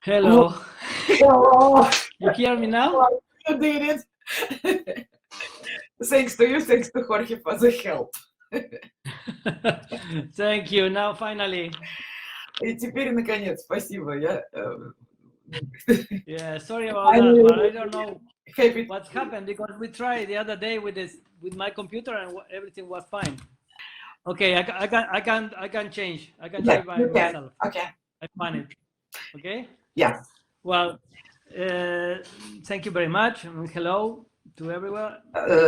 Hello. Hello. You hear me now? You did it. Thanks to you, thanks to Jorge for the help. Thank you. Now, finally. И теперь, наконец, спасибо. Yeah, sorry about that, but I don't know what happened because we tried the other day with my computer and everything was fine. Okay, I can change. I can change by myself. Okay. I find it. Okay. Yeah. Well, thank you very much. Hello to everyone.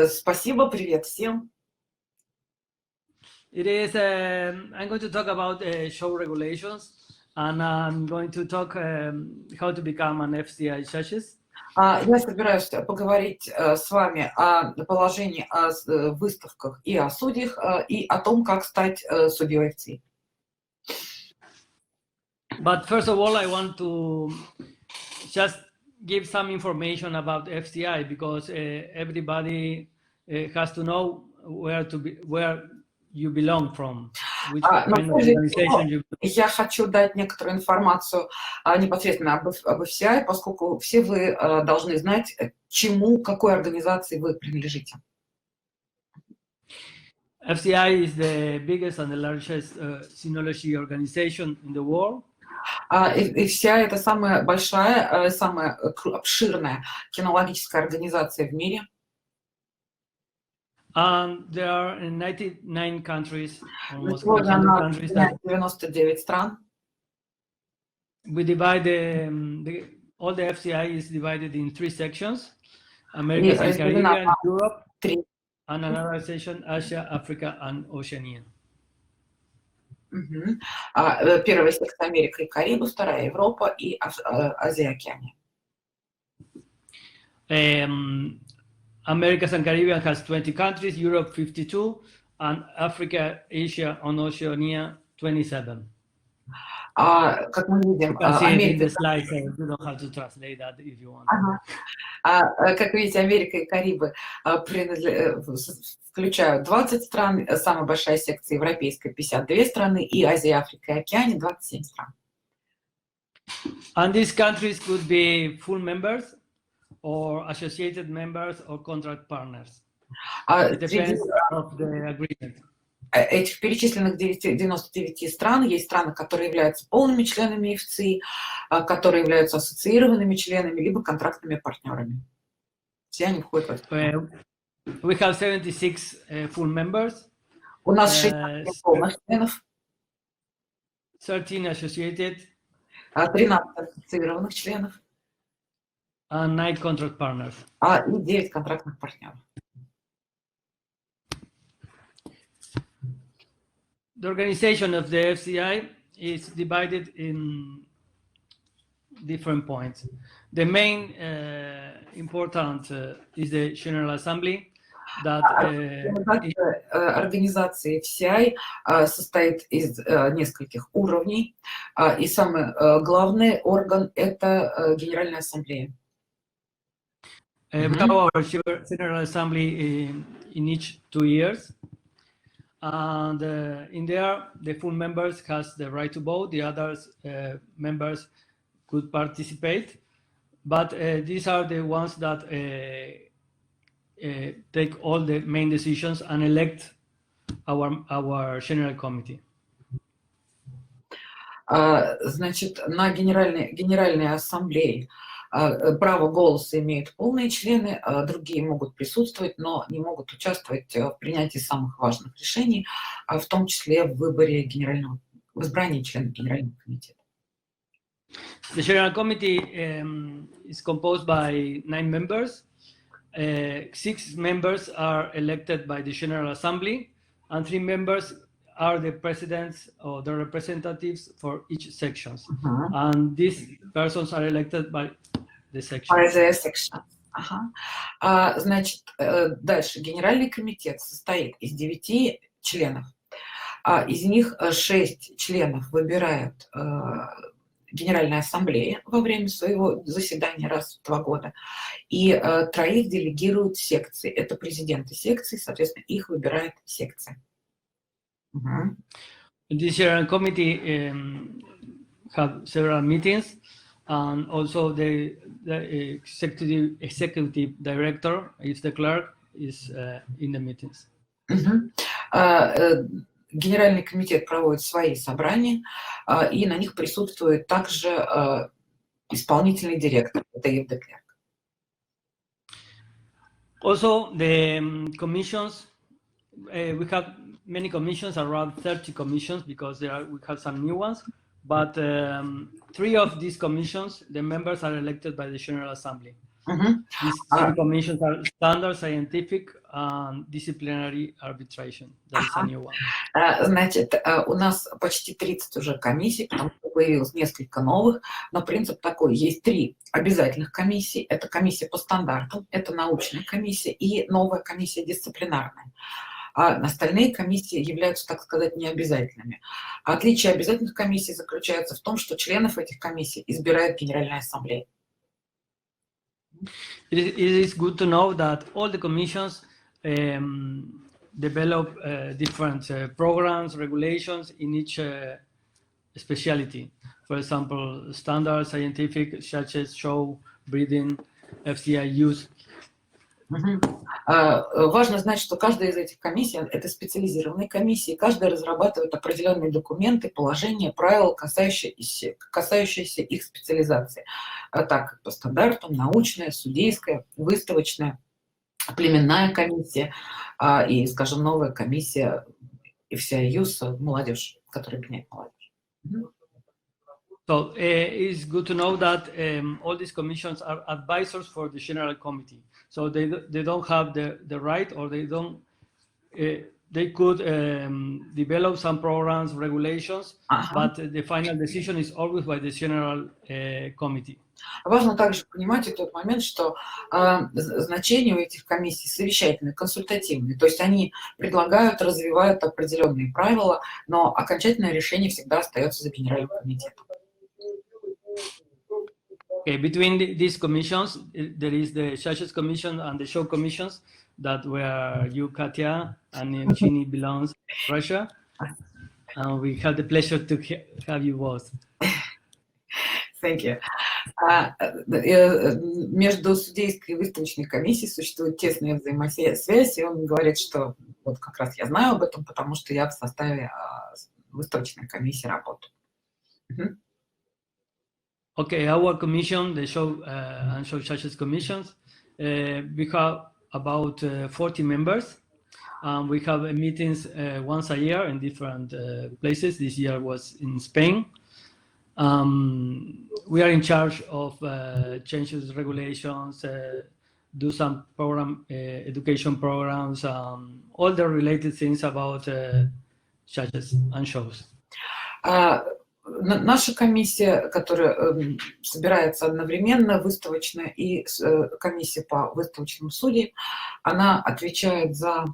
Спасибо, привет всем. It is. I'm going to talk about show regulations, and I'm going to talk how to become an FCI judges. Я собираюсь поговорить с вами о положении, о выставках и о судьях, и о том, как стать судьей FCI. But first of all, I want to just give some information about FCI because everybody has to know where you belong from, which kind of organization you belong. Я хочу дать некоторую информацию непосредственно об FCI, поскольку все вы должны знать, какой организации вы принадлежите. FCI is the biggest and the largest sinology organization in the world. FCI — это самая большая, самая обширная кинологическая организация в мире. There are 99 countries, almost 100 countries. 99 стран. We divide all the FCI is divided in 3 sections: America and Caribbean, Europe, and another section Asia, Africa, and Oceania. Первая секция Америка и Карибы, вторая Европа и Азия, Океания. Americas and Caribbean has 20 countries, Europe 52, and Africa, Asia, and Oceania 27. Как мы видим, Америка... You don't have to translate that if you want. Как видите, Америка и Карибы включают 20 стран, самая большая секция европейская 52 страны, и Азия, Африка и Океания 27 стран. And these countries could be full members or associated members or contract partners. It depends on the agreement. Этих перечисленных 99 стран есть страны, которые являются полными членами FCI, которые являются ассоциированными членами, либо контрактными партнерами. Все они входят в это. We have 76 full members. У нас 60 полных членов. 13 associated. 13 ассоциированных членов. And 9 contract partners. И 9 контрактных партнеров. The organization of the FCI is divided in different points. The main important is the General Assembly. Организация FCI состоит из нескольких уровней, и самый главный орган — это Генеральная Ассамблея. We have our General Assembly in each 2 years. And in there, the full members has the right to vote. The others members could participate, but these are the ones that take all the main decisions and elect our General Committee. Значит, на Генеральной Ассамблее право голоса имеют полные члены, другие могут присутствовать, но не могут участвовать в принятии самых важных решений, в том числе в избрании членов Генерального комитета. The General Committee is composed by 9 members. 6 members are elected by the General Assembly, and 3 members are the presidents or the representatives for each sections. And these persons are elected by the section. Значит, дальше. Генеральный комитет состоит из 9 членов. Из них 6 членов выбирает Генеральная Ассамблея во время своего заседания раз в 2 года. И 3 делегируют секции. Это президенты секций, соответственно, их выбирает секция. The General Committee have several meetings, and also the executive director, is the clerk, is in the meetings. Генеральный комитет проводит свои собрания, и на них присутствует также исполнительный директор, это ЕВД-клерк. Also, the commissions, we have many commissions, around 30 commissions, because we have some new ones. But 3 of these commissions, the members are elected by the General Assembly. These 3 commissions are standard, scientific, and disciplinary arbitration. That is a new one. Значит, у нас почти 30 уже комиссий, потому что появилось несколько новых, но принцип такой: есть 3 обязательных комиссии. Это комиссия по стандартам, это научная комиссия и новая комиссия дисциплинарная. А остальные комиссии являются, так сказать, необязательными. Отличие обязательных комиссий заключается в том, что членов этих комиссий избирает Генеральная Ассамблея. It is good to know that all the commissions develop different programs, regulations in each specialty. For example, standard, scientific, such as show, breeding, FCI use. Важно знать, что каждая из этих комиссий – это специализированные комиссии. Каждая разрабатывает определенные документы, положения, правила, касающиеся их специализации. Так, по стандартам, научная, судейская, выставочная, племенная комиссия и, скажем, новая комиссия FCI молодежь, которая объединяет молодежь. So it's good to know that all these commissions are advisors for the General Committee. So they don't have the right, or they could develop some programs, regulations, but the final decision is always by the General Committee. Важно также понимать в тот момент, что значение у этих комиссий совещательные, консультативные. То есть они предлагают, развивают определенные правила, но окончательное решение всегда остается за Генеральным комитетом. Okay, between these commissions, there is the Judges Commission and the Show Commissions, that where you, Katya, and Chini belongs to Russia. And we have the pleasure to have you both. Thank you. Между судейской и выставочной комиссией существует тесная взаимосвязь, и он говорит, что вот как раз я знаю об этом, потому что я в составе выставочной комиссии работаю. Okay, our commission, the Show and Show Judges Commissions, we have about 40 members. We have meetings once a year in different places. This year was in Spain. We are in charge of changes, regulations, do some program, education programs, all the related things about judges and shows. Наша комиссия, которая собирается одновременно, выставочная и комиссия по выставочным судьям, она отвечает за...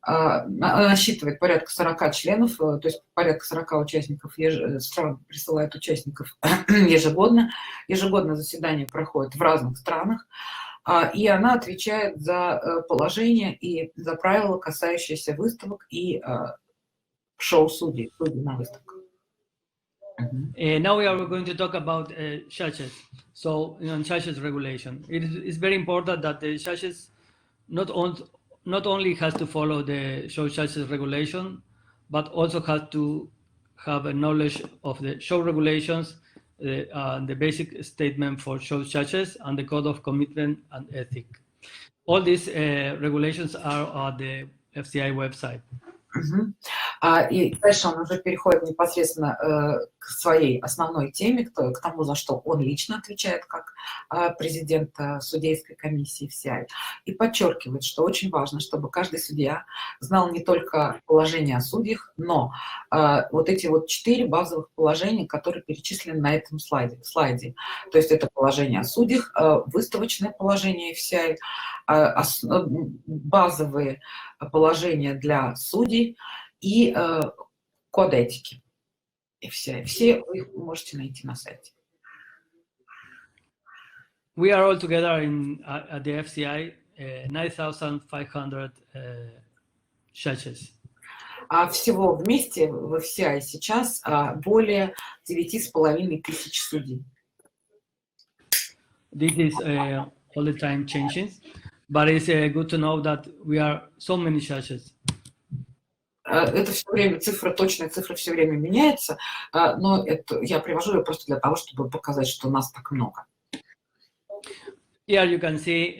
Она насчитывает порядка 40 членов, то есть порядка 40 участников, стран присылают участников ежегодно. Ежегодно заседания проходят в разных странах, и она отвечает за положение и за правила, касающиеся выставок и шоу судей на выставках. Now we are going to talk about judges. So, judges regulation. It is very important that the judges not only has to follow the show judges regulation, but also has to have a knowledge of the show regulations, the basic statement for show judges, and the code of commitment and ethic. All these regulations are at the FCI website. И дальше он уже переходит непосредственно к своей основной теме, к тому, за что он лично отвечает как президент судейской комиссии FCI, и подчеркивает, что очень важно, чтобы каждый судья знал не только положение о судьях, но вот эти вот 4 базовых положения, которые перечислены на этом слайде. То есть это положение о судьях, выставочное положение FCI, базовые положения для судей и код этики. И все вы их можете найти на сайте. We are all together at the FCI 9,500 judges. А всего вместе в FCI сейчас более 9,5 тысяч судей. this is all the time changing, but it's good to know that we are so many judges. Это все время точная цифра все время меняется, но это, я привожу ее просто для того, чтобы показать, что нас так много. Here you can see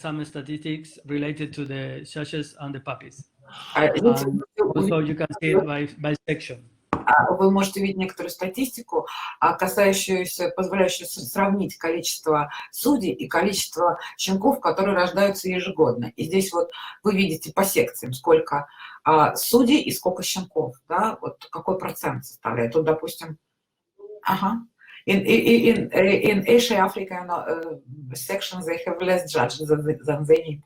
some statistics related to the judges and the puppies. Also you can see it by section. Вы можете видеть некоторую статистику, касающуюся, позволяющую сравнить количество судей и количество щенков, которые рождаются ежегодно. И здесь вот вы видите по секциям, сколько судей и сколько щенков, да, вот какой процент составляет. Тут, допустим, in Asia, Africa sections, they have less judges than they need.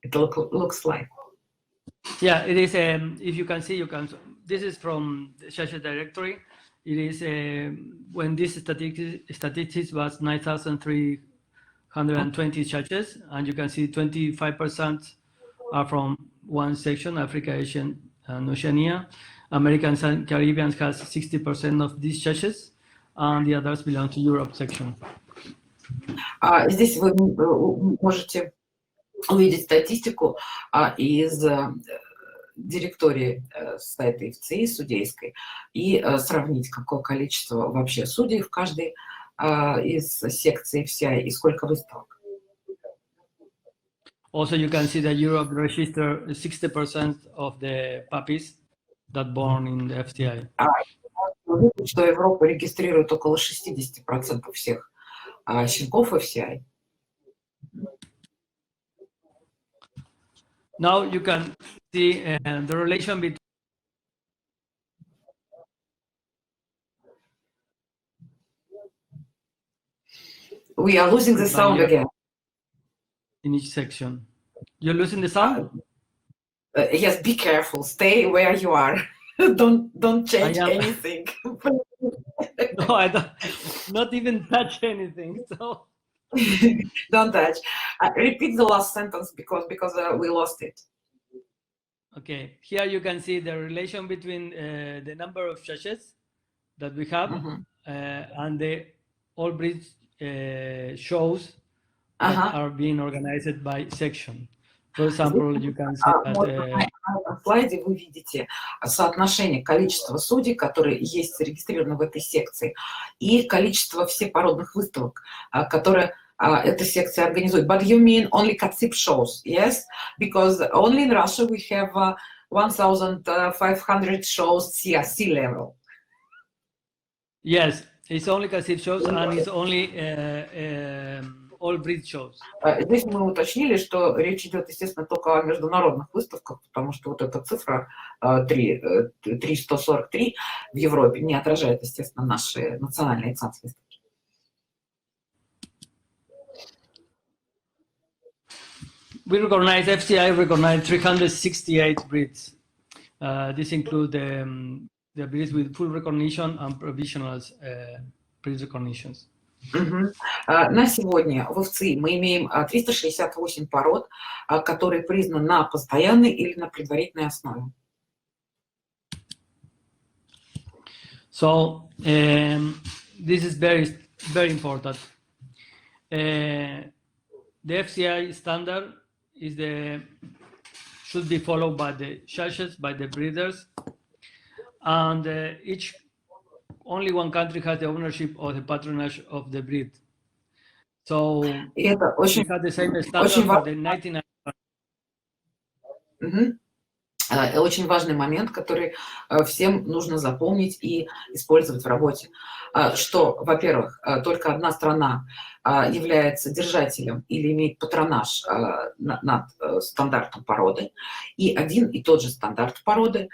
It looks like. Yeah, it is. If you can see, this is from the judges directory. It is when this statistics was 9,320 judges, and you can see 25% are from one section, Africa, Asia, and Oceania. Americans and Caribbeans has 60% of these judges, and the others belong to Europe section. Здесь вы можете увидеть статистику из директории сайта FCI судейской и сравнить, какое количество вообще судей в каждой из секций FCI и сколько выставок. Also, you can see that Europe registered 60% of the puppies that born in the FCI. Что Европа регистрирует около 60% всех щенков FCI. Now you can see the relation between. We are losing the sound again. In each section. You're losing the sound? Yes, be careful. Stay where you are. Don't change anything. No, I don't. Not even touch anything. So. Don't touch. Repeat the last sentence because we lost it. Okay. Here you can see the relation between the number of judges that we have and the all breed shows that are being organized by section. For example, you can see that. На этом слайде вы видите соотношение количества судей, которые есть зарегистрированы в этой секции, и количество всепородных выставок, которые эта секция организует. But you mean only Katsip shows, yes? Because only in Russia we have 1,500 shows sea level. Yes, it's only Katsip shows and it's only all breed shows. Здесь мы уточнили, что речь идет, естественно, только о международных выставках, потому что вот эта цифра 343 в Европе не отражает, естественно, наши национальные ценности. We recognize, FCI recognize 368 breeds. This includes the breeds with full recognition and provisional breed recognitions. На сегодня в FCI мы имеем 368 пород, которые признаны на постоянной или на предварительной основе. So this is very important. The FCI standard should be followed by the judges, by the breeders, and only one country has the ownership of the patronage of the breed. So we have the same standard for the 99. Очень важный момент, который всем нужно запомнить и использовать в работе. Что, во-первых, только одна страна является держателем или имеет патронаж над стандартом породы, и один и тот же стандарт породы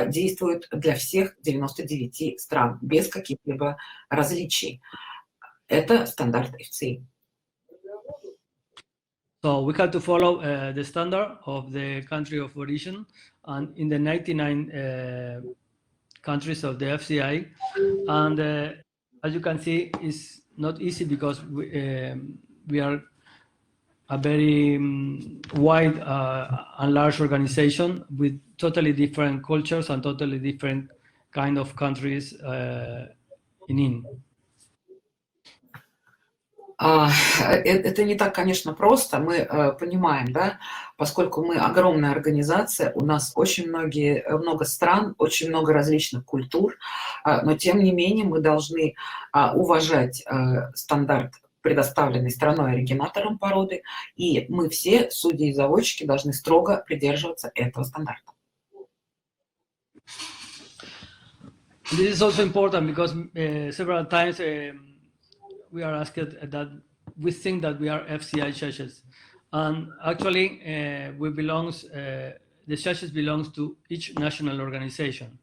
действует для всех 99 стран, без каких-либо различий. Это стандарт FCI. So we have to follow the standard of the country of origin, and in the 99 countries of the FCI, and as you can see, it's not easy because we are a very wide and large organization with totally different cultures and totally different kind of countries in. Это не так, конечно, просто. Мы понимаем, да, поскольку мы огромная организация, у нас очень много стран, очень много различных культур, но тем не менее мы должны уважать стандарт, предоставленный страной-оригинатором породы, и мы все, судьи и заводчики, должны строго придерживаться этого стандарта. This is also important because several times we are asked that we think that we are FCI judges, and actually the judges belongs to each national organization.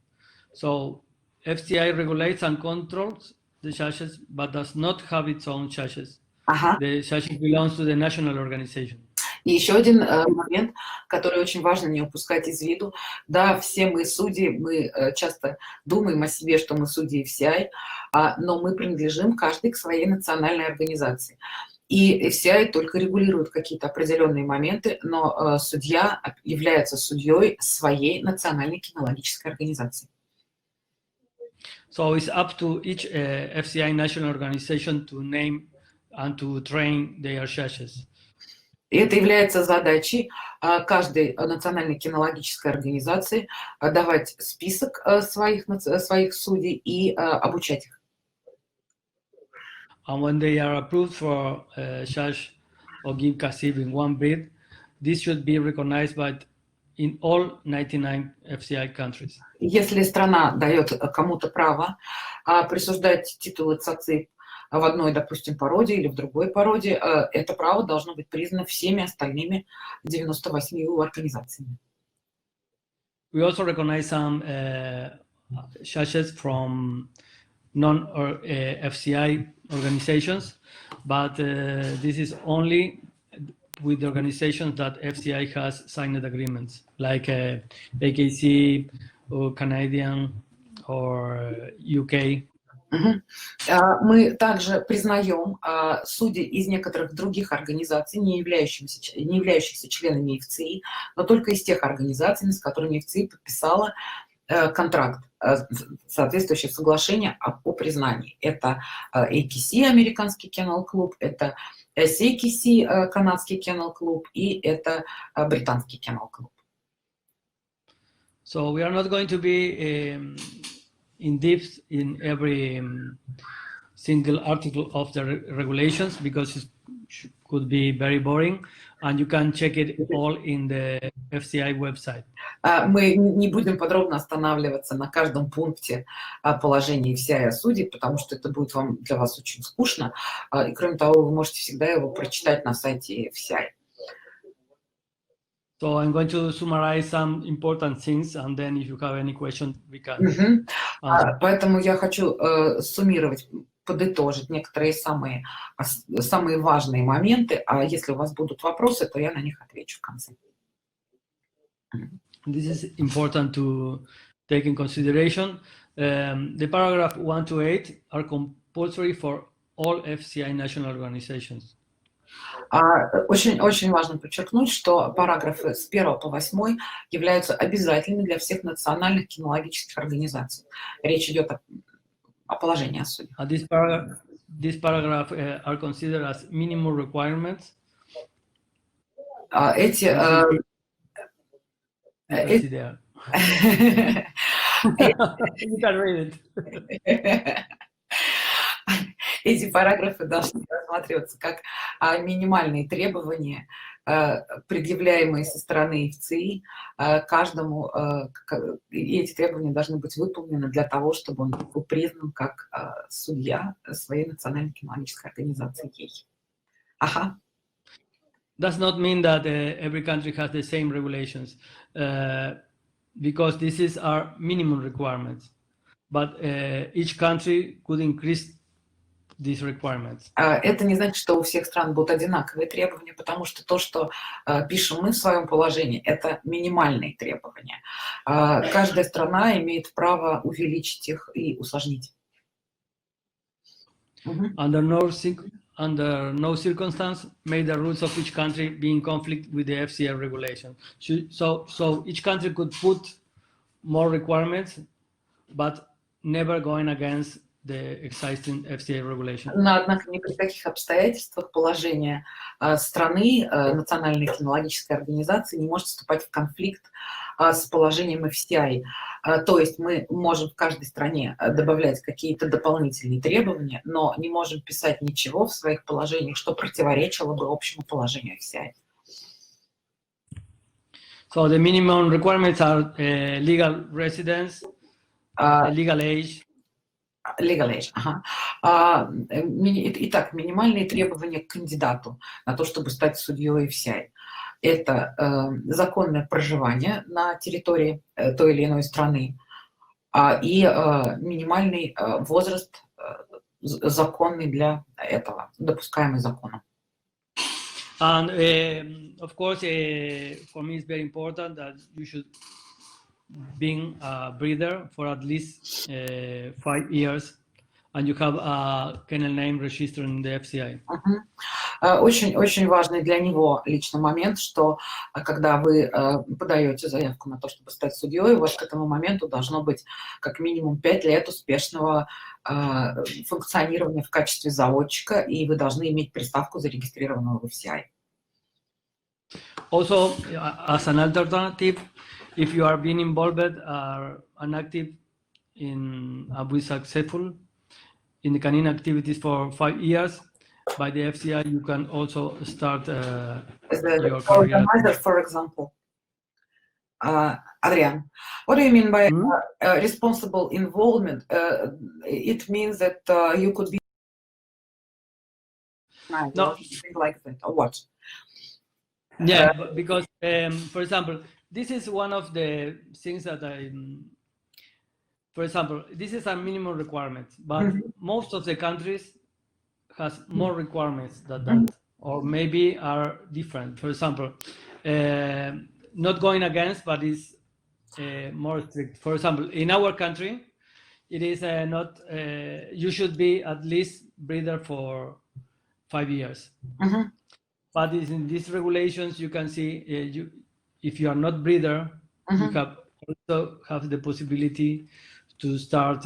So FCI regulates and controls the judges, but does not have its own judges. The judges belongs to the national organization. И еще один момент, который очень важно не упускать из виду. Да, все мы судьи, мы часто думаем о себе, что мы судьи FCI, но мы принадлежим каждый к своей национальной организации. И FCI только регулирует какие-то определенные моменты, но судья является судьей своей национальной кинологической организации. So it's up to each FCI national organization to name and to train their judges. И это является задачей каждой национальной кинологической организации давать список своих судей и обучать их. And when they are approved for judge or give CASIB in one bid, this should be recognized in all 99 FCI countries. Если страна дает кому-то право присуждать титулы ЦАЦИП в одной, допустим, породе или в другой породе, это право должно быть признано всеми остальными 98 организациями. We also recognize some judges from non-FCI organizations, but this is only with the organizations that FCI has signed agreements, like AKC or Canadian or UK. Мы также признаем судей из некоторых других организаций, не являющихся членами FCI, но только из тех организаций, с которыми FCI подписала контракт, соответствующее соглашение о признании. Это AKC, американский кеннел-клуб, это SAKC, канадский кеннел-клуб, и это британский кеннел-клуб. So we are not going to be in depth in every single article of the regulations because it could be very boring, and you can check it all in the FCI website. Мы не будем подробно останавливаться на каждом пункте положения FCI о судей, потому что это будет для вас очень скучно. И кроме того, вы можете всегда его прочитать на сайте FCI. So I'm going to summarize some important things, and then if you have any question, we can. Поэтому я хочу суммировать, подытожить некоторые самые важные моменты, а если у вас будут вопросы, то я на них отвечу в конце. This is important to take in consideration. The paragraph 1 to 8 are compulsory for all FCI national organizations. Очень важно подчеркнуть, что параграфы с 1 по 8 являются обязательными для всех национальных кинологических организаций. Речь идет о положении о судьях. This paragraph are considered as minimum requirements. You can read it. Эти параграфы должны рассматриваться как минимальные требования, предъявляемые со стороны FCI каждому, и эти требования должны быть выполнены для того, чтобы он был признан как судья своей национальной кинологической организации ей. Does not mean that every country has the same regulations, because this is our minimum requirements, but each country could increase these requirements. Это не значит, что у всех стран будут одинаковые требования, потому что то, что пишем мы в своем положении, это минимальные требования. Каждая страна имеет право увеличить их и усложнить. Under no circumstance may the rules of each country be in conflict with the FCI regulation. So each country could put more requirements, but never going against the existing FCI regulation. Но, однако, ни при каких обстоятельствах положение страны, национальной кинологической организации не может вступать в конфликт с положением FCI. То есть мы можем в каждой стране добавлять какие-то дополнительные требования, но не можем писать ничего в своих положениях, что противоречило бы общему положению FCI. So the minimum requirements are legal residence, legal age. Legal age. Ага. Итак, минимальные требования к кандидату на то, чтобы стать судьей FCI. Это законное проживание на территории той или иной страны и минимальный возраст законный для этого, допускаемый законом. And of course, for me, it's very important that you should be a breeder for at least 5 years, and you have a kennel name registered in the FCI. Очень важный для него лично момент, что когда вы подаете заявку на то, чтобы стать судьей, у вас к этому моменту должно быть как минимум 5 лет успешного функционирования в качестве заводчика, и вы должны иметь приставку, зарегистрированную в FCI. Also, as an alternative, if you are being involved and active in be successful in the canine activities for 5 years by the FCI, you can also start your career. For example, Adrian, what do you mean by responsible involvement? It means that you could be no, like that, or what? Yeah, because for example, this is one of the things that for example, this is a minimum requirement, but most of the countries has more requirements than that, or maybe are different. For example, not going against, but is more strict. For example, in our country, it is not. You should be at least breeder for 5 years. But in these regulations, you can see if you are not breeder, you also have the possibility to start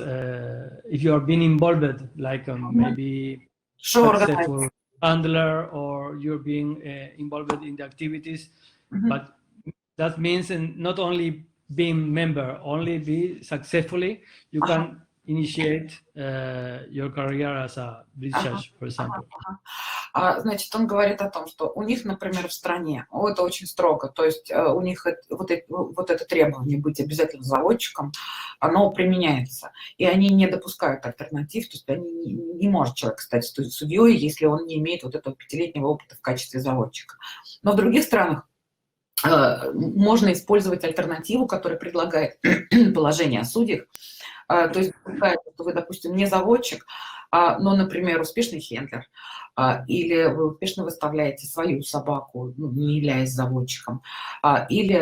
if you are being involved, like maybe successful handler, or you're being involved in the activities. But that means not only being member, only be successfully, you can initiate your career as a breed judge, for example. Значит, он говорит о том, что у них, например, в стране, это очень строго, то есть у них вот это требование быть обязательно заводчиком, оно применяется, и они не допускают альтернатив, то есть не может человек стать судьей, если он не имеет вот этого 5-летнего опыта в качестве заводчика. Но в других странах можно использовать альтернативу, которую предлагает положение о судьях. То есть, вы, допустим, не заводчик, но, например, успешный хендлер, или вы успешно выставляете свою собаку, не являясь заводчиком, или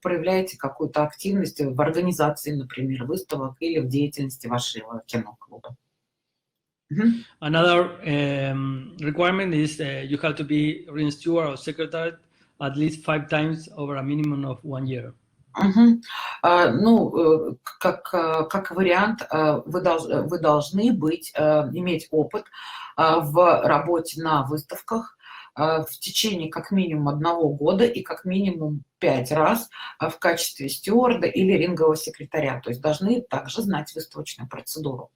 проявляете какую-то активность в организации, например, выставок или в деятельности вашего киноклуба. Another requirement is you have to be reinsteward or secretary at least 5 times over a minimum of 1 year. Ну, как вариант, вы должны иметь опыт в работе на выставках в течение как минимум 1 года и как минимум 5 раз в качестве стюарда или рингового секретаря. То есть должны также знать выставочную процедуру.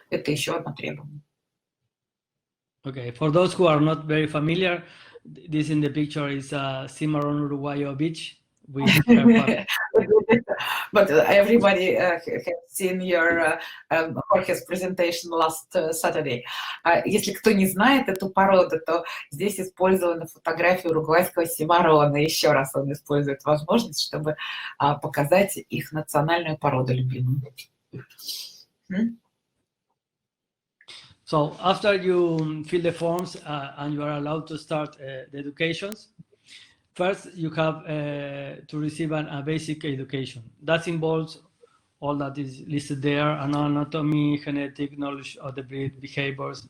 Это еще одно требование. Okay, for those who are not very familiar, this in the picture is a Cimarron Uruguay beach. But everybody has seen your Jorge's presentation last Saturday. Если кто не знает эту породу, то здесь использована фотография уругвайского Cimarrона. Еще раз он использует возможность, чтобы показать их национальную породу любимую. So after you fill the forms and you are allowed to start the educations, first you have to receive a basic education. That involves all that is listed there: anatomy, genetic knowledge of the breed, behaviors,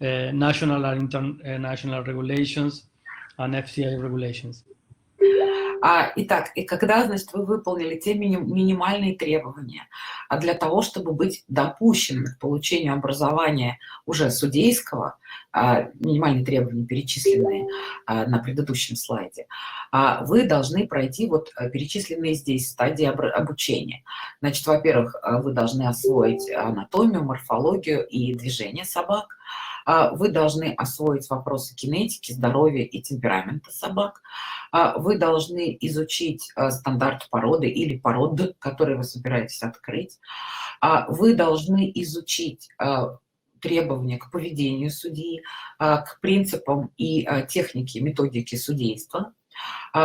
national and international regulations, and FCI regulations. Итак, и когда, значит, вы выполнили те минимальные требования для того, чтобы быть допущенным к получению образования уже судейского, минимальные требования, перечисленные на предыдущем слайде, вы должны пройти вот перечисленные здесь стадии обучения. Значит, во-первых, вы должны освоить анатомию, морфологию и движение собак. Вы должны освоить вопросы кинетики, здоровья и темперамента собак. Вы должны изучить стандарт породы или пород, которые вы собираетесь открыть. Вы должны изучить требования к поведению судьи, к принципам и технике, методике судейства.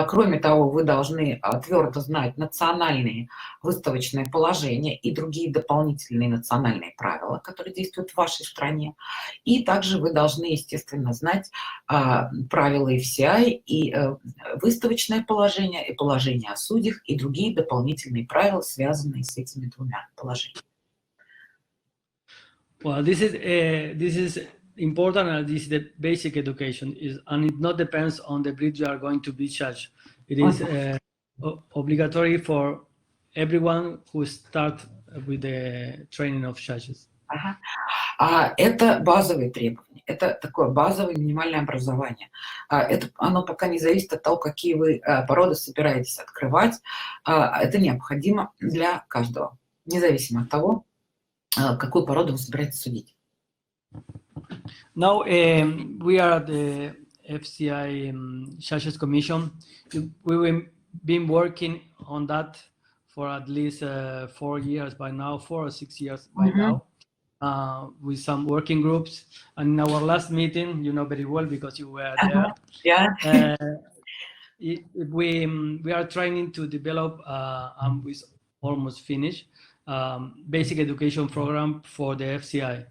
Кроме того, вы должны твердо знать национальные выставочные положения и другие дополнительные национальные правила, которые действуют в вашей стране. И также вы должны, естественно, знать правила FCI и выставочное положение, и положение о судьях, и другие дополнительные правила, связанные с этими двумя положениями. Well, this is important, and this is the basic education, and it not depends on the breed you are going to be judged. It is obligatory for everyone who start with the training of judges. Это базовые требования, это такое базовое минимальное образование. Оно пока не зависит от того, какие вы породы собираетесь открывать. Это необходимо для каждого, независимо от того, какую породу вы собираетесь судить. Now we are at the FCI Judges Commission. We've been working on that for at least 4 years by now, 4 or 6 years by now, with some working groups. And in our last meeting, you know very well because you were there. Yeah. We are trying to develop, and we almost finished, basic education program for the FCI.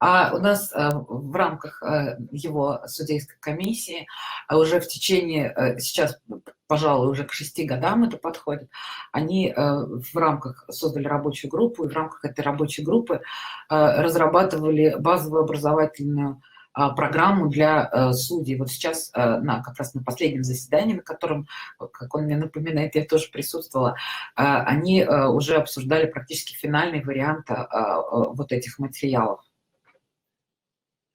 У нас в рамках его судейской комиссии уже в течение, сейчас, пожалуй, уже к 6 годам это подходит, они в рамках создали рабочую группу, и в рамках этой рабочей группы разрабатывали базовую образовательную программу для судей. Вот сейчас как раз на последнем заседании, на котором, как он мне напоминает, я тоже присутствовала, они уже обсуждали практически финальный вариант вот этих материалов.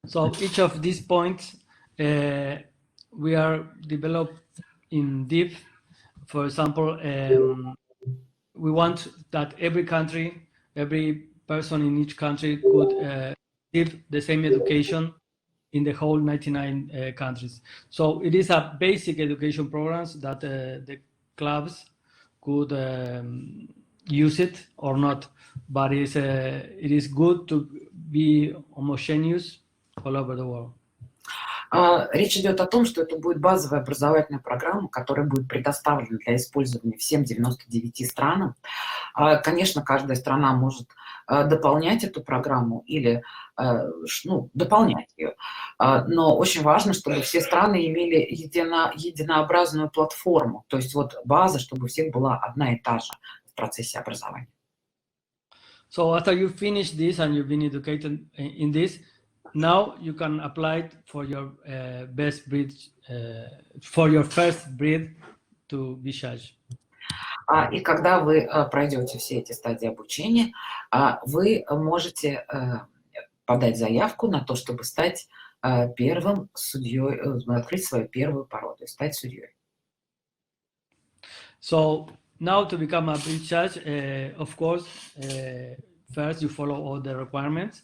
So each of these points we are developed in deep. For example, we want that every country, every person in each country could give the same education in the whole 99 countries. So it is a basic education programs that the clubs could use it or not, but it is good to be homogeneous all over the world. Речь идет о том, что это будет базовая образовательная программа, которая будет предоставлена для использования всем 99 странам. Конечно, каждая страна может дополнять эту программу или дополнять ее. Но очень важно, чтобы все страны имели единообразную платформу, то есть вот база, чтобы у всех была одна и та же в процессе образования. So after you finish this and you've been educated in this, now you can apply it for your best breed, for your first breed to be judged. И когда вы пройдете все эти стадии обучения, вы можете подать заявку на то, чтобы стать первым судьей, открыть свою первую породу, стать судьей. So now to become a breed judge, of course, first you follow all the requirements,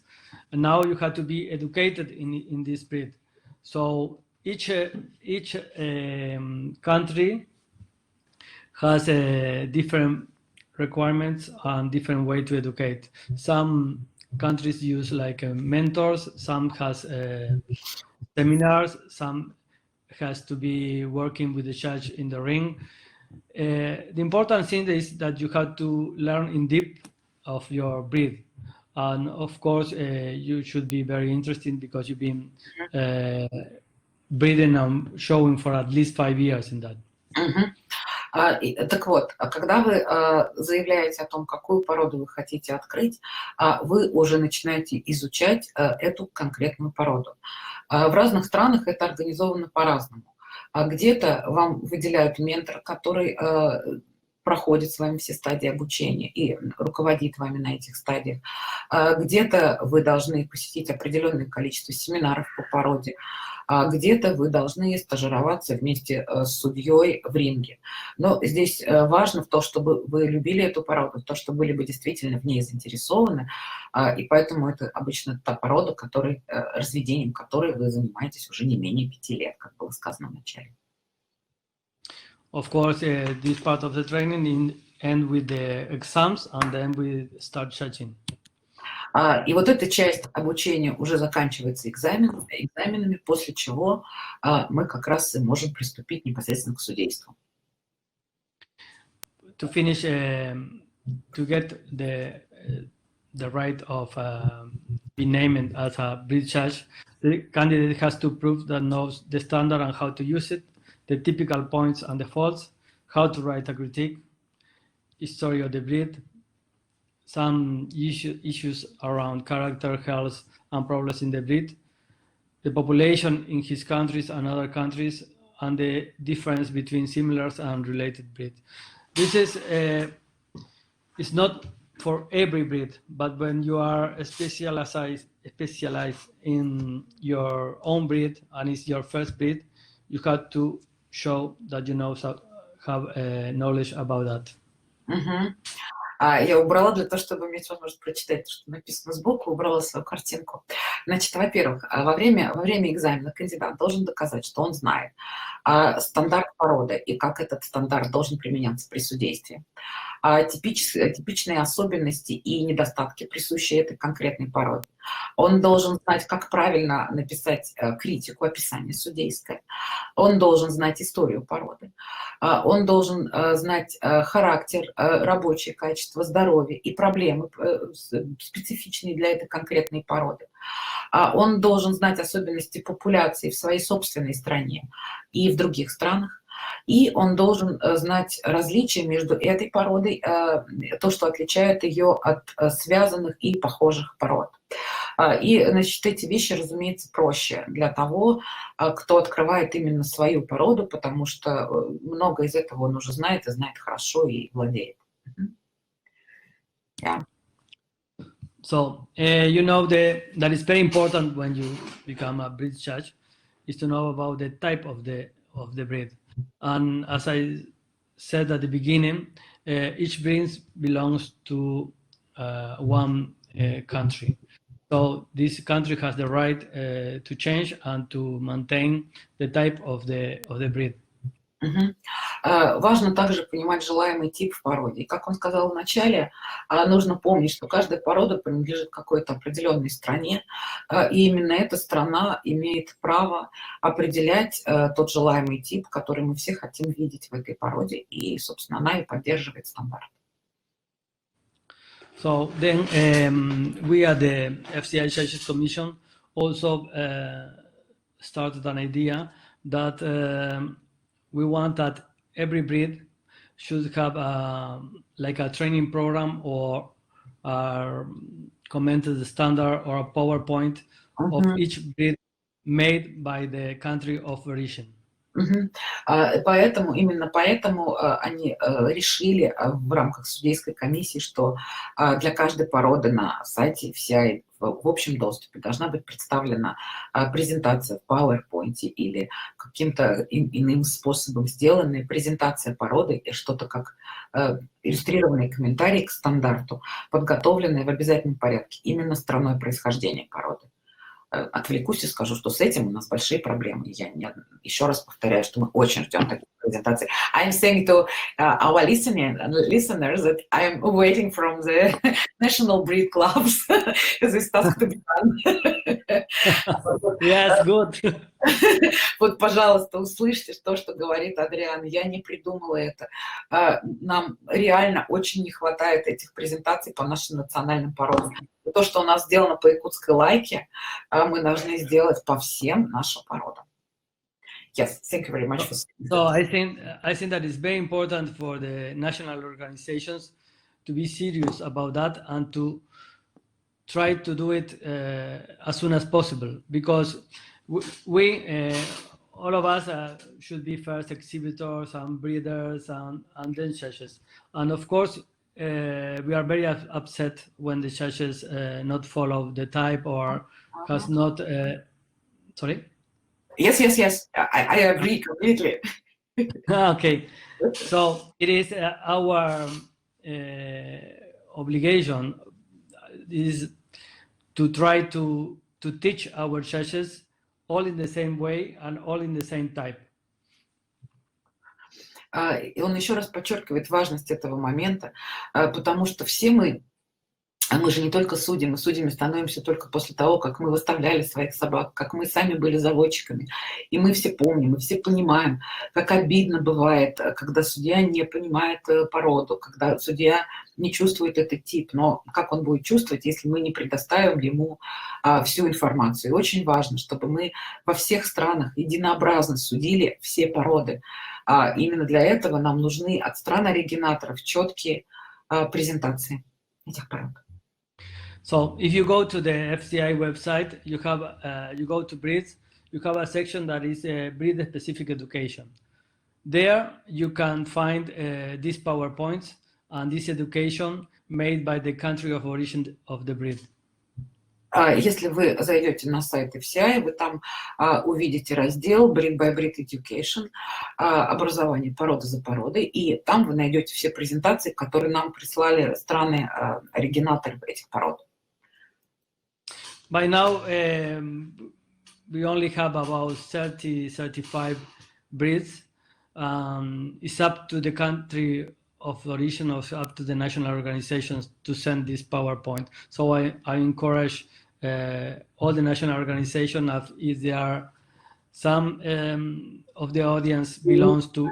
and now you have to be educated in this breed. So each country has different requirements and different way to educate. Some countries use like mentors, some has seminars, some has to be working with the judge in the ring. The important thing is that you have to learn in depth of your breed, and of course you should be very interested because you've been breeding and showing for at least 5 years in that. Так вот, когда вы заявляете о том, какую породу вы хотите открыть, вы уже начинаете изучать эту конкретную породу. В разных странах это организовано по-разному. А где-то вам выделяют ментора, который проходит с вами все стадии обучения и руководит вами на этих стадиях. Где-то вы должны посетить определенное количество семинаров по породе, где-то вы должны стажироваться вместе с судьей в ринге. Но здесь важно в том, чтобы вы любили эту породу, то, что были бы действительно в ней заинтересованы, и поэтому это обычно та порода, разведением которой вы занимаетесь уже не менее 5 лет, как было сказано в начале. Of course, this part of the training end with the exams, and then we start judging. И вот эта часть обучения уже заканчивается экзаменами, после чего мы как раз и можем приступить непосредственно к судейству. To finish, to get the right of being named as a bridge judge, the candidate has to prove that knows the standard and how to use it, the typical points and the faults, how to write a critique, history of the breed, some issues around character, health, and problems in the breed, the population in his countries and other countries, and the difference between similar and related breeds. This is it's not for every breed, but when you are specialized in your own breed and it's your first breed, you have to show that you have knowledge about that. Я убрала для того, чтобы иметь возможность прочитать то, что написано сбоку, убрала свою картинку. Значит, во-первых, во время экзамена кандидат должен доказать, что он знает стандарт породы и как этот стандарт должен применяться при судействе. Типичные особенности и недостатки, присущие этой конкретной породе. Он должен знать, как правильно написать критику, описание судейское. Он должен знать историю породы. Он должен знать характер, рабочее качество, здоровье и проблемы, специфичные для этой конкретной породы. Он должен знать особенности популяции в своей собственной стране и в других странах. И он должен знать различия между этой породой, то, что отличает ее от связанных и похожих пород. И, значит, эти вещи, разумеется, проще для того, кто открывает именно свою породу, потому что много из этого он уже знает и знает хорошо и владеет. Yeah. So, you know that it's very important when you become a breed judge is to know about the type of the breed. And as I said at the beginning, each breed belongs to one country. So this country has the right to change and to maintain the type of the breed. Важно также понимать желаемый тип в породе. И как он сказал в начале, нужно помнить, что каждая порода принадлежит какой-то определенной стране, и именно эта страна имеет право определять тот желаемый тип, который мы все хотим видеть в этой породе, и, собственно, она и поддерживает стандарт. So then we at the FCI Judges Commission also started an idea that we want that every breed should have like a training program or commented standard or a PowerPoint of each breed made by the country of origin. Именно поэтому они решили в рамках судейской комиссии, что для каждой породы на сайте FCI в общем доступе должна быть представлена презентация в PowerPoint или каким-то иным способом сделанная презентация породы и что-то как иллюстрированный комментарий к стандарту, подготовленный в обязательном порядке именно страной происхождения породы. Отвлекусь и скажу, что с этим у нас большие проблемы. Я еще раз повторяю, что мы очень ждем таких презентаций. I'm saying to our listeners that I'm waiting from the national breed clubs this task to be done. Yes, good. Вот, пожалуйста, услышьте то, что говорит Адриан. Я не придумала это. Нам реально очень не хватает этих презентаций по нашим национальным породам. И то, что у нас сделано по якутской лайке, мы должны сделать по всем нашим породам. Yes, thank you very much for saying that. So I think that it's very important for the national organizations to be serious about that and to try to do it as soon as possible, because we all of us should be first exhibitors and breeders and then judges. And of course, we are very upset when the judges not follow the type or has not. Sorry. Yes. I agree completely. Okay, so it is our obligation is to try to teach our judges all in the same way and all in the same type. И он еще раз подчеркивает важность этого момента, потому что все мы же не только судьи, мы судьями становимся только после того, как мы выставляли своих собак, как мы сами были заводчиками. И мы все помним, мы все понимаем, как обидно бывает, когда судья не понимает породу, когда судья не чувствует этот тип. Но как он будет чувствовать, если мы не предоставим ему всю информацию? И очень важно, чтобы мы во всех странах единообразно судили все породы. Именно для этого нам нужны от стран-оригинаторов четкие презентации этих пород. So if you go to the FCI website, you go to breeds, you have a section that is breed-specific education. There you can find these PowerPoints and this education made by the country of origin of the breed. Если вы зайдете на сайт FCI, вы там увидите раздел Breed by Breed Education, образование породы за породой, и там вы найдете все презентации, которые нам прислали страны-оригинаторы этих пород. By now, we only have about 35 breeds. It's up to the country of origin, or up to the national organizations to send this PowerPoint. So I encourage all the national organizations, if there are some of the audience belongs to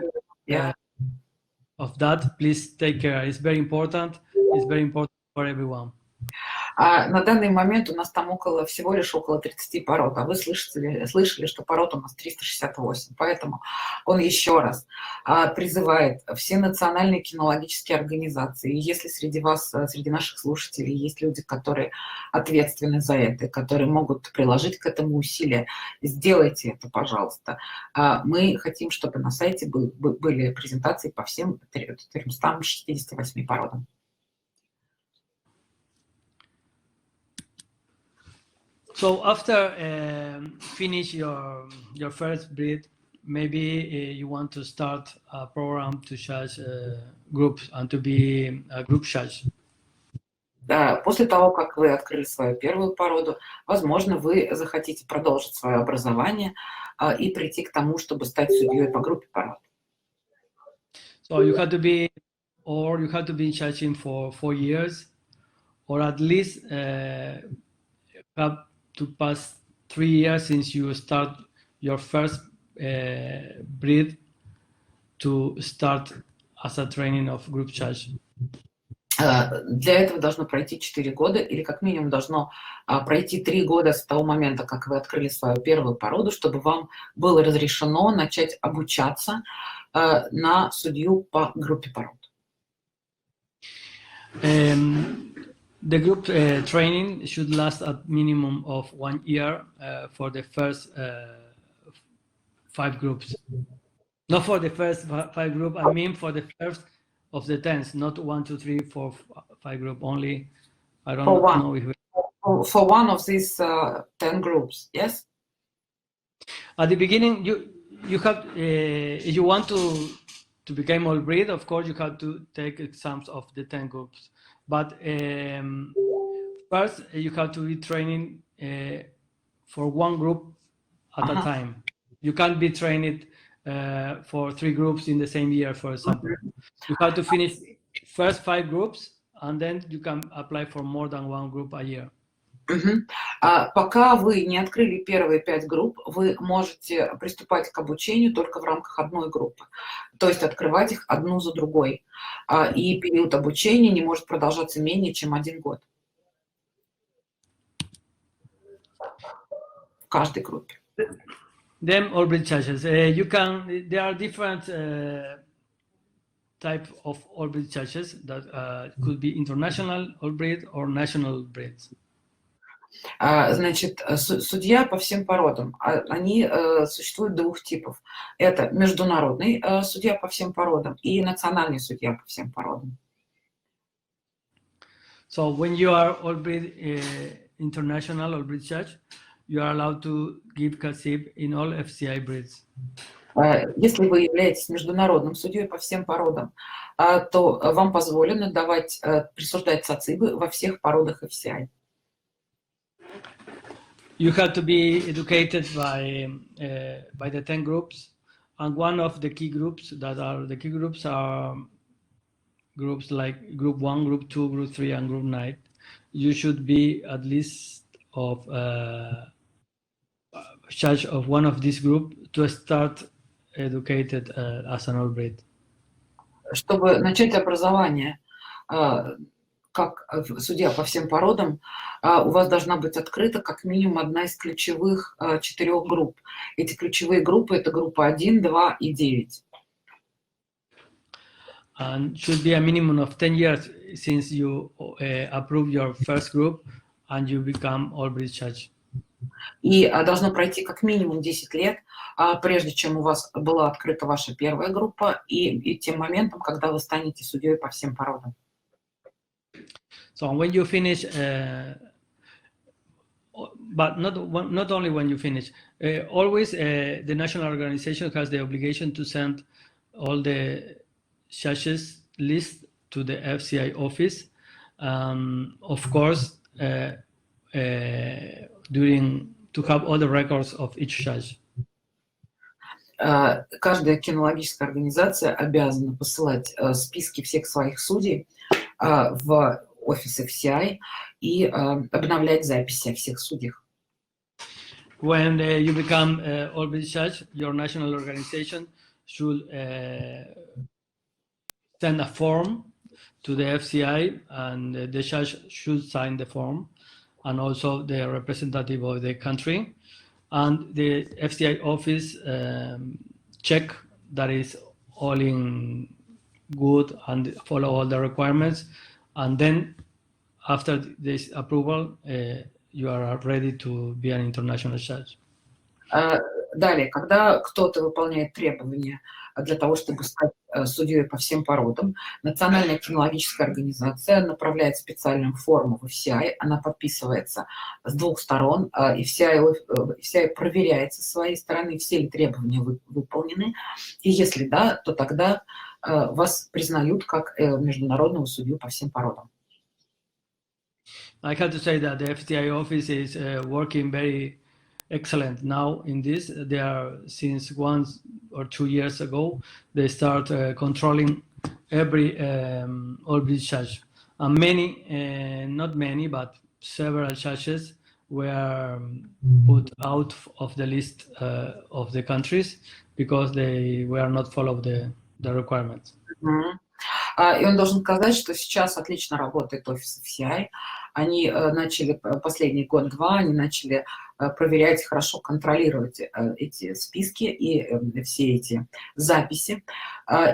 of that, please take care. It's very important. It's very important for everyone. На данный момент у нас там всего лишь около 30 пород, а вы слышали, что пород у нас 368. Поэтому он еще раз призывает все национальные кинологические организации. И если среди вас, среди наших слушателей, есть люди, которые ответственны за это, которые могут приложить к этому усилия, сделайте это, пожалуйста. Мы хотим, чтобы на сайте были презентации по всем 368 породам. So after finish your first breed, maybe you want to start a program to judge groups and to be a group judge. После того, как вы открыли свою первую породу, возможно, вы захотите продолжить свое образование и прийти к тому, чтобы стать судьей по группе пород. So you have to be judging for 4 years, or at least have to pass 3 years since you start your first breed to start as a training of group judge. Для этого должно пройти 4 года, или как минимум должно пройти 3 года с того момента, как вы открыли свою первую породу, чтобы вам было разрешено начать обучаться на судью по группе пород. The group training should last a minimum of 1 year for the first 5 groups. Not for the first 5 groups, I mean for the first of the 10s, not 1, 2, 3, 4, 5 group only. I don't know if for one of these 10 groups, yes? At the beginning, you have, if you want to become all breed, of course, you have to take exams of the 10 groups. But first, you have to be training for one group at a time. You can't be trained for 3 groups in the same year, for example. You have to finish first 5 groups, and then you can apply for more than 1 group a year. Пока вы не открыли первые 5 групп, вы можете приступать к обучению только в рамках одной группы, то есть открывать их одну за другой. И период обучения не может продолжаться менее чем 1 год в каждой группе. Then all breed judges. There are different type of all breed judges that could be international all breed or national breeds. Значит, судья по всем породам. Они существуют двух типов. Это международный судья по всем породам и национальный судья по всем породам. So when you are all breed international or breed judge, you are allowed to give kasib in all FCI breeds. Если вы являетесь международным судьей по всем породам, то вам позволено присуждать сацибы во всех породах FCI. You have to be educated by the 10 groups, and one of the key groups are groups like group 1, group 2, group 3, and group 9. You should be at least of judge of one of these groups to start educated as an all breed. Чтобы начать образование как судья по всем породам, у вас должна быть открыта как минимум одна из ключевых 4 групп. Эти ключевые группы — это группа 1, 2 и 9. And should be a minimum of 10 years since you approve your first group and you become all breed judge. И должно пройти как минимум 10 лет, прежде чем у вас была открыта ваша первая группа, и тем моментом, когда вы станете судьей по всем породам. So when you finish, but not only when you finish, always the national organization has the obligation to send all the judges list to the FCI office. Of course, to have all the records of each judge. Каждая кинологическая организация обязана посылать списки всех своих судей в офис FCI и обновлять записи о всех судьях. When you become all breed judge, your national organization should send a form to the FCI, and the judge should sign the form, and also the representative of the country, and the FCI office check that is all in good and follow all the requirements, and then after this approval, you are ready to be an international judge. Далее, когда кто-то выполняет требования для того, чтобы стать судьей по всем породам, Национальная кинологическая организация направляет специальную форму в FCI, она подписывается с 2 сторон, и FCI проверяет со своей стороны, все ли требования выполнены, и если да, то тогда вас признают как международного судью по всем породам. I have to say that the FCI office is working very excellent now in this. They are, since 1 or 2 years ago, they start controlling every all breed judge. And many, not many, but several judges were put out of the list of the countries because they were not following the requirements. И он должен сказать, что сейчас отлично работает офис FCI. Они начали последний год-два, они начали проверять, хорошо контролировать эти списки и все эти записи.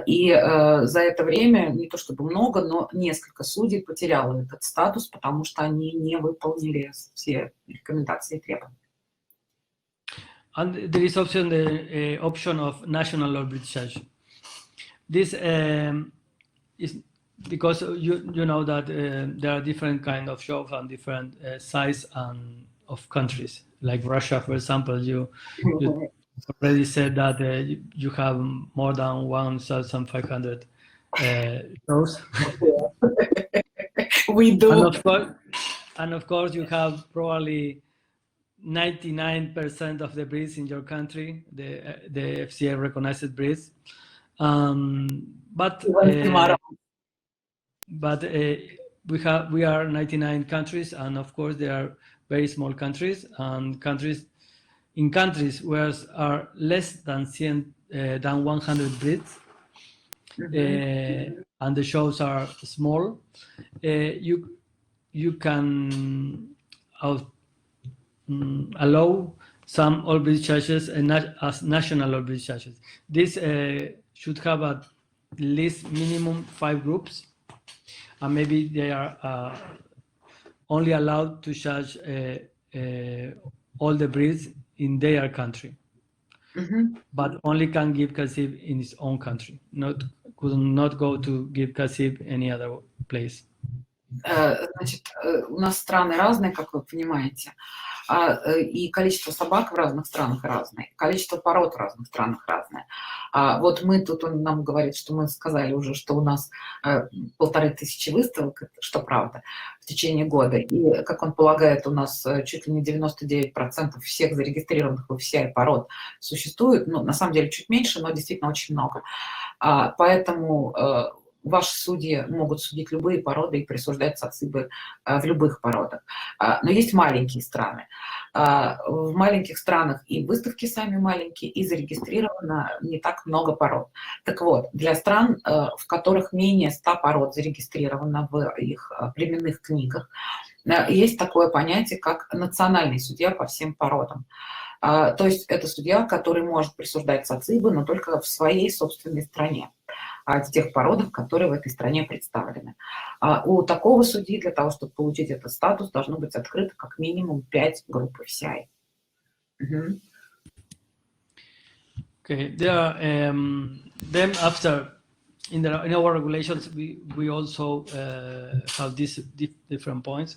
И за это время, не то чтобы много, но несколько судей потеряло этот статус, потому что они не выполнили все рекомендации и требования. And there is also the option of national all breed judge. This is because you know that there are different kind of shows and different size and of countries. Like Russia, for example, you already said that you have more than 1,500 shows. We do. And of course, you have probably 99% of the breeds in your country, the FCA recognized breeds. But we are 99 countries, and of course there are very small countries and countries where are less than 100 breeds, and the shows are small. You can allow some all breed judges as national all breed judges. This should have at least minimum 5 groups, and maybe they are only allowed to judge all the breeds in their country, but only can give kasib in his own country. Could not go to give kasib any other place. Значит, у нас страны разные, как вы понимаете, и количество собак в разных странах разное, количество пород в разных странах разное. Вот мы тут, он нам говорит, что мы сказали уже, что у нас 1500 выставок, что правда, в течение года. И, как он полагает, у нас чуть ли не 99% всех зарегистрированных в FCI пород существует. Ну, на самом деле чуть меньше, но действительно очень много. Поэтому ваши судьи могут судить любые породы и присуждать сацибы в любых породах. Но есть маленькие страны. В маленьких странах и выставки сами маленькие, и зарегистрировано не так много пород. Так вот, для стран, в которых менее 100 пород зарегистрировано в их племенных книгах, есть такое понятие, как национальный судья по всем породам. То есть это судья, который может присуждать сацибы, но только в своей собственной стране, в тех породах, которые в этой стране представлены. У такого судьи для того, чтобы получить этот статус, должно быть открыто как минимум 5 групп FCI. Okay, then after in our regulations we also have these different points.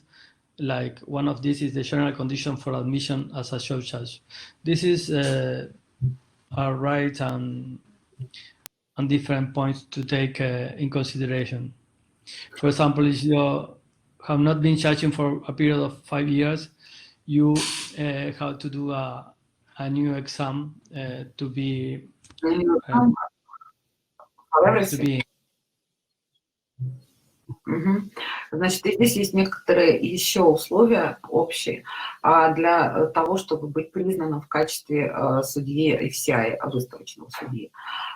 Like one of these is the general condition for admission as a show judge. This is our right and different points to take in consideration. For example, if you have not been judging for a period of 5 years, you have to do a new exam to be. Значит, здесь есть некоторые еще условия общие для того, чтобы быть признанным в качестве судьи FCI, выставочного судьи.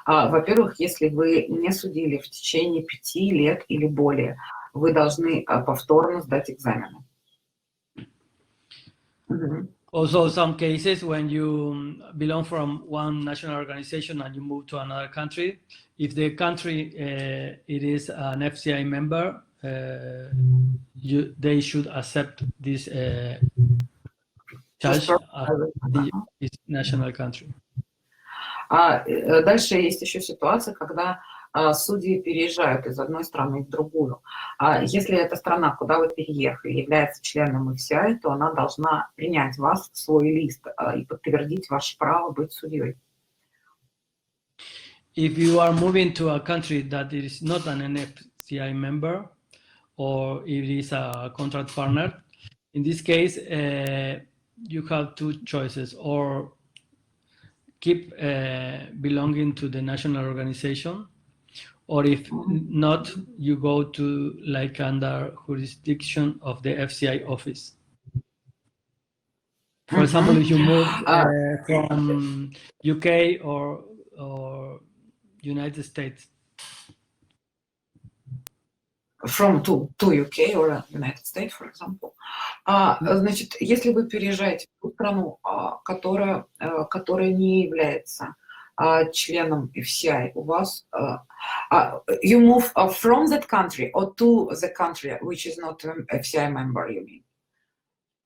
Во-первых, если вы не судили в течение 5 лет или более, вы должны повторно сдать экзамены. Also, some cases when you belong from one national organization and you move to another country, if the country it is an FCI member, they should accept this judge as the national country. Дальше есть еще ситуация, когда судьи переезжают из одной страны в другую. Если эта страна, куда вы переехали, является членом FCI, то она должна принять вас в свой лист и подтвердить ваше право быть судьей. If you are moving to a country that is not an FCI member, or if it is a contract partner, in this case, you have two choices: or keep belonging to the national organization, or if not, you go to like under jurisdiction of the FCI office. For example, if you move from UK or United States. From to UK or United States, for example. Значит, если вы переезжаете в ту страну, которая не является членом FCI, у вас you move from that country or to the country which is not an FCI member, you mean?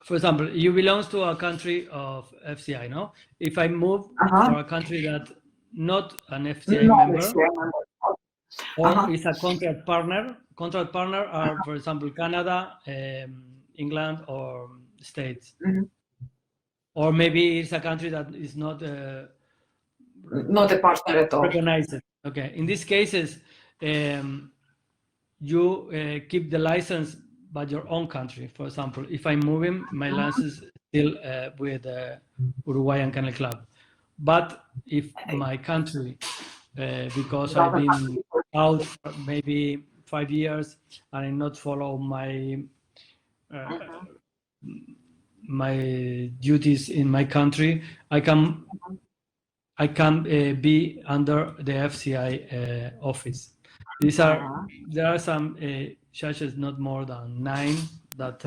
For example, you belong to a country of FCI, no? If I move for a country that not an FCI member, or is a contract partner are, for example, Canada, England, or States. Or maybe it's a country that is not a partner at all. Recognized. Okay. In these cases, you keep the license by your own country. For example, if I'm moving, my license is still with Uruguayan Kennel Club. But if my country, because I've been out for maybe 5 years and I not follow my my duties in my country, I can be under the FCI office. There are some judges, not more than 9, that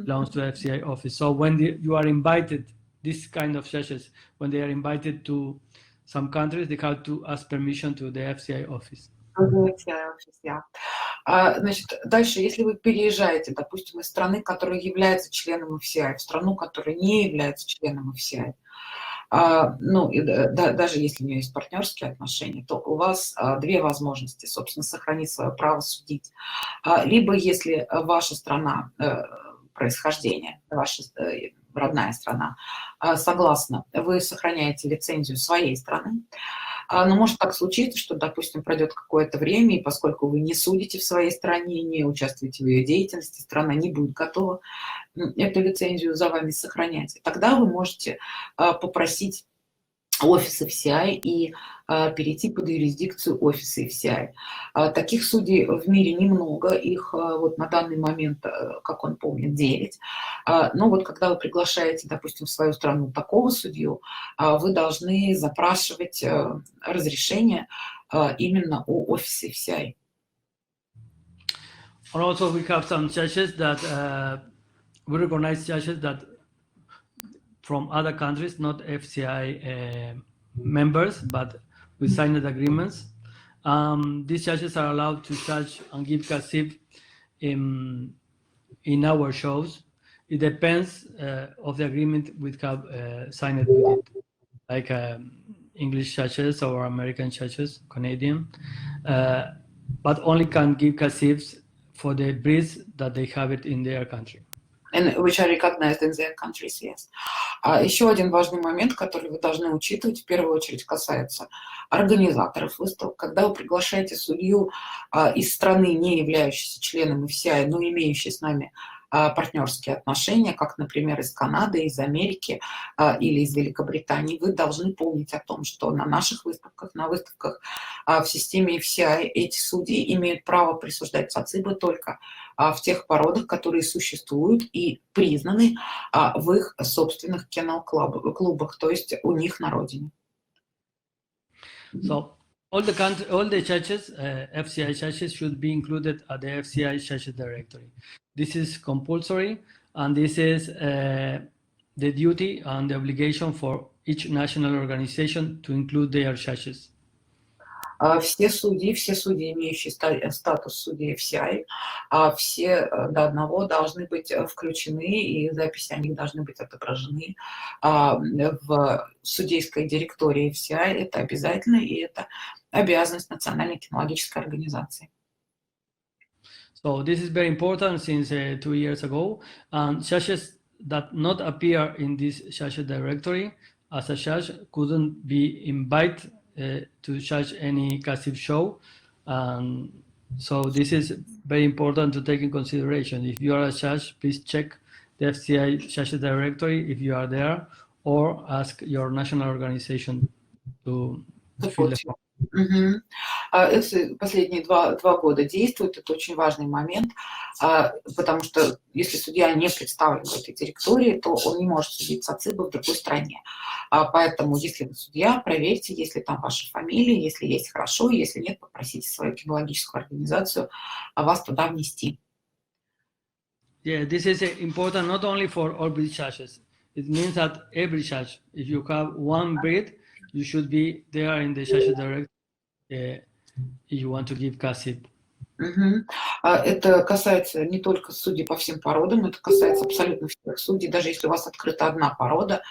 belongs to FCI office. So when you are invited, this kind of judges, when they are invited to some countries, they have to ask permission to the FCI office. Значит, дальше, если вы переезжаете, допустим, из страны, которая является членом FCI, в страну, которая не является членом FCI, ну, и даже если у нее есть партнерские отношения, то у вас две возможности, собственно, сохранить свое право судить. Либо если ваша страна происхождения, ваша родная страна, согласна, вы сохраняете лицензию своей страны. Но может так случиться, что, допустим, пройдет какое-то время, и поскольку вы не судите в своей стране, не участвуете в ее деятельности, страна не будет готова эту лицензию за вами сохранять. Тогда вы можете попросить офис FCI и перейти под юрисдикцию офиса FCI. Таких судей в мире немного, их вот на данный момент, как он помнит, 9. Но вот когда вы приглашаете, допустим, в свою страну такого судью, вы должны запрашивать разрешение именно у офиса FCI. And also we have some judges that we recognize judges that from other countries, not FCI members, but we signed agreements. These judges are allowed to judge and give cassib in our shows. It depends of the agreement we have signed with it, like English judges or American judges, Canadian, but only can give cassibs for the breeds that they have it in their country. And which are recognized in their countries, yes. Еще один важный момент, который вы должны учитывать, в первую очередь касается организаторов выставок. Когда вы приглашаете судью из страны, не являющейся членом FCI, но имеющей с нами партнерские отношения, как, например, из Канады, из Америки или из Великобритании, вы должны помнить о том, что на наших выставках, на выставках в системе FCI эти судьи имеют право присуждать цацибы только в тех породах, которые существуют и признаны в их собственных кино-клубах, то есть у них на родине. So all the judges, FCI judges, should be included at the FCI judges directory. This is compulsory, and this is the duty and the obligation for each national organization to include their judges. Все судьи, имеющие статус судей FCI, все до одного должны быть включены, и записи о них должны быть отображены в судейской директории FCI. Это обязательно, и это обязанность Национальной кинологической организации. So this is very important since 2 years ago, and judges that not appear in this judges directory as a judge couldn't be invited to judge any cassib show. So this is very important to take in consideration. If you are a judge, please check the FCI judges directory if you are there, or ask your national organization to fill the form. Это последние два года действует, это очень важный момент, потому что если судья не представлен в этой директории, то он не может судить цацибы в другой стране. Поэтому, если вы судья, проверьте, если там ваша фамилия, если есть хорошо, если нет, попросите свою кинологическую организацию вас туда внести. Yeah, this is important not only for all breed judges. It means that every judge, if you have one breed, you should be there in the judges directory if you want to give cassib. Это касается не только судей по всем породам, это касается абсолютно всех судей. Даже если у вас открыта одна порода,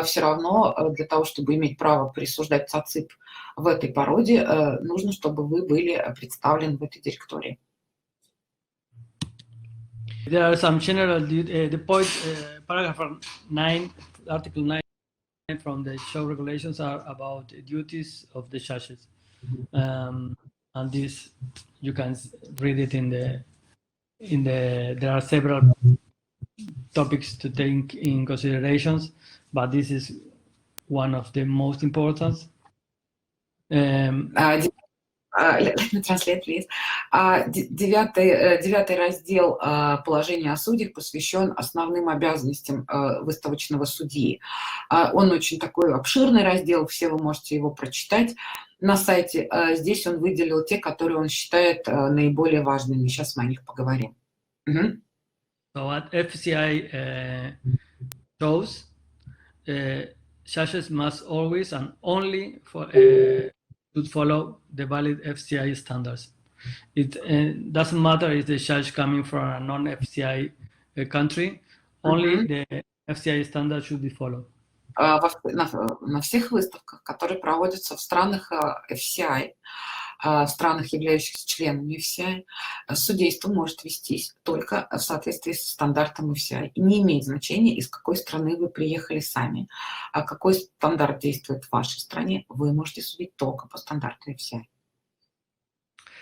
все равно для того, чтобы иметь право присуждать цациб в этой породе, нужно, чтобы вы были представлены в этой директории. There are some general the point paragraph 9, article 9 from the show regulations are about duties of the judges. And this you can read it in the there are several topics to take in considerations, but this is one of the most important. Let me translate, please. Девятый раздел «Положение о судьях» посвящен основным обязанностям выставочного судьи. Он очень такой обширный раздел, все вы можете его прочитать на сайте. Здесь он выделил те, которые он считает наиболее важными. Сейчас мы о них поговорим. So at FCI shows, judges must always and only should follow the valid FCI standards. It doesn't matter if the judge coming from a non-FCI country, only the FCI standard should be followed. На всех выставках, которые проводятся в странах FCI, в странах, являющихся членами FCI, судейство может вестись только в соответствии с стандартом FCI. И не имеет значения, из какой страны вы приехали сами, а какой стандарт действует в вашей стране, вы можете судить только по стандарту FCI.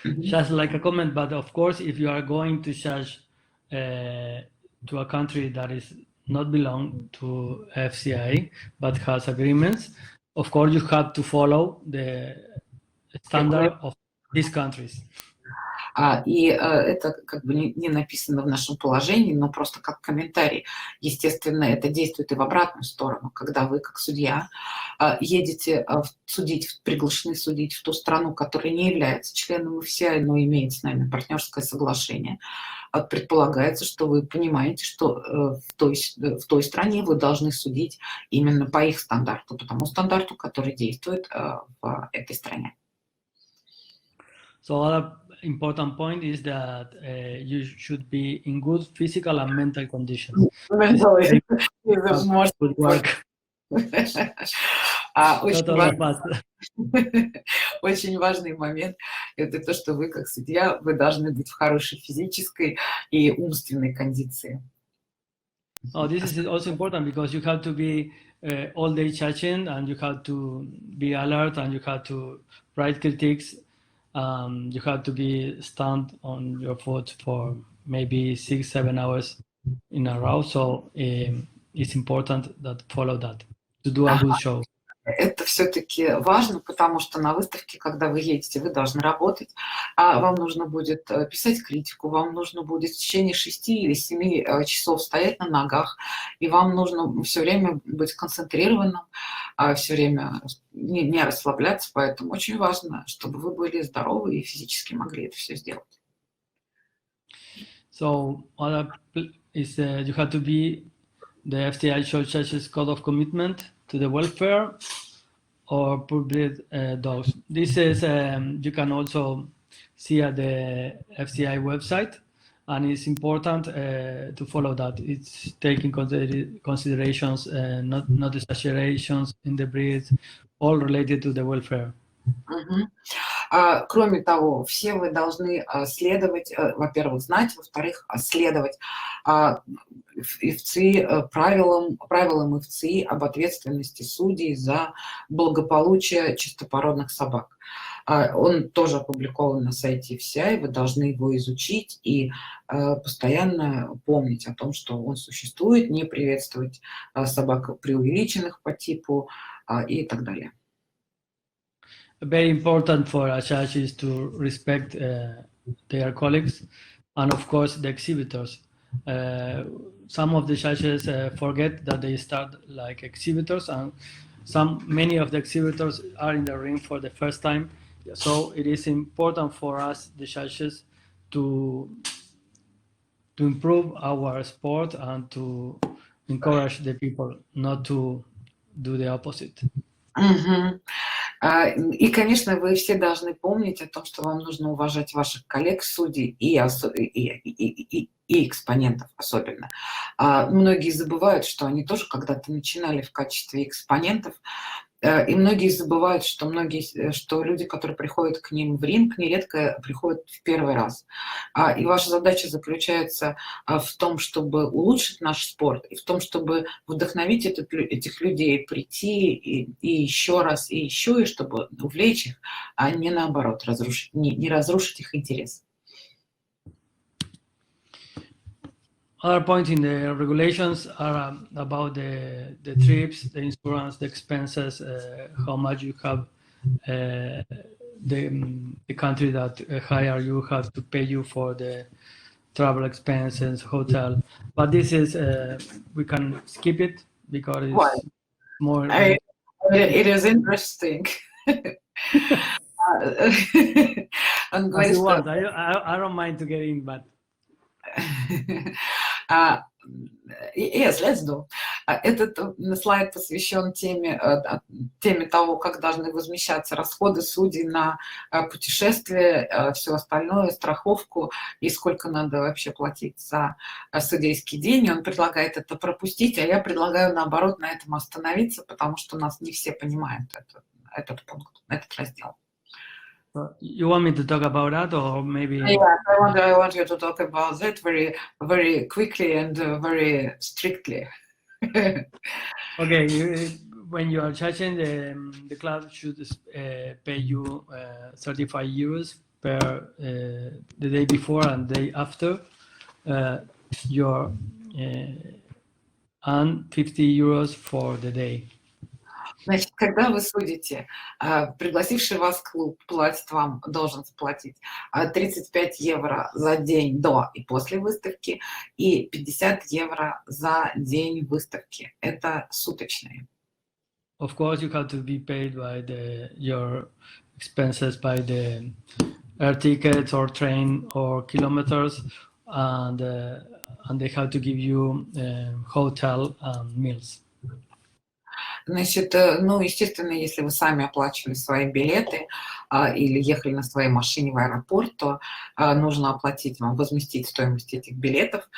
Just like a comment, but of course, if you are going to judge to a country that is not belong to FCI but has agreements, of course you have to follow the standard of these countries. И это как бы не написано в нашем положении, но просто как комментарий. Естественно, это действует и в обратную сторону, когда вы, как судья, едете судить, приглашены судить в ту страну, которая не является членом FCI, но имеет с нами партнерское соглашение. Предполагается, что вы понимаете, что в той стране вы должны судить именно по их стандарту, по тому стандарту, который действует в этой стране. So other important point is that you should be in good physical and mental conditions. Очень важный момент – это то, что вы, как судья, вы должны быть в хорошей физической и умственной кондиции. Oh, this is also important because you have to be all day judging, and you have to be alert, and you have to write critiques. You have to be stand on your foot for maybe 6-7 hours in a row. So it's important that follow that to do a good show. Это все-таки важно, потому что на выставке, когда вы едете, вы должны работать, а вам нужно будет писать критику, вам нужно будет в течение 6 или 7 часов стоять на ногах, и вам нужно все время быть сконцентрированным, все время не расслабляться, поэтому очень важно, чтобы вы были здоровы и физически могли это все сделать. So other is you have to be the FCI judges code of commitment to the welfare or public dogs. This is you can also see at the FCI website, and it's important to follow that. It's taking considerations, not exaggerations in the breed, all related to the welfare. Кроме того, все вы должны следовать, во-первых, знать, во-вторых, следовать FCI, правилам FCI об ответственности судей за благополучие чистопородных собак. Он тоже опубликован на сайте FCI, вы должны его изучить и постоянно помнить о том, что он существует, не приветствовать собак преувеличенных по типу и так далее. Very important for a judge is to respect their colleagues and, of course, the exhibitors. Some of the judges forget that they start like exhibitors, and many of the exhibitors are in the ring for the first time. So it is important for us, the judges, to improve our sport and to encourage the people not to do the opposite. И, конечно, вы все должны помнить о том, что вам нужно уважать ваших коллег-судей и экспонентов особенно. Многие забывают, что они тоже когда-то начинали в качестве экспонентов, и многие забывают, что люди, которые приходят к ним в ринг, нередко приходят в первый раз. И ваша задача заключается в том, чтобы улучшить наш спорт, и в том, чтобы вдохновить этих людей прийти и еще раз, и еще, и чтобы увлечь их, а не наоборот, не разрушить их интерес. Other points in the regulations are about the trips, the insurance, the expenses, how much you have, the country that hire you have to pay you for the travel expenses, hotel. But this is, we can skip it because it's more... It is interesting. As you want. I don't mind to get in, but... Yes, let's do. Этот слайд посвящен теме того, как должны возмещаться расходы судей на путешествия, все остальное, страховку и сколько надо вообще платить за судейский день. Он предлагает это пропустить, а я предлагаю, наоборот, на этом остановиться, потому что у нас не все понимают этот пункт, этот раздел. You want me to talk about that, or maybe? Yeah, I want you to talk about that very, very quickly and very strictly. Okay, when you are charging, the club should pay you 35 euros per the day before and day after your and 50 euros for the day. Значит, когда вы судите, пригласивший вас клуб платит вам, должен заплатить 35 евро за день до и после выставки и 50 евро за день выставки. Это суточные. Of course, you have to be paid by your expenses by the air tickets or train or kilometers, and they have to give you hotel and meals. Значит, ну, естественно, если вы сами оплачивали свои билеты или ехали на своей машине в аэропорт, то нужно оплатить вам, возместить стоимость этих билетов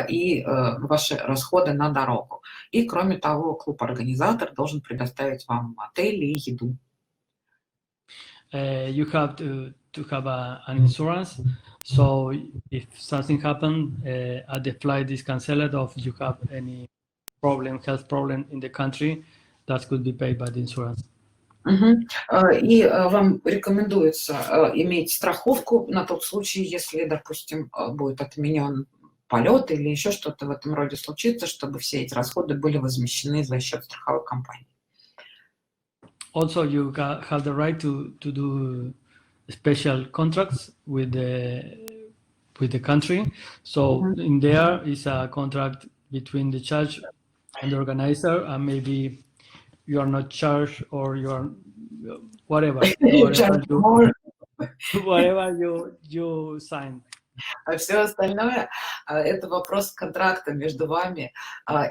и ваши расходы на дорогу. И, кроме того, клуб-организатор должен предоставить вам отель и еду. You have to have an insurance, so if something happened, the flight is cancelled, or if you have any health problem in the country, that could be paid by the insurance. И вам рекомендуется иметь страховку на тот случай, если, допустим, будет отменен полет или еще что-то в этом роде случится, чтобы все эти расходы были возмещены за счет страховой компании. Also, you have the right to do special contracts with the country. So in there is a contract between the judge and the organizer, and maybe you are not charged, or you are whatever you sign. А все остальное – это вопрос контракта между вами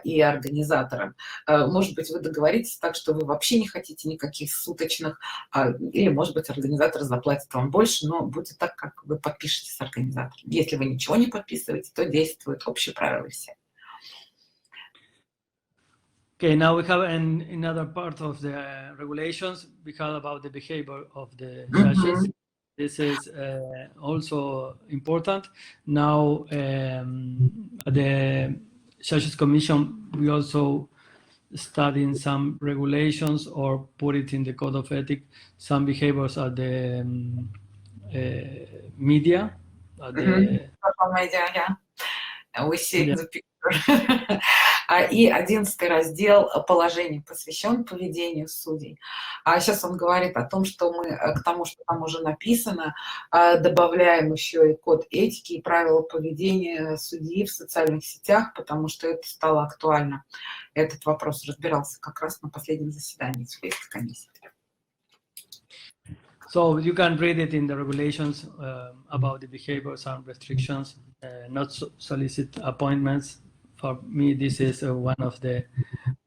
и организатором. Может быть, вы договоритесь так, что вы вообще не хотите никаких суточных, или, может быть, организатор заплатит вам больше, но будет так, как вы подпишете с организатором. Если вы ничего не подписываете, то действуют общие правила все. Okay, now we have another part of the regulations. We have about the behavior of the judges. This is also important. Now, at the Judges Commission, we also studying some regulations or put it in the code of ethics, some behaviors at the media. At the media, yeah. We see the picture. И 11-й раздел «Положение» посвящен поведению судей. А сейчас он говорит о том, что мы к тому, что там уже написано, добавляем еще и код этики и правила поведения судьи в социальных сетях, потому что это стало актуально. Этот вопрос разбирался как раз на последнем заседании судейской комиссии. So you can read it in the regulations about the behaviors and restrictions, not solicit appointments. For me, this is one of the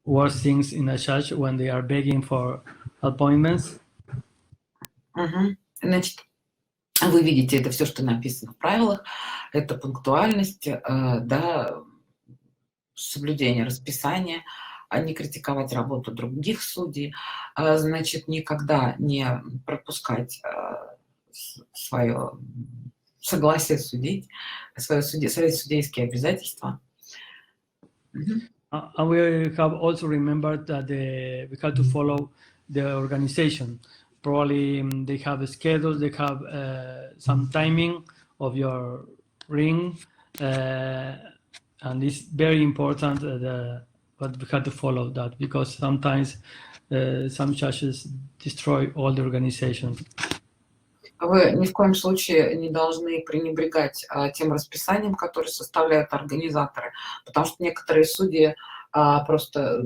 worst things in a judge when they are begging for appointments. Значит, вы видите, это все, что написано в правилах. Это пунктуальность, да, соблюдение расписания, не критиковать работу других судей, значит, никогда не пропускать свое согласие судить, свои судейские обязательства. And we have also remembered that we have to follow the organization. Probably they have a schedule, they have some timing of your ring, and it's very important but we have to follow that, because sometimes some judges destroy all the organization. Вы ни в коем случае не должны пренебрегать тем расписанием, которое составляют организаторы, потому что некоторые судьи просто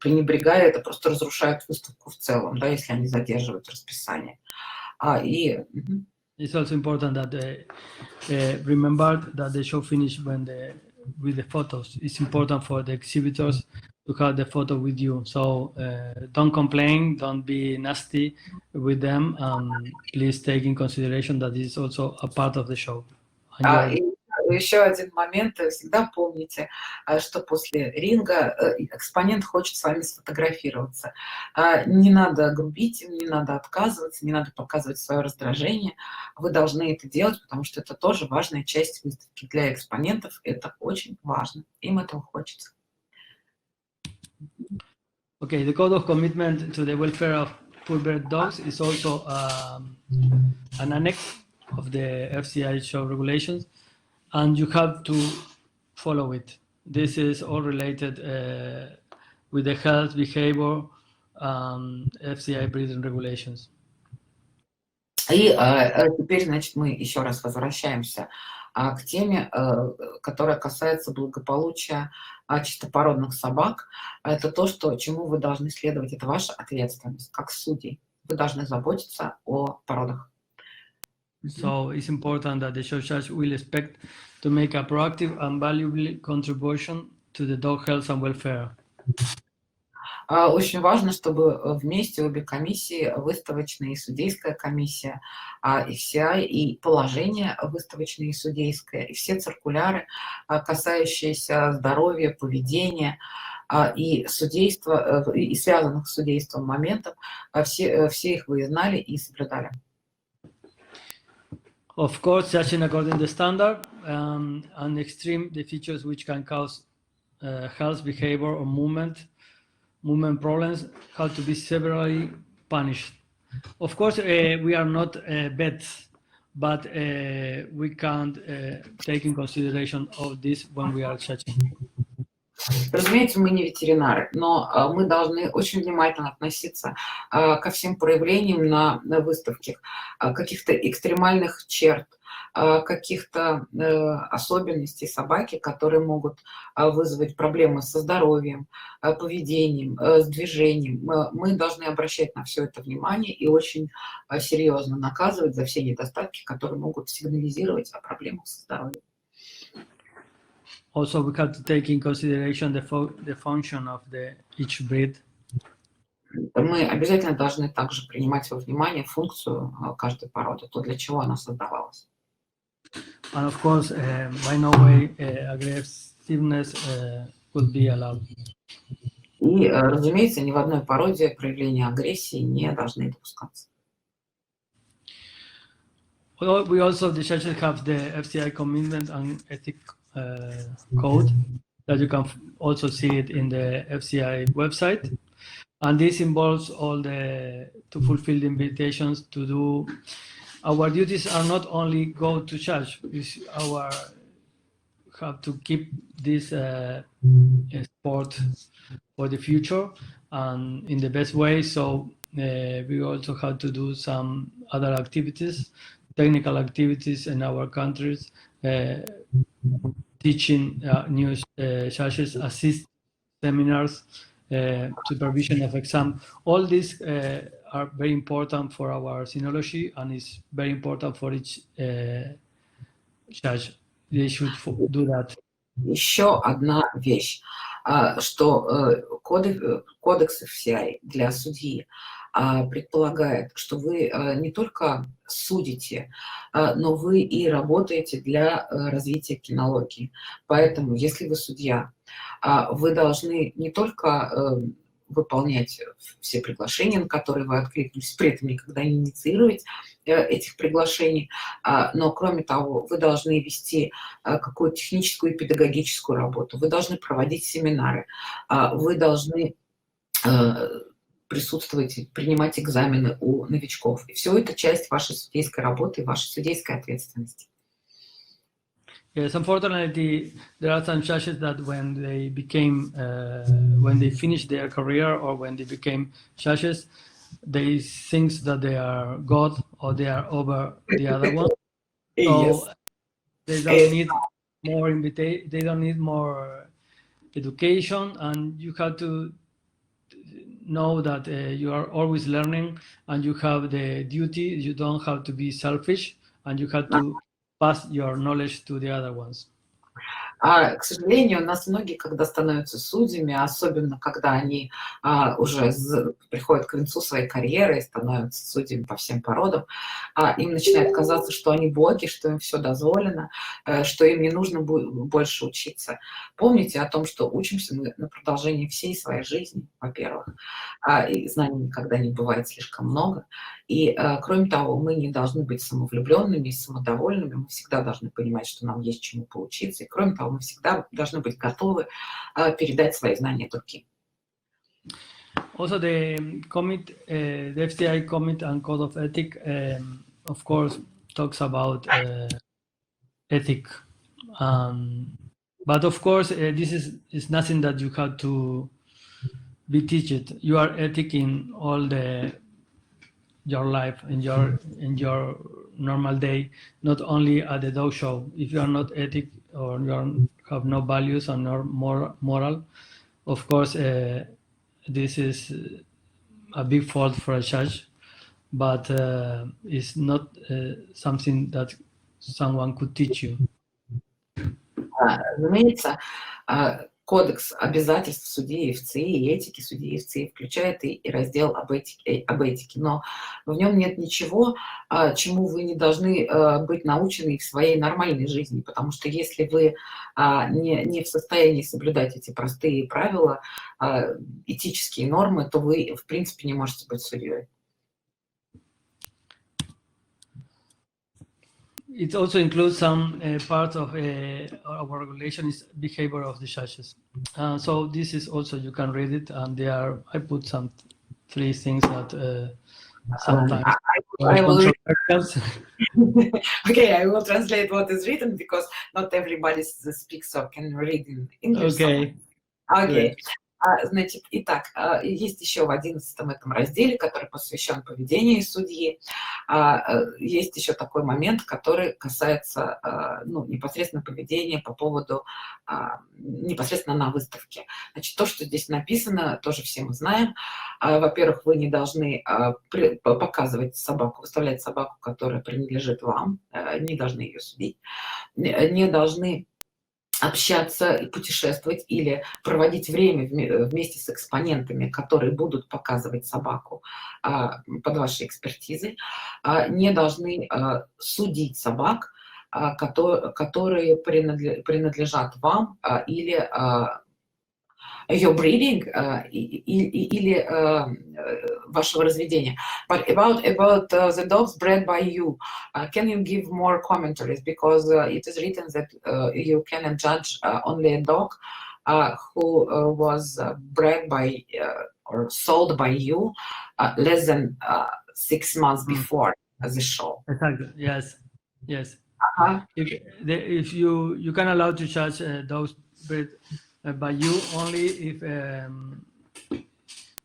пренебрегая это, просто разрушают выставку в целом, да, если они задерживают расписание. It's also important that they remember that the show finish when the with the photos. It's important for the exhibitors to have the photo with you. So don't complain, don't be nasty with them. Please take in consideration that this is also a part of the show. И еще один момент, всегда помните, что после ринга экспонент хочет с вами сфотографироваться. Не надо грубить им, не надо отказываться, не надо показывать свое раздражение. Вы должны это делать, потому что это тоже важная часть выставки. Для экспонентов это очень важно, им этого хочется. Okay, the code of commitment to the welfare of purebred dogs is also an annex of the FCI show regulations, and you have to follow it. This is all related with the health, behavior, FCI breeding regulations. И теперь, значит, мы еще раз возвращаемся к теме, которая касается благополучия чистопородных собак. Это то, чему вы должны следовать. Это ваша ответственность как судей. Вы должны заботиться о породах. So it's important that the show judge will expect to make a proactive and valuable contribution to the dog health and welfare. Очень важно, чтобы вместе обе комиссии, выставочная и судейская комиссия, FCI и положение выставочное и судейское, и все циркуляры, касающиеся здоровья, поведения и судейства, и связанных с судейством моментов, все их вы знали и соблюдали. Of course, judging according to the standard and extreme the features which can cause health, behavior, or movement problems have to be severely punished. Of course, we are not vets, but we can't take in consideration all this when we are judging. Разумеется, мы не ветеринары, но мы должны очень внимательно относиться ко всем проявлениям на выставке, каких-то экстремальных черт, каких-то особенностей собаки, которые могут вызвать проблемы со здоровьем, поведением, с движением. Мы должны обращать на все это внимание и очень серьезно наказывать за все недостатки, которые могут сигнализировать о проблемах со здоровьем. Also, we have to take in consideration the function of each breed. Мы обязательно должны также принимать во внимание функцию каждой породы, то, для чего она создавалась. And of course, by no way aggressiveness would be allowed. И, разумеется, ни в одной породе проявления агрессии не должны допускаться. We also, the judges have the FCI commitment and ethics code that you can also see it in the FCI website, and this involves all to fulfill the invitations to do. Our duties are not only go to church; our have to keep this sport for the future and in the best way. So we also have to do some other activities, technical activities in our countries. Teaching new judges, assist seminars, supervision of exam. All these are very important for our sinology, and it's very important for each judge. They should do that. Еще одна вещь, что кодекс FCI для судьи предполагает, что вы не только судите, но вы и работаете для развития кинологии. Поэтому, если вы судья, вы должны не только выполнять все приглашения, на которые вы откликнулись, при этом никогда не инициировать этих приглашений, но, кроме того, вы должны вести какую-то техническую и педагогическую работу, вы должны проводить семинары, вы должны присутствовать, принимать экзамены у новичков. И все это часть вашей судейской работы и вашей судейской ответственности. Yes, unfortunately, there are some judges that when they finished their career or when they became judges, they think that they are God or they are over the other one. So they don't need more they don't need more education, and you have to know that you are always learning and you have the duty. You don't have to be selfish, and you have to pass your knowledge to the other ones. К сожалению, у нас многие, когда становятся судьями, особенно когда они уже приходят к концу своей карьеры и становятся судьями по всем породам, им начинает казаться, что они боги, что им все дозволено, что им не нужно больше учиться. Помните о том, что учимся мы на продолжении всей своей жизни, во-первых, и знаний никогда не бывает слишком много. И, кроме того, мы не должны быть самовлюбленными и самодовольными, мы всегда должны понимать, что нам есть чему поучиться, и, кроме того, мы всегда должны быть готовы передать свои знания другим. Also, the FCI Commit and Code of Ethic, of course, talks about ethic. But of course, this is nothing that you have to be taught. You are ethic in all your life, in your normal day, not only at the dog show. If you are not ethic or you have no values and no moral, of course, this is a big fault for a judge, but it's not something that someone could teach you. Разумеется, кодекс обязательств судей и ФЦИ и этики судей и ФЦИ включает и раздел об этике, но в нем нет ничего, чему вы не должны быть научены в своей нормальной жизни, потому что если вы не в состоянии соблюдать эти простые правила, этические нормы, то вы, в принципе, не можете быть судьей. It also includes some part of our regulation is behavior of the judges. So this is also, you can read it, and I put some 3 things that sometimes I will Okay, I will translate what is written because not everybody speaks or can read in English. Okay. Okay. Значит, итак, есть еще в 11-м этом разделе, который посвящен поведению судьи, есть еще такой момент, который касается непосредственно поведения по поводу непосредственно на выставке. Значит, то, что здесь написано, тоже все мы знаем. Во-первых, вы не должны показывать собаку, выставлять собаку, которая принадлежит вам, не должны ее судить, не должны общаться и путешествовать или проводить время вместе с экспонентами, которые будут показывать собаку под вашей экспертизой, не должны судить собак, которые принадлежат вам или your breeding или вашего разведения. But about the dogs bred by you, can you give more commentaries? Because it is written that you can judge only a dog who was bred by or sold by you less than 6 months before the show. Exactly. Yes. If you can allow to judge those bred by you only if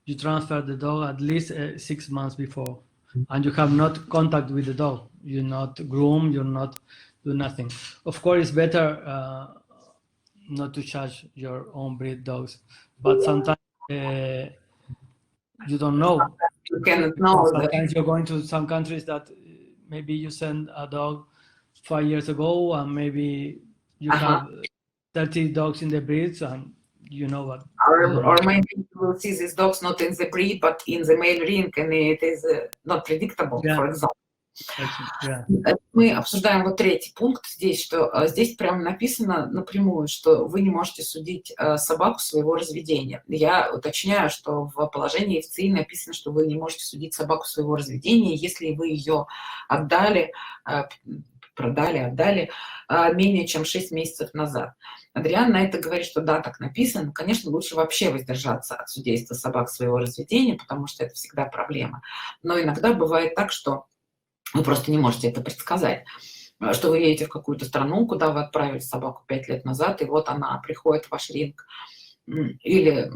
you transfer the dog at least 6 months before, and you have not contact with the dog. You're not groom. You're not do nothing. Of course, it's better not to judge your own breed dogs, but sometimes you don't know. You cannot know. Sometimes you're going to some countries that maybe you sent a dog 5 years ago, and maybe you have 30 dogs in the breeds, and you know what. Or maybe you will see these dogs not in the breed, but in the male ring, and it is not predictable, for example. Мы обсуждаем вот 3-й пункт здесь, что здесь прямо написано напрямую, что вы не можете судить собаку своего разведения. Я уточняю, что в положении FCI написано, что вы не можете судить собаку своего разведения, если вы ее отдали, отдали менее чем 6 месяцев назад. Адриан на это говорит, что да, так написано. Конечно, лучше вообще воздержаться от судейства собак своего разведения, потому что это всегда проблема. Но иногда бывает так, что вы просто не можете это предсказать. Что вы едете в какую-то страну, куда вы отправили собаку 5 лет назад, и вот она приходит в ваш ринг. Или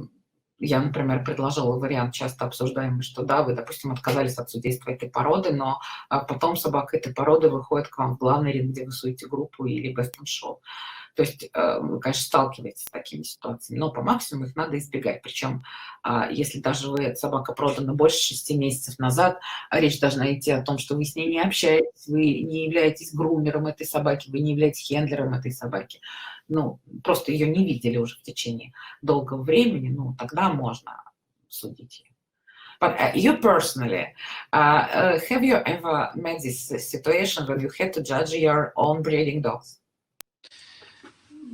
я, например, предложила вариант, часто обсуждаемый, что да, вы, допустим, отказались от судейства этой породы, но потом собака этой породы выходит к вам в главный ринг, где вы суете группу или бест-ин-шоу. То есть вы, конечно, сталкиваетесь с такими ситуациями, но по максимуму их надо избегать. Причем, если даже собака продана больше 6 месяцев назад, речь должна идти о том, что вы с ней не общаетесь, вы не являетесь грумером этой собаки, вы не являетесь хендлером этой собаки. ну, просто ее не видели уже в течение долгого времени, ну, тогда можно судить ее. But you personally, have you ever met this situation when you had to judge your own breeding dogs?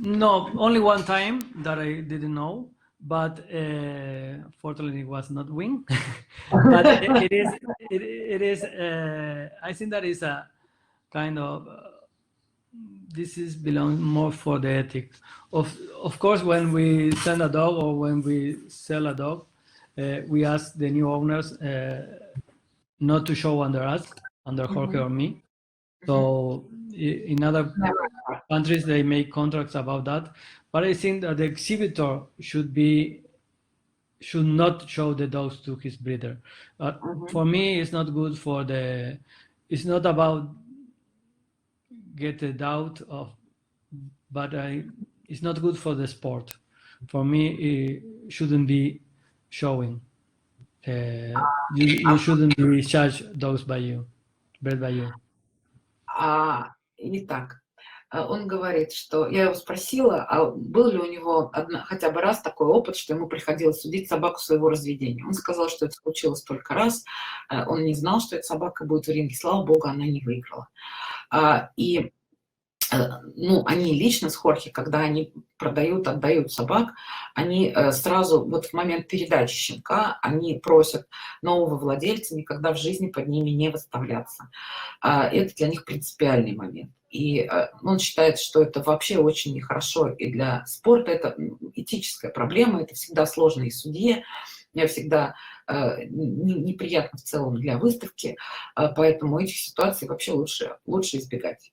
No, only one time that I didn't know, but fortunately it was not win. But it is. I think that is a kind of. This is belong more for the ethics. Of course, when we send a dog or when we sell a dog, we ask the new owners not to show under us, under Jorge or me. So in other countries, they make contracts about that. But I think that the exhibitor should not show the dogs to his breeder. For me, it's not good for the. It's not about get the doubt of, but it's not good for the sport. For me, it shouldn't be showing. You shouldn't be judged dogs by you, bred by you. Итак, он говорит, что я его спросила, а был ли у него хотя бы раз такой опыт, что ему приходилось судить собаку своего разведения. Он сказал, что это случилось только раз. Он не знал, что эта собака будет в ринге. Слава богу, она не выиграла. И ну, они лично с Хорхе, когда они продают, отдают собак, они сразу, вот в момент передачи щенка, они просят нового владельца никогда в жизни под ними не выставляться. Это для них принципиальный момент. И он считает, что это вообще очень нехорошо. И для спорта это этическая проблема, это всегда сложно и судье. Всегда неприятно в целом для выставки, поэтому этих ситуаций вообще лучше избегать.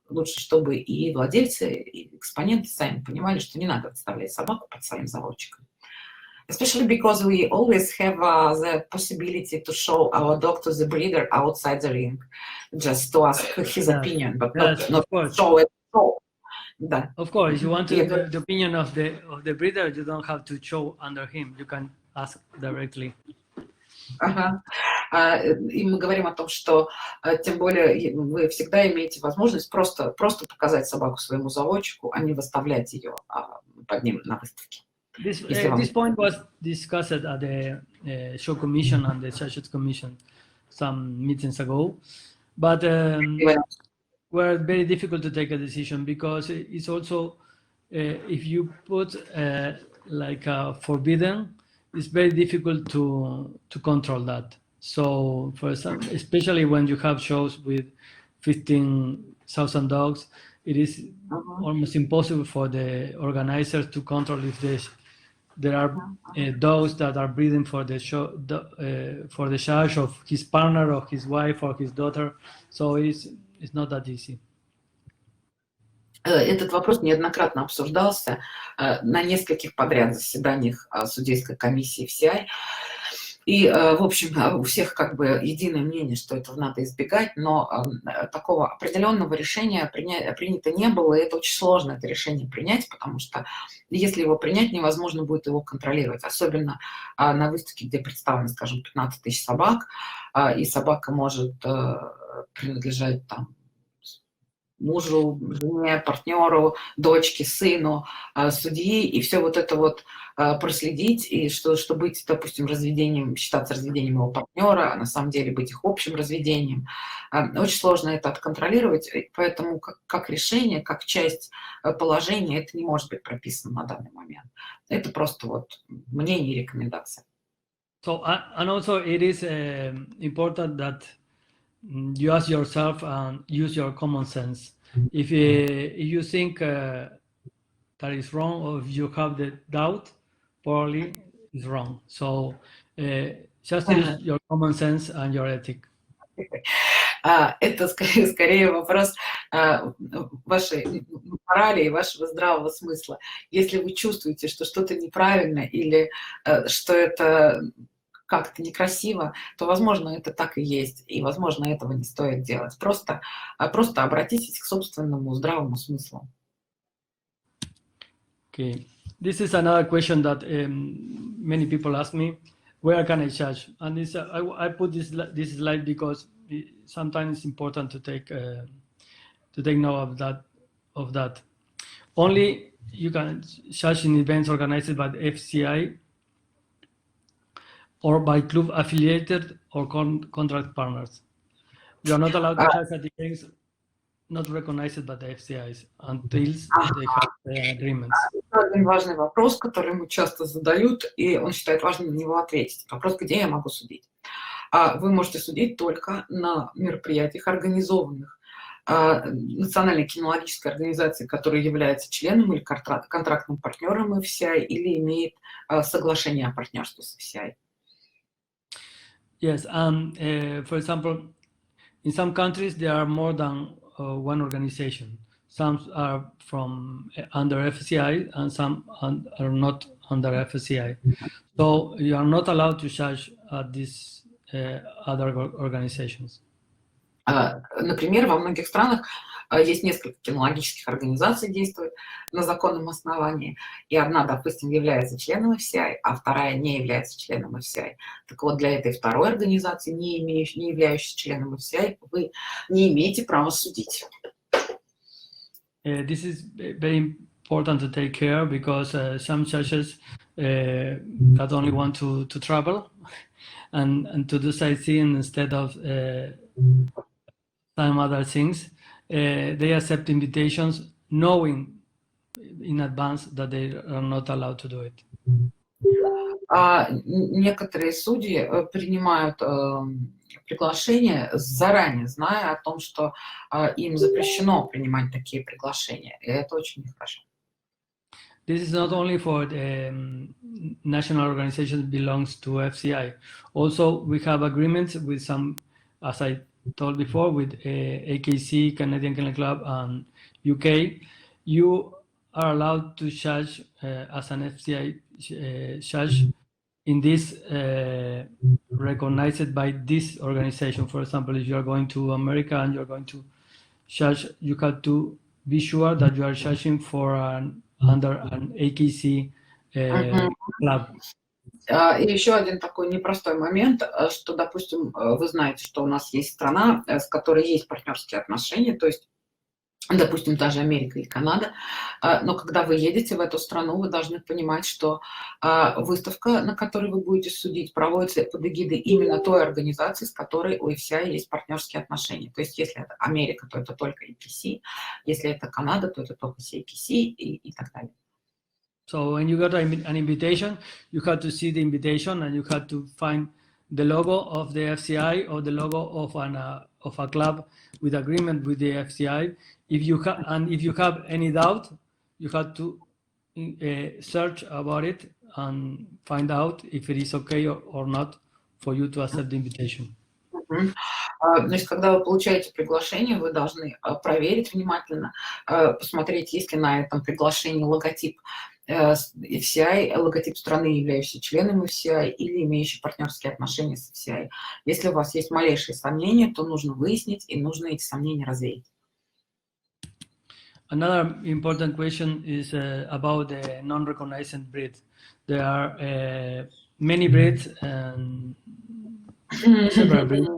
Лучше, чтобы и владельцы, и экспоненты сами понимали, что не надо подставлять собаку под своим заводчиком. Especially because we always have the possibility to show our dog to the breeder outside the ring, just to ask his opinion, but not show it. Да. Of course, if you want the opinion of the breeder, you don't have to show under him. You can ask directly. Ага. И мы говорим о том, что тем более вы всегда имеете возможность просто показать собаку своему заводчику, а не выставлять ее под ним на выставке. This point was discussed at the show commission and the judges commission some meetings ago, but were very difficult to take a decision because it's also if you put like a forbidden, it's very difficult to control that. So for example, especially when you have shows with 15,000 dogs, it is almost impossible for the organizers to control if there are dogs that are breeding for the show, for the charge of his partner or his wife or his daughter. So it's not that easy. Этот вопрос неоднократно обсуждался на нескольких подряд заседаниях судейской комиссии FCI. И, в общем, у всех как бы единое мнение, что этого надо избегать, но такого определенного решения принято не было, и это очень сложно, это решение принять, потому что если его принять, невозможно будет его контролировать, особенно на выставке, где представлено, скажем, 15 тысяч собак, и собака может принадлежать там мужу, жене, партнеру, дочке, сыну, судьи, и все вот это вот проследить, и что быть, допустим, разведением, считаться разведением его партнера, а на самом деле быть их общим разведением. Очень сложно это отконтролировать, поэтому как решение, как часть положения это не может быть прописано на данный момент. Это просто вот мнение и рекомендация. So, and also it is important that you ask yourself and use your common sense. If you think that is wrong, or if you have the doubt, probably it's wrong. So just use your common sense and your ethic. Это скорее вопрос вашей морали и вашего здравого смысла. Если вы чувствуете, что что-то неправильно или что это как-то некрасиво, то, возможно, это так и есть, и, возможно, этого не стоит делать. Просто обратитесь к собственному здравому смыслу. Okay. This is another question that many people ask me. Where can I judge? And this, I put this slide because sometimes it's important to take note of that. Only you can judge in events organized by the FCI or by club affiliated or contract partners. You are not allowed to judge at events not recognized by the FCIs until they have agreements. Один важный вопрос, который ему часто задают, и он считает важным на него ответить. Вопрос, где я могу судить? Вы можете судить только на мероприятиях, организованных национальной кинологической организацией, которая является членом или контрактным партнером FCI или имеет соглашение о партнерстве с FCI. Yes, for example, in some countries there are more than one organization. Some are from under FCI and some are not under FCI. So you are not allowed to judge these other organizations. Например, во многих странах есть несколько кинологических организаций, действуют на законном основании, и одна, допустим, является членом FCI, а вторая не является членом FCI. Так вот, для этой второй организации, не являющейся членом FCI, вы не имеете права судить. This is very important to take care because some judges that only want to travel and to do sightseeing instead of some other things. They accept invitations knowing in advance that they are not allowed to do it. Некоторые судьи принимают приглашения, заранее зная о том, что им запрещено принимать такие приглашения. И это очень нехорошо. This is not only for the national organizations belongs to FCI. Also, we have agreements with some, as I told before, with AKC, Canadian Kennel Club, and UK. You are allowed to judge as an FCI judge in this recognized by this organization. For example, if you are going to America and you're going to judge, you have to be sure that you are judging for under an AKC club. И еще один такой непростой момент, что, допустим, вы знаете, что у нас есть страна, с которой есть партнерские отношения, то есть, допустим, та же Америка или Канада, но когда вы едете в эту страну, вы должны понимать, что выставка, на которой вы будете судить, проводится под эгидой именно той организации, с которой у FCI есть партнерские отношения. То есть, если это Америка, то это только AKC, если это Канада, то это только AKC и так далее. So when you got an invitation, you have to see the invitation and you have to find the logo of the FCI or the logo of a club with agreement with the FCI. If you have any doubt, you have to search about it and find out if it is okay or not for you to accept the invitation. Значит, когда вы получаете приглашение, вы должны проверить внимательно, посмотреть, есть ли на этом приглашении логотип FCI, логотип страны, являющейся членом FCI или имеющей партнерские отношения с FCI. Если у вас есть малейшие сомнения, то нужно выяснить и нужно эти сомнения развеять. Another important question is about the non-recognized breeds. There are many breeds and several breeds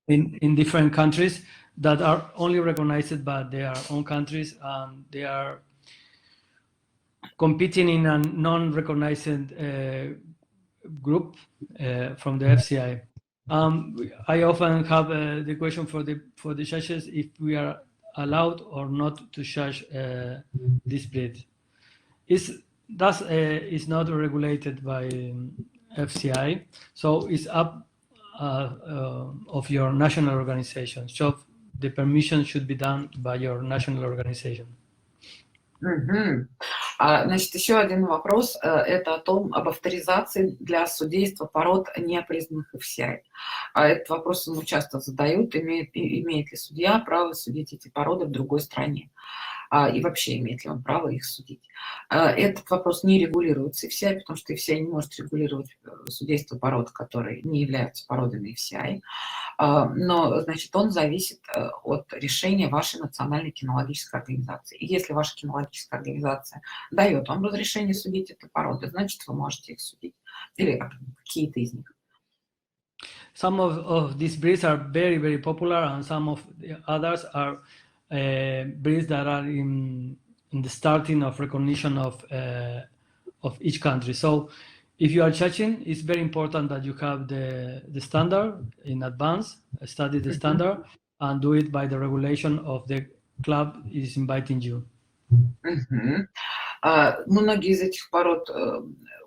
in different countries that are only recognized by their own countries, and they are competing in a non-recognized group from the FCI. I often have the question for the judges if we are allowed or not to judge this breed. Is not regulated by FCI, so it's up of your national organization. So the permission should be done by your national organization. Значит, еще один вопрос, это об авторизации для судейства пород, не признанных FCI. Этот вопрос ему часто задают, имеет ли судья право судить эти породы в другой стране, и вообще имеет ли он право их судить. Этот вопрос не регулируется FCI, потому что FCI не может регулировать судейство пород, которые не являются породами FCI, но, значит, он зависит от решения вашей национальной кинологической организации. И если ваша кинологическая организация дает вам разрешение судить эти породы, значит, вы можете их судить, или какие-то из них. Some of these breeds are very, very popular, and some of the others are breeds that are in the starting of recognition of each country. So if you are judging, it's very important that you have the standard in advance, study the standard, and do it by the regulation of the club is inviting you. Многие из этих пород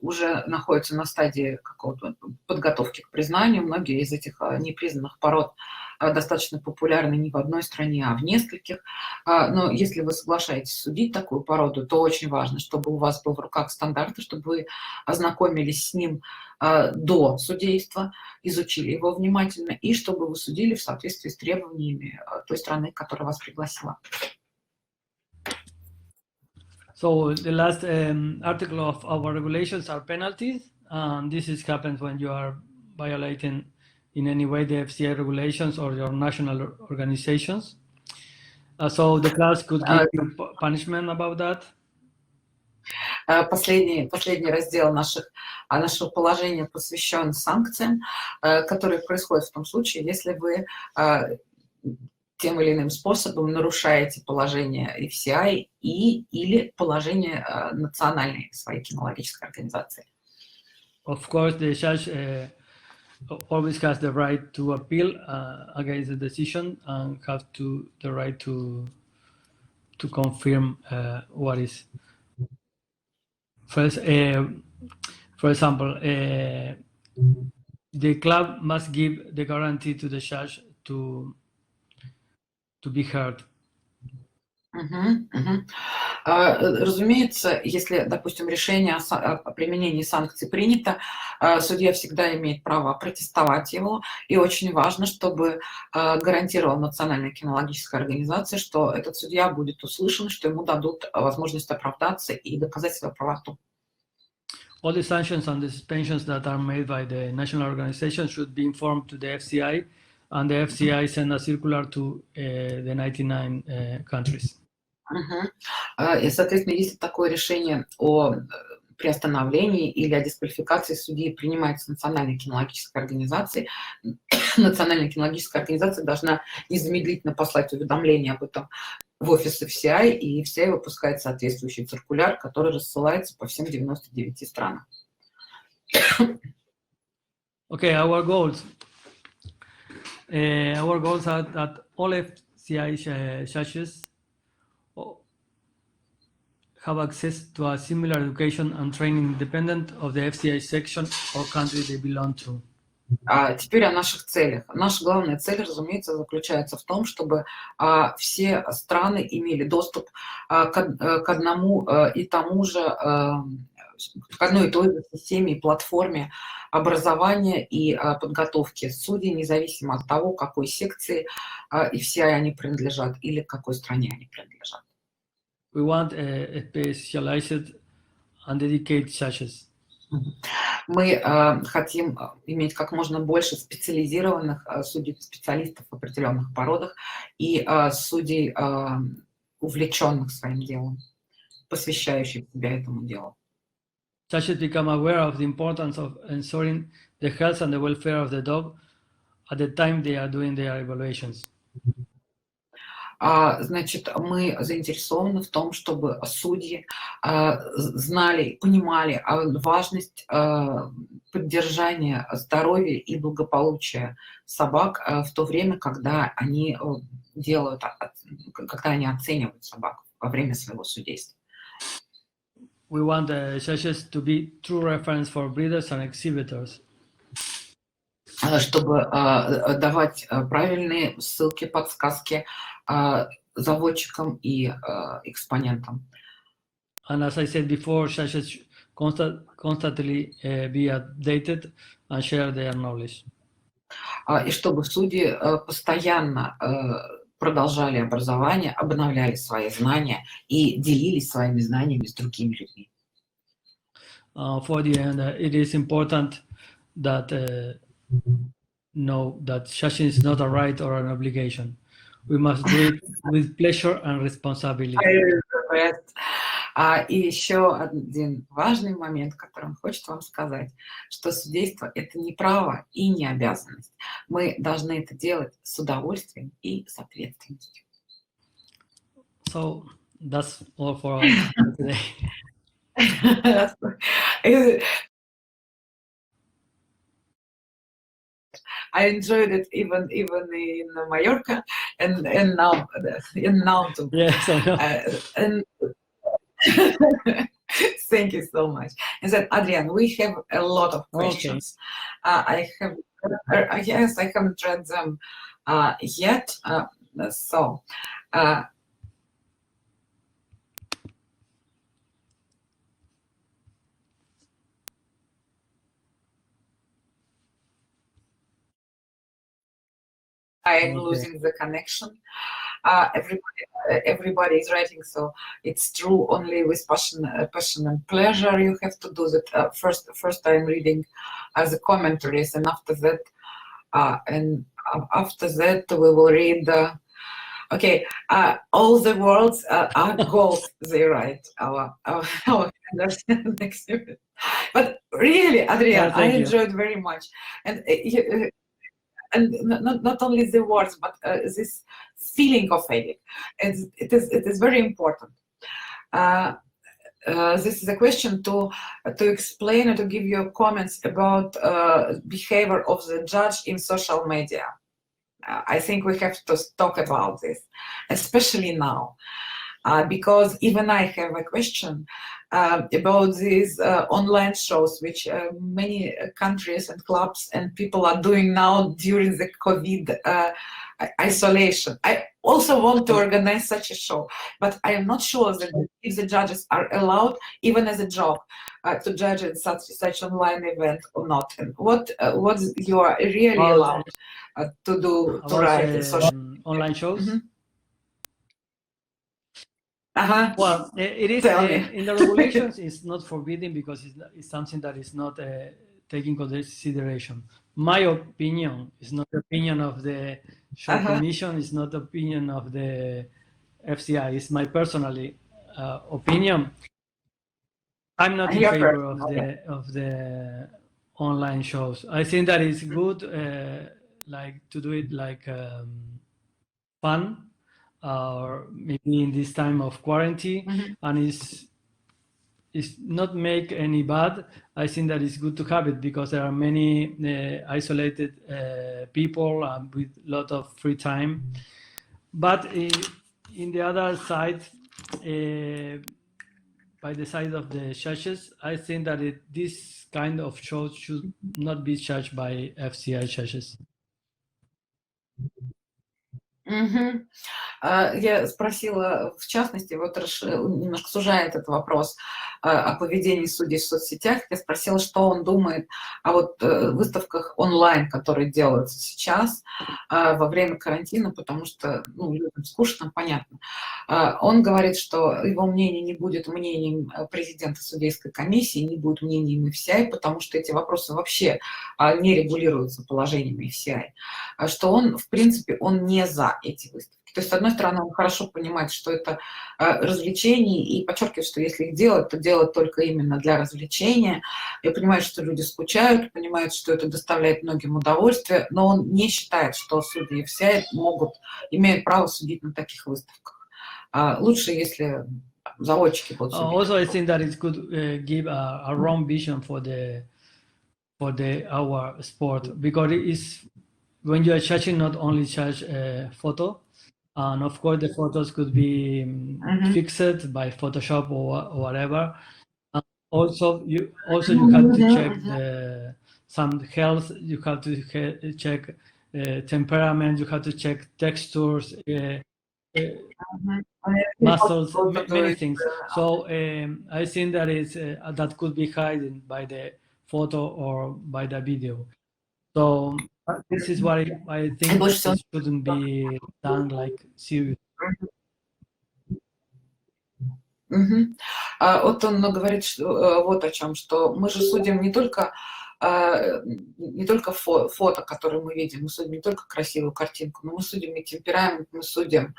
уже находятся на стадии какого-то подготовки к признанию. Многие из этих непризнанных пород достаточно популярны не в одной стране, а в нескольких. Но если вы соглашаетесь судить такую породу, то очень важно, чтобы у вас был в руках стандарт, чтобы вы ознакомились с ним до судейства, изучили его внимательно, и чтобы вы судили в соответствии с требованиями той страны, которая вас пригласила. So the last article of our regulations are penalties, and this happens when you are violating in any way the FCI regulations or your national organizations. So the class could give you punishment about that. Последний раздел нашего положения посвящен санкциям, которые происходят в том случае, если вы тем или иным способом нарушаете положение FCI или положение национальной своей кинологической организации. Of course, the judge always has the right to appeal against the decision and have the right to confirm what is. First, for example, the club must give the guarantee to the judge to be heard. Разумеется, если, допустим, решение о применении санкций принято, судья всегда имеет право протестовать его, и очень важно, чтобы гарантировала национальная кинологическая организация, что этот судья будет услышан, что ему дадут возможность оправдаться и доказать свою правоту. All the sanctions and the suspensions that are made by the national organization should be informed to the FCI, and the FCI send a circular to the 99 countries. И, соответственно, если такое решение о приостановлении или о дисквалификации судьи принимается национальной кинологической организацией, национальная кинологическая организация должна незамедлительно послать уведомление об этом в офис FCI, и FCI выпускает соответствующий циркуляр, который рассылается по всем 99 странам. Okay, our goals are that all FCI judges have access to a similar education and training independent of the FCI section or country they belong to. Теперь о наших целях. Наша главная цель, разумеется, заключается в том, чтобы все страны имели доступ к одному и тому же, к одной и той же системе и платформе образования и подготовки судей, независимо от того, какой секции FCI они принадлежат или к какой стране они принадлежат. We want specialized and dedicated judges. Мы хотим иметь как можно больше специализированных судей, специалистов в определенных породах и судей, увлеченных своим делом, посвящающих себя этому делу. Judges become aware of the importance of ensuring the health and the welfare of the dog at the time they are doing their evaluations. Значит, мы заинтересованы в том, чтобы судьи знали, понимали важность поддержания здоровья и благополучия собак в то время, когда они оценивают собак во время своего судейства. We want the judges to be true reference for breeders and exhibitors. Чтобы давать правильные ссылки, подсказки заводчикам и экспонентам. And as I said before, judges constantly be updated and share their knowledge. И чтобы судьи постоянно продолжали образование, обновляли свои знания и делились своими знаниями с другими людьми. For the end, it is important that know that judging is not a right or an obligation. We must do it with pleasure and responsibility. И еще один важный момент, который хочет вам сказать, что судейство — это не право и не обязанность. Мы должны это делать с удовольствием и с ответственностью. So that's all for us today. I enjoyed it even in Mallorca and now too. Yes, I know. And thank you so much. And then Adrian, we have a lot of questions. I haven't read them yet. So. I'm losing the connection. Everybody is writing, so it's true. Only with passion and pleasure you have to do that. First I'm reading the commentaries, and after that, we will read. Okay, all the words are gold. They write our next. But really, Adrian, I enjoyed very much, and not only the words, but this feeling of it. It is very important. This is a question to explain and to give your comments about behavior of the judge in social media. I think we have to talk about this, especially now, because even I have a question about these online shows, which many countries and clubs and people are doing now during the COVID isolation. I also want to organize such a show, but I am not sure that if the judges are allowed, even as a job, to judge in such online event or not. And what you are really allowed to do, to write in social online shows? Mm-hmm. Well, it is in the regulations. It's not forbidden because it's something that is not taken into consideration. My opinion is not the opinion of the show commission. It's not the opinion of the FCI. It's my personal opinion. I'm not in favor of the online shows. I think that it's good, like to do it like fun. Or maybe in this time of quarantine, and it's not make any bad. I think that it's good to have it because there are many isolated people with a lot of free time. But in the other side, by the side of the judges, I think that this kind of shows should not be judged by FCI judges. Я спросила, в частности, вот немножко сужая этот вопрос о поведении судей в соцсетях, я спросила, что он думает о вот выставках онлайн, которые делаются сейчас во время карантина, потому что людям скучно, понятно. Он говорит, что его мнение не будет мнением президента судейской комиссии, не будет мнением FCI, потому что эти вопросы вообще не регулируются положением FCI, что он, в принципе, он не за эти выставки. То есть, с одной стороны, он хорошо понимает, что это развлечение, и подчеркивает, что если их делать, то делать только именно для развлечения. И понимает, что люди скучают, понимает, что это доставляет многим удовольствие, но он не считает, что судьи FCI имеют право судить на таких выставках. Лучше, если заводчики будут судить. Also, I think that it could give a wrong vision for our sport, because it is when you are judging, not only judge photo. And of course, the photos could be fixed by Photoshop or whatever. Also, you have to check some health. You have to check temperament. You have to check textures, muscles, many things. So I think that that could be hidden by the photo or by the video. So this is why I think it shouldn't be done like serious. Вот он говорит, что, вот о чем, что мы же судим не только не только фото, которые мы видим, мы судим не только красивую картинку, но мы судим и темперамент, мы судим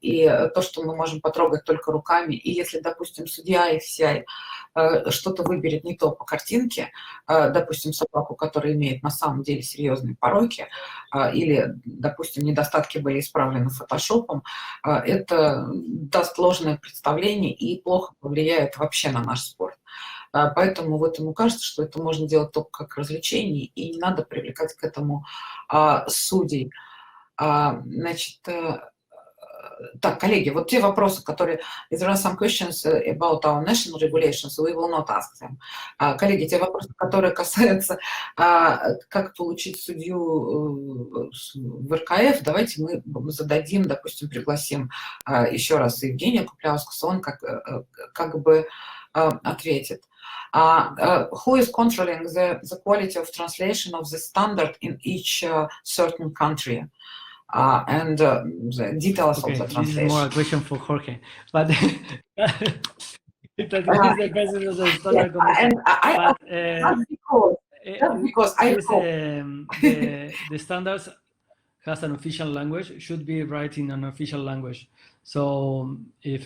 и то, что мы можем потрогать только руками. И если, допустим, судья FCI что-то выберет не то по картинке, допустим, собаку, которая имеет на самом деле серьезные пороки, или, допустим, недостатки были исправлены фотошопом, это даст ложное представление и плохо повлияет вообще на наш спорт. Поэтому вот ему кажется, что это можно делать только как развлечение, и не надо привлекать к этому судей. Значит, так, коллеги, вот те вопросы, которые... There are some questions about our national regulations, we will not ask them. Коллеги, те вопросы, которые касаются, как получить судью в РКФ, давайте мы зададим, допустим, пригласим еще раз Евгения Купляускаса, он как бы ответит. Who is controlling the quality of translation of the standard in each certain country? And the details of the translation. This is more a question for Jorge, but because the president of the standard And because I hope the standards has an official language, should be writing an official language. So if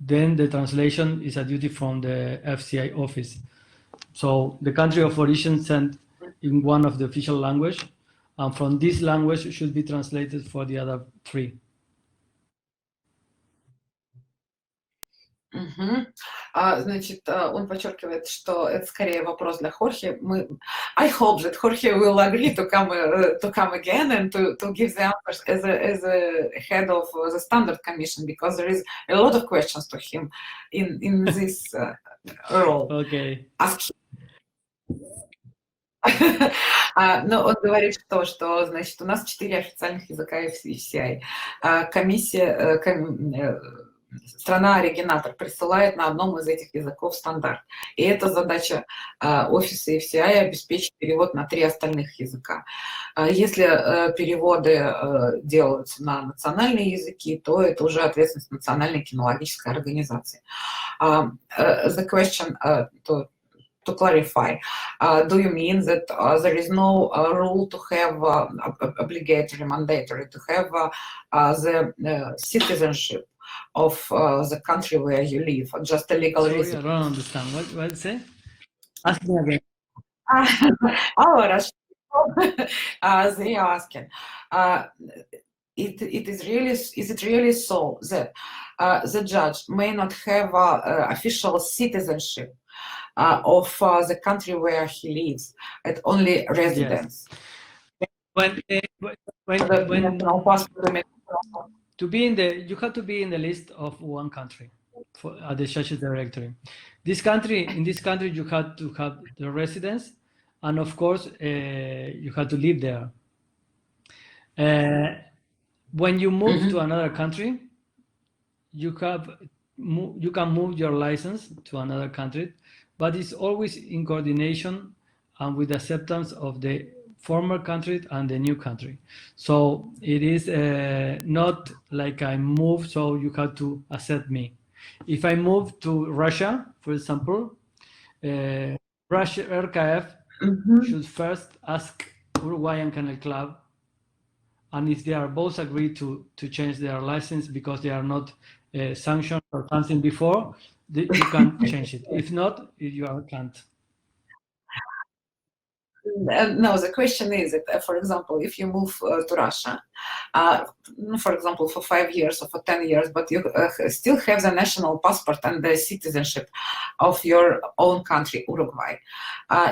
then the translation is a duty from the FCI office. So the country of origin sent in one of the official language, and from this language should be translated for the other three. Значит, он подчеркивает, что это скорее вопрос для Хорхе. I hope that Jorge will agree to come again and to give the answers as a head of the Standard Commission, because there is a lot of questions to him in this role. Okay. Но он говорит, что значит, у нас 4 официальных языка FCI. Комиссия, страна-оригинатор присылает на одном из этих языков стандарт. И это задача офиса FCI обеспечить перевод на 3 остальных языка. Если переводы делаются на национальные языки, то это уже ответственность национальной кинологической организации. The question to clarify, do you mean that there is no rule to have obligatory, mandatory to have the citizenship of the country where you live, just a legal reason? I don't understand. What you say? Ask me again. They are asking. Is it really so that the judge may not have official citizenship of the country where he lives, and only residence? Yes. To be in the, you have to be in the list of one country at the judge's directory. In this country, you have to have the residence, and of course, you have to live there. When you move to another country, you can move your license to another country, but it's always in coordination and with acceptance of the former country and the new country. So it is not like I move, so you have to accept me. If I move to Russia, for example, Russia RKF should first ask Uruguayan Kennel Club, and if they are both agreed to change their license because they are not sanctioned or something before, you can change it. If not, you can't. No, the question is that, for example, if you move to Russia, for example, for 5 years or for 10 years, but you still have the national passport and the citizenship of your own country, Uruguay,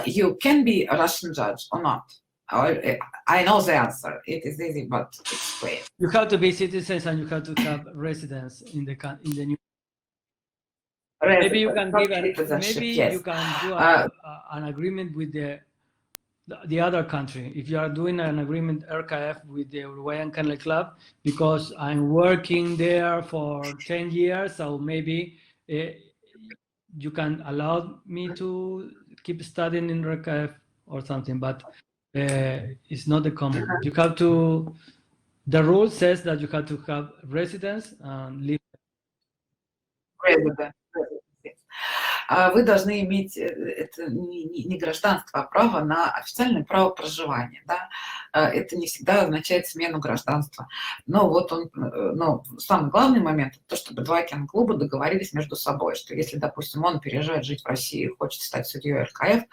you can be a Russian judge or not? I know the answer. It is easy, but explain. You have to be citizens and you have to have residence in the new. Maybe you can give you can do an agreement with the other country. If you are doing an agreement RKF with the Uruguayan Kennel Club, because I'm working there for 10 years, so maybe you can allow me to keep studying in RKF or something, but it's not the common. You have to, the rule says that you have to have residence and live. Residence. вы должны иметь это не гражданство, а право на официальное право проживания. Да? Это не всегда означает смену гражданства. Но вот но самый главный момент — то, чтобы два киноклуба договорились между собой, что если, допустим, он переезжает жить в Россию и хочет стать судьей РКФ,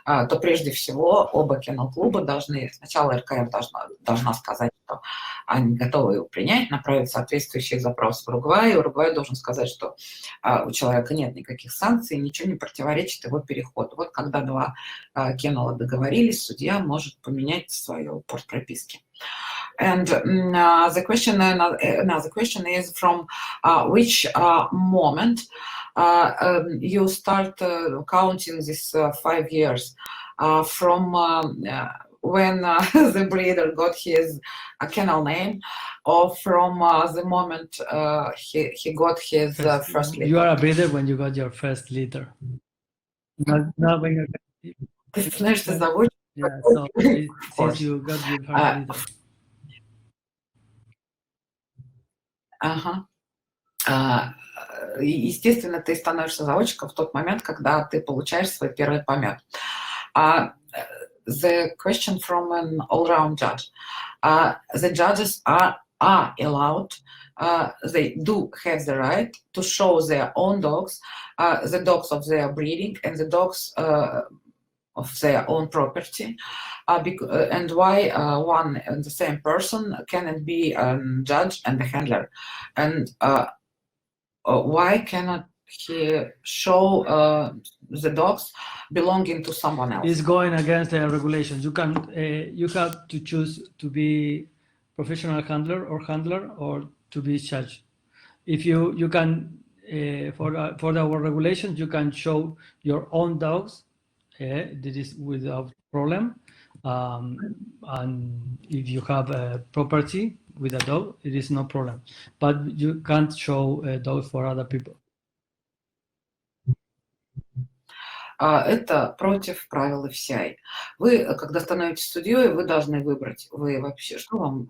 то прежде всего оба киноклуба должны, сначала РКФ должна сказать, что они готовы его принять, направить соответствующий запрос в Уругвай, и Уругвай должен сказать, что у человека нет никаких санкций, ничего не противоречит его переходу. Вот когда два кинола договорились, судья может поменять свою порт прописки. And the question is from which moment you start counting this 5 years from when the breeder got his kennel name, or from the moment he got his first litter? You are a breeder when you got your first litter. Not when you're... Ты становишься заводчиком. Yeah, so since you got your first litter. Ага. Естественно, ты становишься заводчиком в тот момент, когда ты получаешь свой первый помет. The question from an all-round judge. The judges are allowed, they do have the right to show their own dogs, the dogs of their breeding and the dogs of their own property, and why one and the same person cannot be a judge and a handler, and why cannot he show the dogs belonging to someone else? It's going against the regulations. You have to choose to be professional handler or to be judge. If you can for our regulations, you can show your own dogs. This is without problem. And if you have a property with a dog, it is no problem. But you can't show dogs for other people. Это против правил FCI. Вы, когда становитесь судьей, вы должны выбрать, вы вообще, что вам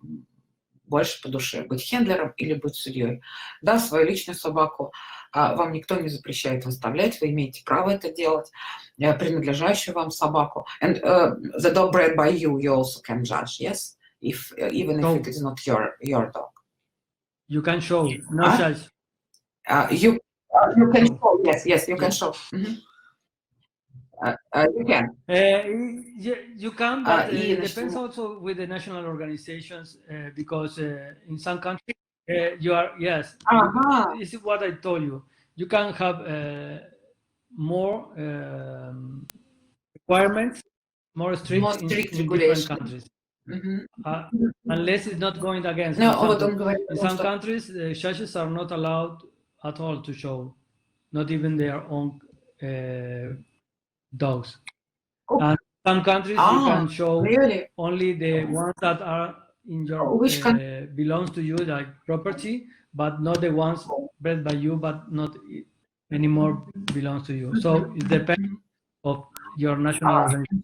больше по душе, быть хендлером или быть судьей. Да, свою личную собаку вам никто не запрещает выставлять, вы имеете право это делать, принадлежащую вам собаку. And the dog bred by you also can judge, yes? Even if it is not your dog. You can show, no judge. You can show, yes, you can show. Mm-hmm. You can. You can, but it depends also with the national organizations because in some countries you are, yes, this is what I told you. You can have more requirements, more strict in different countries. Mm-hmm. Unless it's not going against. In some countries, the judges are not allowed at all to show, not even their own dogs. And some countries you can show only the ones that are in your belongs to you, like property, but not the ones bred by you, but not anymore belongs to you. So it depends of your national organization.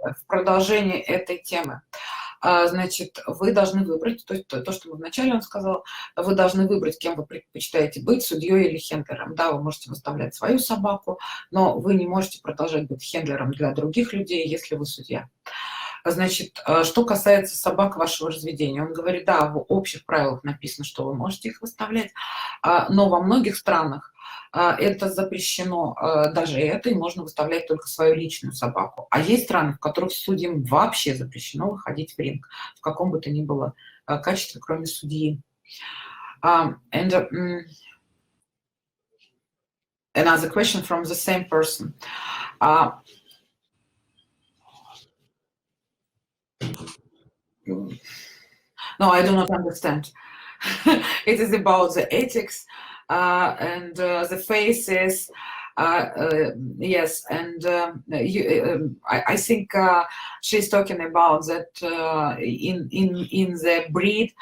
В продолжение этой темы. Значит, вы должны выбрать, то есть то, что мы вначале он сказал, вы должны выбрать, кем вы предпочитаете быть, судьей или хендлером. Да, вы можете выставлять свою собаку, но вы не можете продолжать быть хендлером для других людей, если вы судья. Значит, что касается собак вашего разведения, он говорит, да, в общих правилах написано, что вы можете их выставлять, но во многих странах это запрещено, даже это, и можно выставлять только свою личную собаку. А есть страны, в которых судьям вообще запрещено выходить в ринг, в каком бы то ни было качестве, кроме судьи. Another question from the same person. No, I do not understand. It is about the ethics and the faces. Yes, and I think she's talking about that in the breed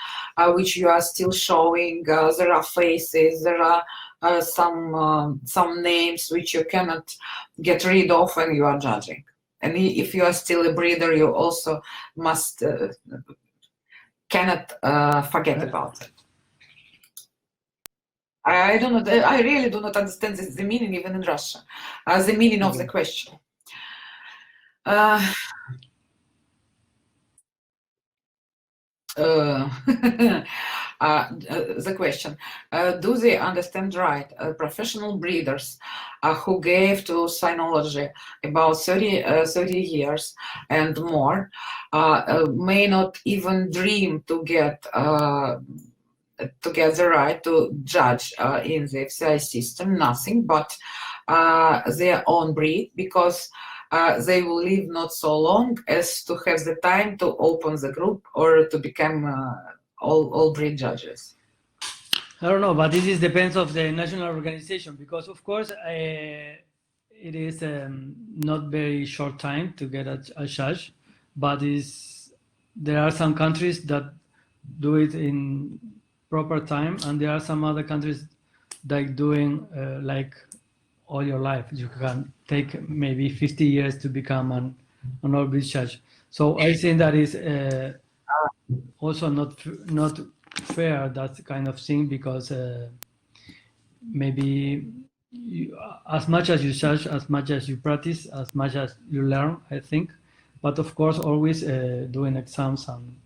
which you are still showing. There are faces. There are some names which you cannot get rid of when you are judging. And if you are still a breeder, you also must cannot forget about it. I don't know. I really do not understand the meaning even in Russia. The meaning of the question. The question, do they understand right? Professional breeders who gave to cynology about 30 years and more may not even dream to get the right to judge in the FCI system, nothing but their own breed, because they will live not so long as to have the time to open the group or to become all breed judges. I don't know, but this depends of the national organization, because of course it is not very short time to get a judge, but there are some countries that do it in proper time, and there are some other countries like doing like all your life. You can take maybe 50 years to become an all breed judge. So I think that is also not fair, that kind of thing, because maybe as much as you judge, as much as you practice, as much as you learn, I think. But of course, always doing exams and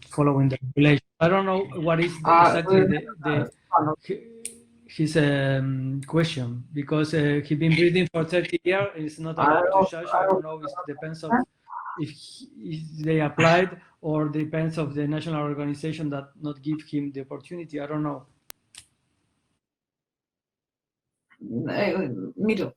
following the regulation. I don't know what is exactly his question, because he's been breeding for 30 years. It's not allowed to judge. I don't know. It depends on if they applied, or depends of the national organization that not give him the opportunity. I don't know. Мирил.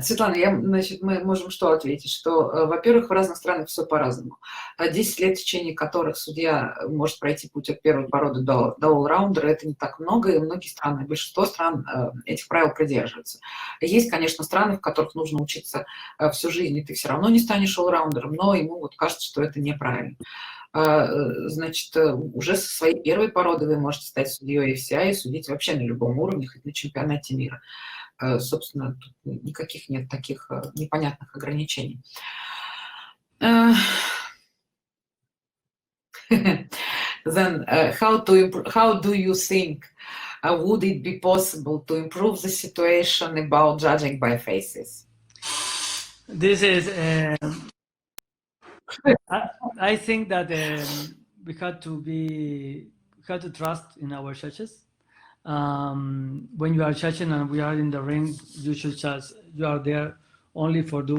Светлана, мы можем что ответить? Что, во-первых, в разных странах все по-разному. 10 лет, в течение которых судья может пройти путь от первой породы до all-раундера, это не так много, и многие страны, большинство стран этих правил придерживаются. Есть, конечно, страны, в которых нужно учиться всю жизнь, и ты все равно не станешь all-раундером, но ему вот кажется, что это неправильно. Значит, уже со своей первой породы вы можете стать судьей FCI и судить вообще на любом уровне, хоть на чемпионате мира. Собственно, тут никаких нет таких непонятных ограничений. Then, how do you think would it be possible to improve the situation about judging by faces? This is. I think that we had to trust in our judges. When you are judging and we are in the ring, you should judge. You are there only for do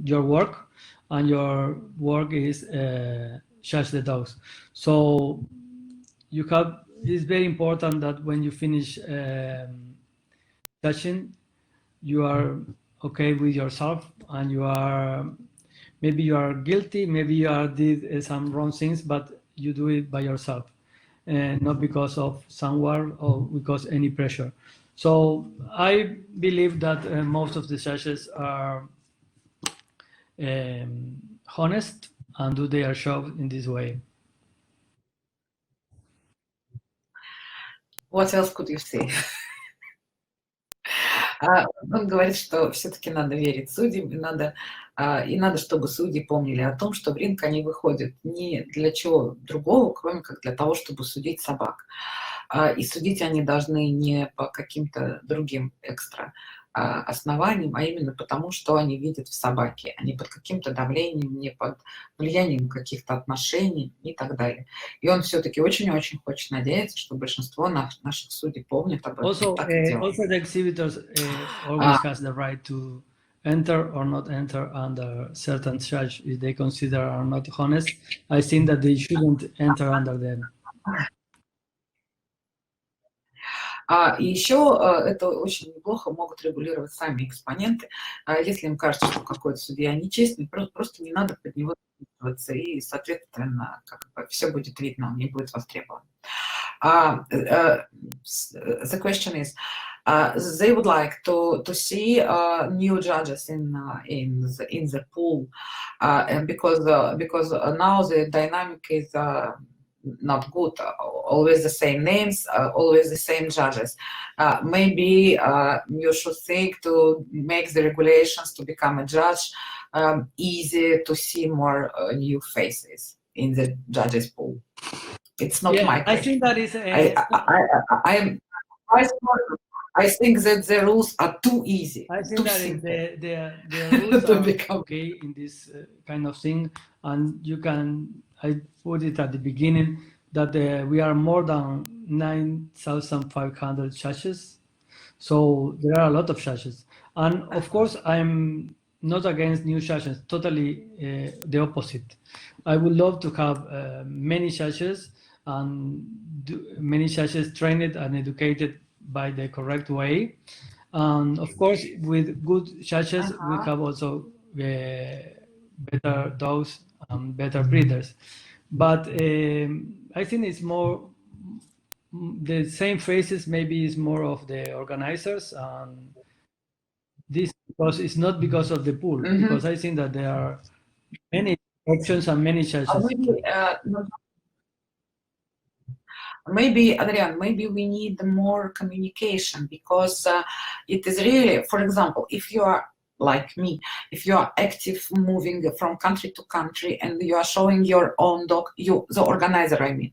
your work, and your work is judge the dogs. So it's very important that when you finish judging, you are okay with yourself, and maybe you are guilty, maybe you did some wrong things, but you do it by yourself, and not because of someone or because any pressure. So I believe that most of the judges are honest and do their job in this way. What else could you say? Он говорит, что все-таки надо верить судьям, и надо, чтобы судьи помнили о том, что в ринг они выходят не для чего другого, кроме как для того, чтобы судить собак. И судить они должны не по каким-то другим экстра основаниям, а именно потому, что они видят в собаке, а не под каким-то давлением, не под влиянием каких-то отношений и так далее. И он все-таки очень-очень хочет надеяться, что большинство наших судей помнят об этом. Also, the exhibitors always has the right to enter or not enter under certain judge if they consider are not honest. I think that they shouldn't enter under them. И еще это очень неплохо могут регулировать сами экспоненты. Если им кажется, что какой-то судья нечестный, просто не надо под него подписываться, и, соответственно, все будет видно, он не будет востребован. The question is, they would like to see new judges in the pool, and because now the dynamic is not good, always the same names, always the same judges. Maybe you should think to make the regulations to become a judge easy to see more new faces in the judges pool. It's not my question. I think that is I think that the rules are too easy. I think that the rules are okay in this kind of thing, and you can. I put it at the beginning that we are more than 9,500 judges, so there are a lot of judges, and of course I'm not against new judges. Totally the opposite. I would love to have many judges and many judges trained and educated by the correct way. And of course, with good judges, we have also better dogs and better breeders. But I think it's more, the same faces maybe is more of the organizers. And this because it's not because of the pool, because I think that there are many options and many judges. Maybe, Adrian, maybe we need more communication, because it is really, for example, if you are like me, if you are active moving from country to country and you are showing your own dog, the organizer, I mean,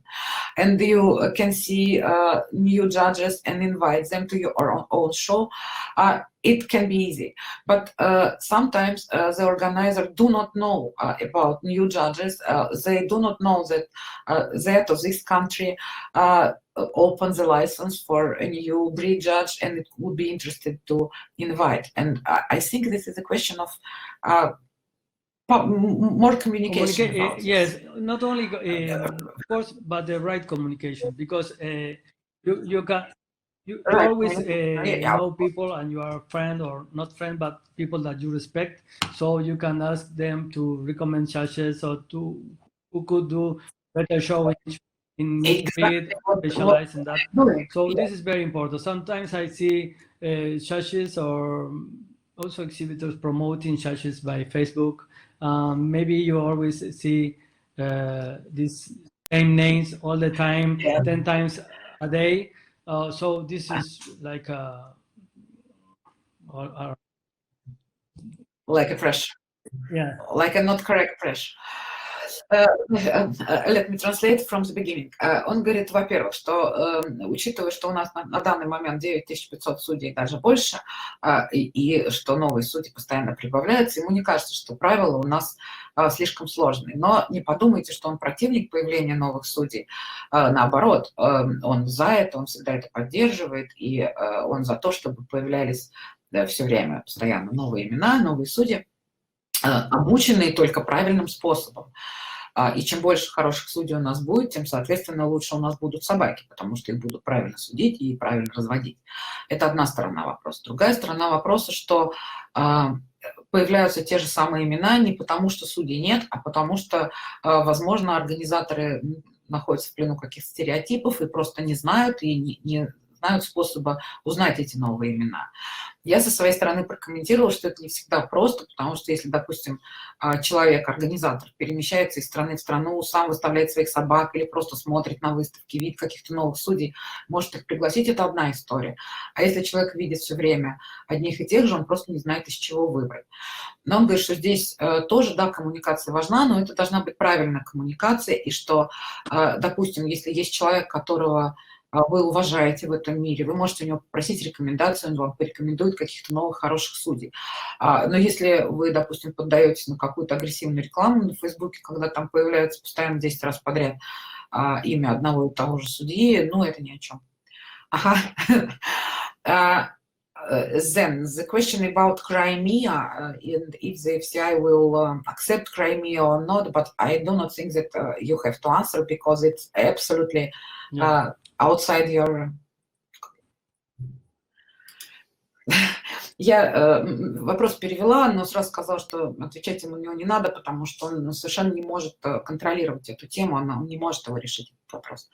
and you can see new judges and invite them to your own show, it can be easy. But sometimes the organizer do not know about new judges. They do not know that that of this country open the license for a new breed judge, and it would be interested to invite. And I think this is a question of more communication. Yes, not only of course, but the right communication, because you always know people, and you are friend or not friend, but people that you respect, so you can ask them to recommend judges or to who could do better showing in breed, specialize in that. So this is very important. Sometimes I see judges or also exhibitors promoting judges by Facebook. Maybe you always see these same names all the time, 10 times a day. So this is like a fresh, like a not correct fresh. Let me translate from the beginning. Он говорит, во-первых, что учитывая, что у нас на данный момент 9500 судей, даже больше, и что новые судьи постоянно прибавляются, ему не кажется, что правила у нас слишком сложные. Но не подумайте, что он противник появления новых судей. Наоборот, он за это, он всегда это поддерживает, и он за то, чтобы появлялись все время постоянно новые имена, новые судьи, обученные только правильным способом. И чем больше хороших судей у нас будет, тем, соответственно, лучше у нас будут собаки, потому что их будут правильно судить и правильно разводить. Это одна сторона вопроса. Другая сторона вопроса, что появляются те же самые имена не потому, что судей нет, а потому что, возможно, организаторы находятся в плену каких-то стереотипов и просто не знают, и не знают способа узнать эти новые имена. Я со своей стороны прокомментировала, что это не всегда просто, потому что если, допустим, человек, организатор, перемещается из страны в страну, сам выставляет своих собак или просто смотрит на выставки, видит каких-то новых судей, может их пригласить, это одна история. А если человек видит все время одних и тех же, он просто не знает, из чего выбрать. Но он говорит, что здесь тоже, да, коммуникация важна, но это должна быть правильная коммуникация, и что, допустим, если есть человек, которого вы уважаете в этом мире, вы можете у него попросить рекомендацию, он вам порекомендует каких-то новых хороших судей. Но если вы, допустим, поддаетесь на какую-то агрессивную рекламу на Фейсбуке, когда там появляется постоянно 10 раз подряд имя одного и того же судьи, ну, это ни о чем. Then the question about Crimea, and if the FCI will accept Crimea or not, but I do not think that you have to answer, because it's absolutely outside your... Я вопрос перевела, но сразу сказала, что отвечать ему на него не надо, потому что он совершенно не может контролировать эту тему, он не может его решить, этот вопрос.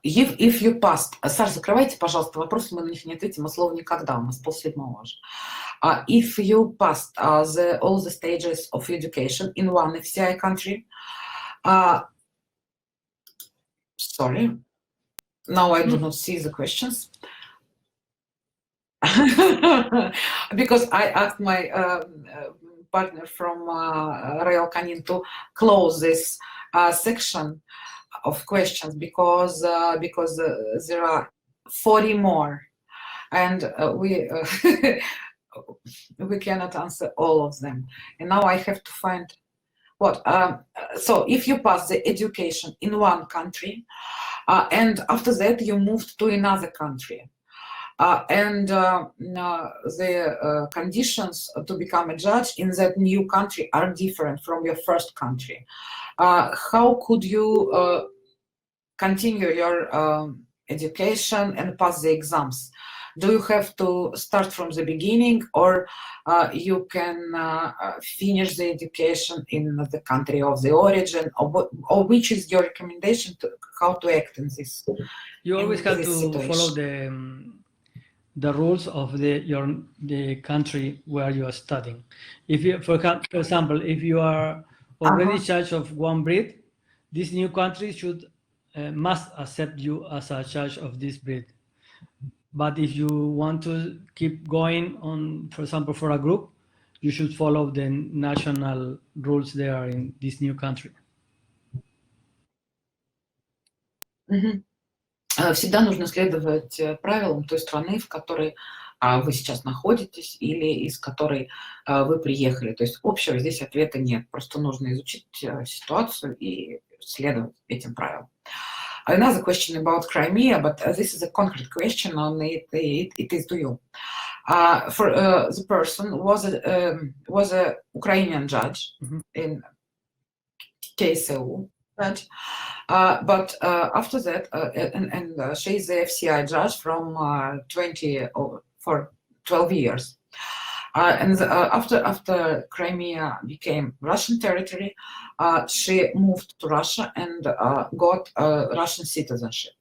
If you passed... Саш, закрывайте, пожалуйста, вопросы, мы на них не ответим, а слово никогда, у нас 6:30 уже. If you passed all the stages of education in one FCI country, sorry, now I do not see the questions. Because I asked my partner from Royal Canin to close this section of questions because there are 40 more, and we we cannot answer all of them. And now I have to find what. So if you pass the education in one country, and after that you moved to another country, and the conditions to become a judge in that new country are different from your first country, how could you continue your education and pass the exams? Do you have to start from the beginning, or you can finish the education in the country of the origin, or which is your recommendation to how to act in this? You always have to situation? follow the rules of the country where you are studying. If you, for example, if you are already judge of one breed, this new country should must accept you as a judge of this breed. But if you want to keep going on, for example, for a group, you should follow the national rules there in this new country. Всегда нужно следовать правилам той страны, в которой вы сейчас находитесь, или из которой вы приехали. То есть общего здесь ответа нет. Просто нужно изучить ситуацию и следовать этим правилам. Another question about Crimea, but this is a concrete question, only it is to you. For the person was a Ukrainian judge in KSU judge, but after that, and she is the FCI judge from 12 years. And after Crimea became Russian territory, she moved to Russia and got Russian citizenship.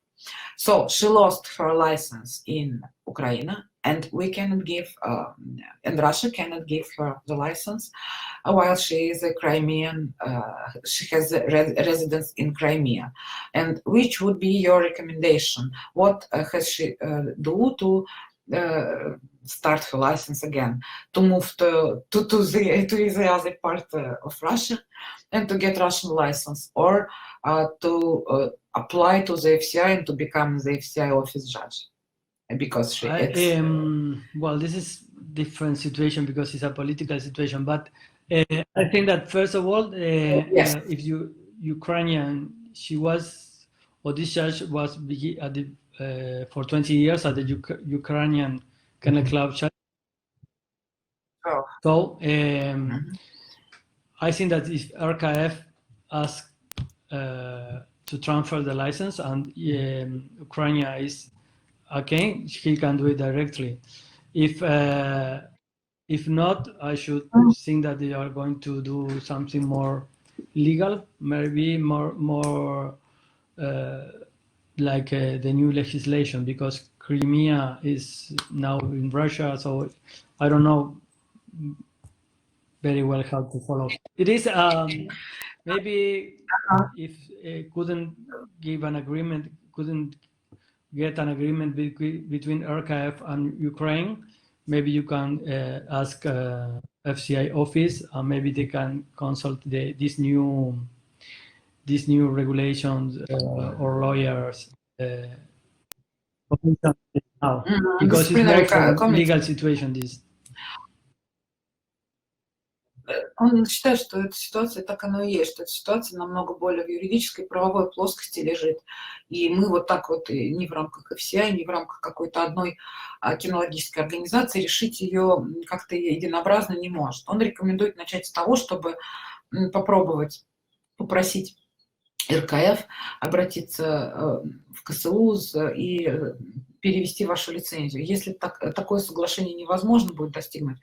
So she lost her license in Ukraine, and we cannot give, and Russia cannot give her the license while she is a Crimean. She has a residence in Crimea. And which would be your recommendation? What has she do to start her license again, to move to the other part of Russia and to get Russian license, or to apply to the FCI and to become the FCI office judge? Because she well, this is different situation because it's a political situation, but I think that first of all, yes. If you Ukrainian, she was, or this judge was at the for 20 years at the Ukrainian Kennel Club judge. Oh. So I think that if RKF asks to transfer the license and Ukraine is okay, he can do it directly. If not, I should think that they are going to do something more legal, maybe more like the new legislation, because Crimea is now in Russia, so I don't know very well how to follow. It is maybe if couldn't get an agreement between RKF and Ukraine, maybe you can ask FCI office, and maybe they can consult these new regulations or lawyers now, because it's more for legal situation. This. Он считает, что эта ситуация так оно и есть, что эта ситуация намного более в юридической, правовой плоскости лежит. И мы вот так вот ни в рамках FCI, ни в рамках какой-то одной кинологической организации решить ее как-то единообразно не может. Он рекомендует начать с того, чтобы попробовать попросить РКФ обратиться в КСУ и перевести вашу лицензию. Если такое соглашение невозможно будет достигнуть,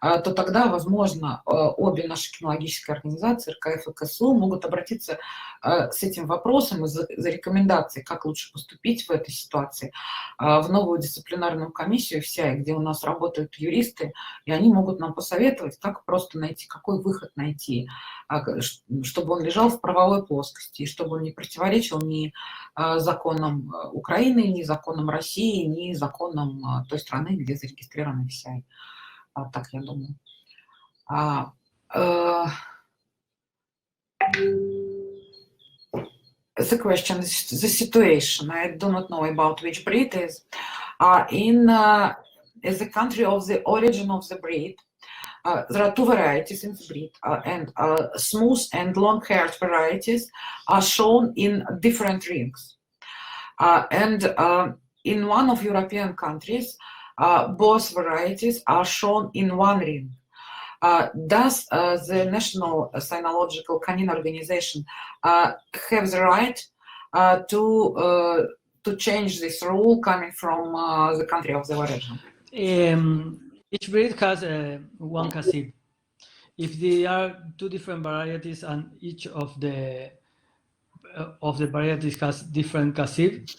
то тогда, возможно, обе наши кинологические организации, РКФ и КСУ, могут обратиться с этим вопросом и за рекомендацией, как лучше поступить в этой ситуации, в новую дисциплинарную комиссию FCI, где у нас работают юристы, и они могут нам посоветовать, как просто найти, какой выход найти, чтобы он лежал в правовой плоскости, и чтобы он не противоречил ни законам Украины, ни законам России, ни законам той страны, где зарегистрирован FCI. Так я думаю. the question, the situation, I do not know about which breed is. In the country of the origin of the breed, there are two varieties in the breed, and smooth and long-haired varieties are shown in different rings. And in one of European countries, both varieties are shown in one ring. Does the National Cynological Canin Organization have the right to change this rule coming from the country of the origin? Each breed has one casib. If there are two different varieties and each of the varieties has different casib,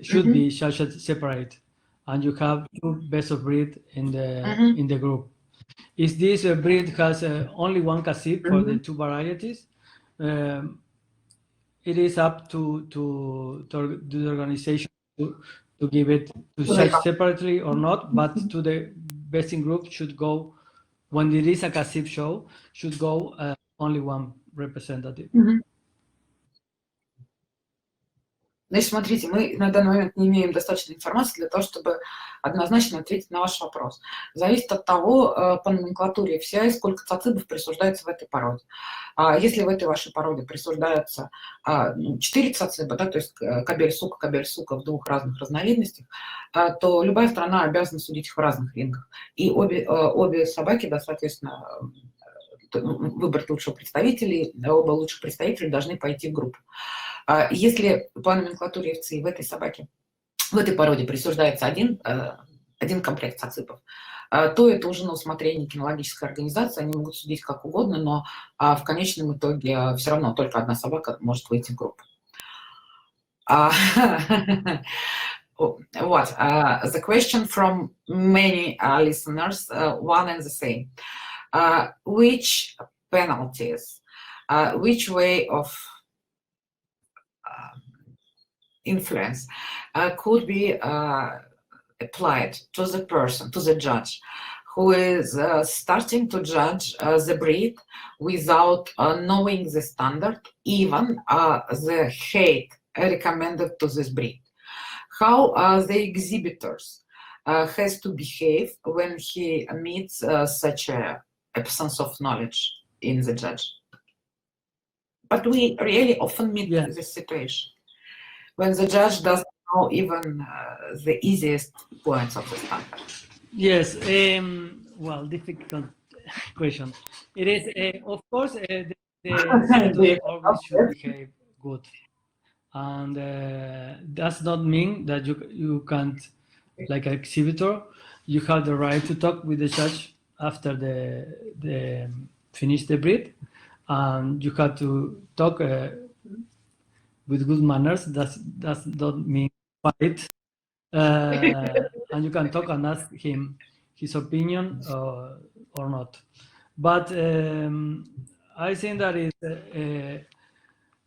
should be judged separate, and you have two best of breed in the group. If this breed has only one casib for the two varieties, it is up to the organization to give it to judge separately or not, but to the best in group should go, when there is a casib show, should go only one representative. Значит, смотрите, мы на данный момент не имеем достаточной информации для того, чтобы однозначно ответить на ваш вопрос. Зависит от того, по номенклатуре FCI, сколько цацибов присуждается в этой породе. Если в этой вашей породе присуждается 4 цациба, да, то есть кобель-сука в двух разных разновидностях, то любая страна обязана судить их в разных рингах. И обе собаки, да, соответственно, выбрать лучшего представителя, оба лучших представителя должны пойти в группу. Если по номенклатуре FCI в этой собаке, в этой породе присуждается один комплект цаципов, то это уже на усмотрение кинологической организации, они могут судить как угодно, но в конечном итоге все равно только одна собака может выйти в группу. What? The question from many listeners, one and the same. Which penalties, which way of influence could be applied to the person, to the judge, who is starting to judge the breed without knowing the standard, even the height recommended to this breed? How the exhibitors has to behave when he meets such a absence of knowledge in the judge? But we really often meet this situation when the judge doesn't know even the easiest points of the standard. Yes, well, difficult question. It is, of course, the exhibitor always should behave good, and does not mean that you can't, like an exhibitor, you have the right to talk with the judge after the finish the breed, and you have to talk with good manners. Does not mean fight, and you can talk and ask him his opinion or not. But I think that is you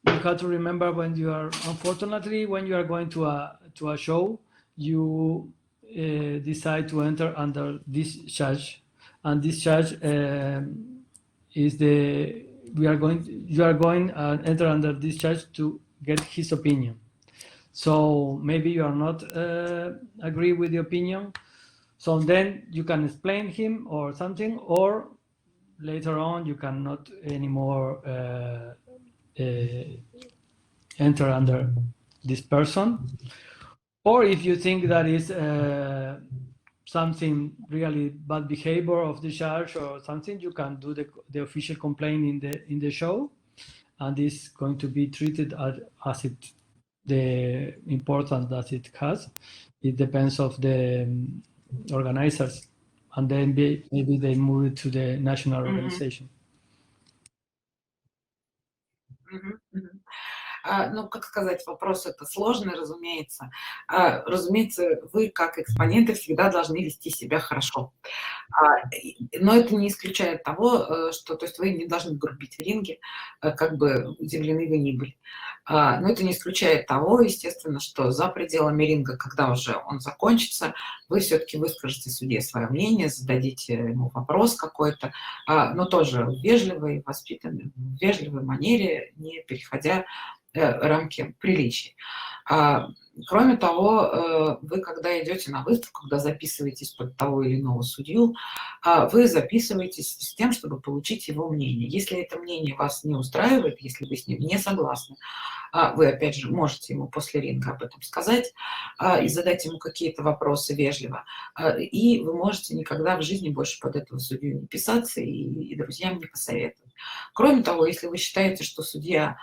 have to remember when you are, unfortunately, when you are going to a show, you decide to enter under this judge, and this judge is you are going and enter under this judge to get his opinion. So maybe you are not agree with the opinion, so then you can explain him or something, or later on you cannot anymore enter under this person. Or if you think that is something really bad behavior of the judge or something, you can do the official complaint in the show, and this is going to be treated as the importance that it has. It depends of the organizers, and then maybe they move it to the national organization. Ну, как сказать, вопрос это сложный, разумеется. Разумеется, вы как экспоненты всегда должны вести себя хорошо. Но это не исключает того, что, то есть вы не должны грубить в ринге, как бы удивлены вы ни были. Но это не исключает того, естественно, что за пределами ринга, когда уже он закончится, вы все-таки выскажете судье свое мнение, зададите ему вопрос какой-то, но тоже в вежливой, воспитанной, в вежливой манере, не переходя рамки приличий. Кроме того, вы, когда идете на выставку, когда записываетесь под того или иного судью, вы записываетесь с тем, чтобы получить его мнение. Если это мнение вас не устраивает, если вы с ним не согласны, вы, опять же, можете ему после ринга об этом сказать и задать ему какие-то вопросы вежливо. И вы можете никогда в жизни больше под этого судью не писаться и друзьям не посоветовать. Кроме того, если вы считаете, что судья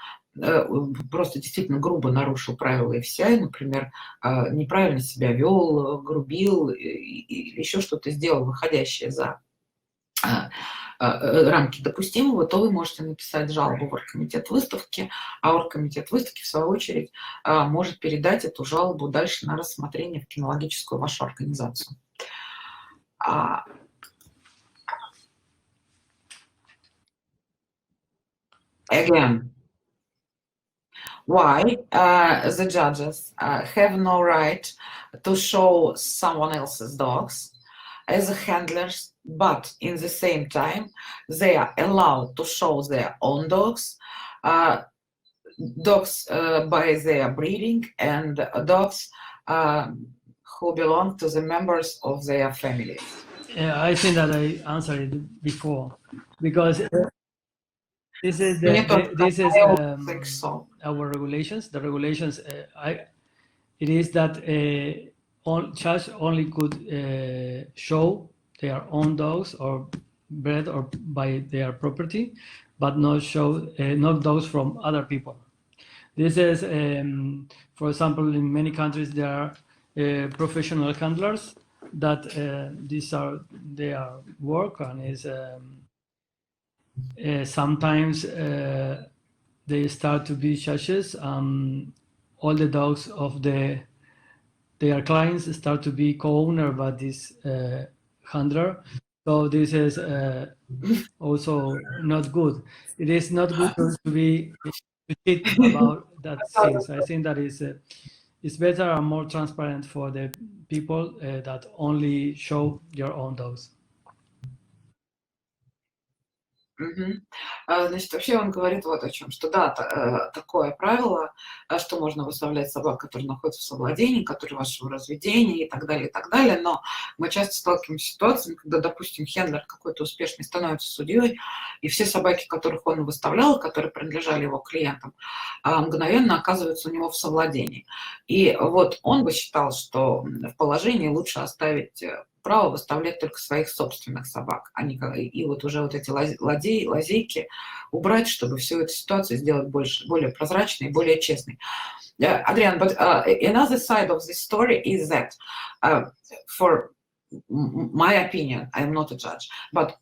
просто действительно грубо нарушил правила FCI, например, неправильно себя вел, грубил или еще что-то сделал, выходящее за рамки допустимого, то вы можете написать жалобу в оргкомитет выставки, а оргкомитет выставки, в свою очередь, может передать эту жалобу дальше на рассмотрение в кинологическую вашу организацию. Again, why the judges have no right to show someone else's dogs as handlers, but in the same time they are allowed to show their own dogs, dogs by their breeding and dogs who belong to the members of their family. Yeah, I think that I answered it before, because this is our regulations. The regulations, it is that judge only could show their own dogs or bred or by their property, but not show not dogs from other people. This is, for example, in many countries there are professional handlers that these are their work, and is sometimes they start to be judges. All the dogs of their clients start to be co-owner by this handler. So this is also not good. It is not good to be cheat about that things. I think that it's better and more transparent for the people that only show your own dogs. Значит, вообще он говорит вот о чем, что да, такое правило, что можно выставлять собак, которые находятся в совладении, которые вашего разведения и так далее, но мы часто сталкиваемся с ситуациями, когда, допустим, хендлер какой-то успешный становится судьей, и все собаки, которых он выставлял, которые принадлежали его клиентам, мгновенно оказываются у него в совладении. И вот он бы считал, что в положении лучше оставить право выставлять только своих собственных собак, и вот уже вот эти лазейки убрать, чтобы всю эту ситуацию сделать более прозрачной и более честной. Adrian, but another side of this story is that, for my opinion, I'm not a judge, but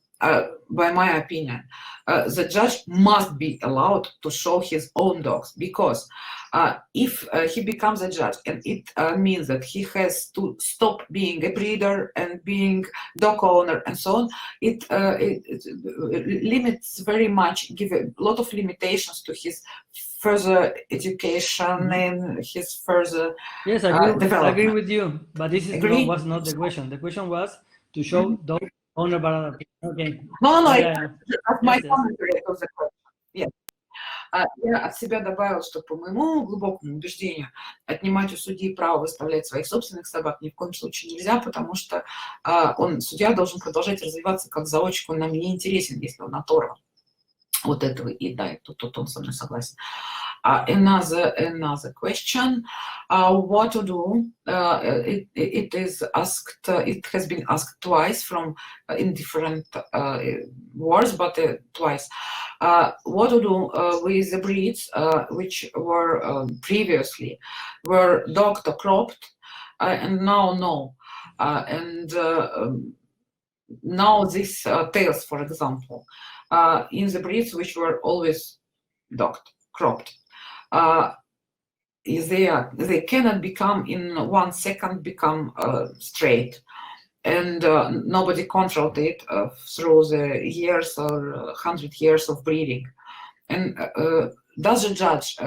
by my opinion, the judge must be allowed to show his own dogs, because if he becomes a judge, and it means that he has to stop being a breeder and being dog owner and so on, it limits very much, give a lot of limitations to his further education and his further yes, development. I agree with you, but this was not the question. The question was to show dog owner by other people. Okay. No, that's my commentary of the question. Yes. Я от себя добавил, что по моему глубокому убеждению отнимать у судьи право выставлять своих собственных собак ни в коем случае нельзя, потому что судья должен продолжать развиваться как заочник, он нам не интересен, если он оторван вот этого, и да, тут он со мной согласен. Another question, what to do? It has been asked twice from in different words, but twice. What to do with the breeds which were previously were dogged or cropped, and now no, and now these tails, for example, in the breeds which were always dogged, cropped. they cannot become in 1 second become straight, and nobody controlled it through the years or 100 years of breeding. And does the judge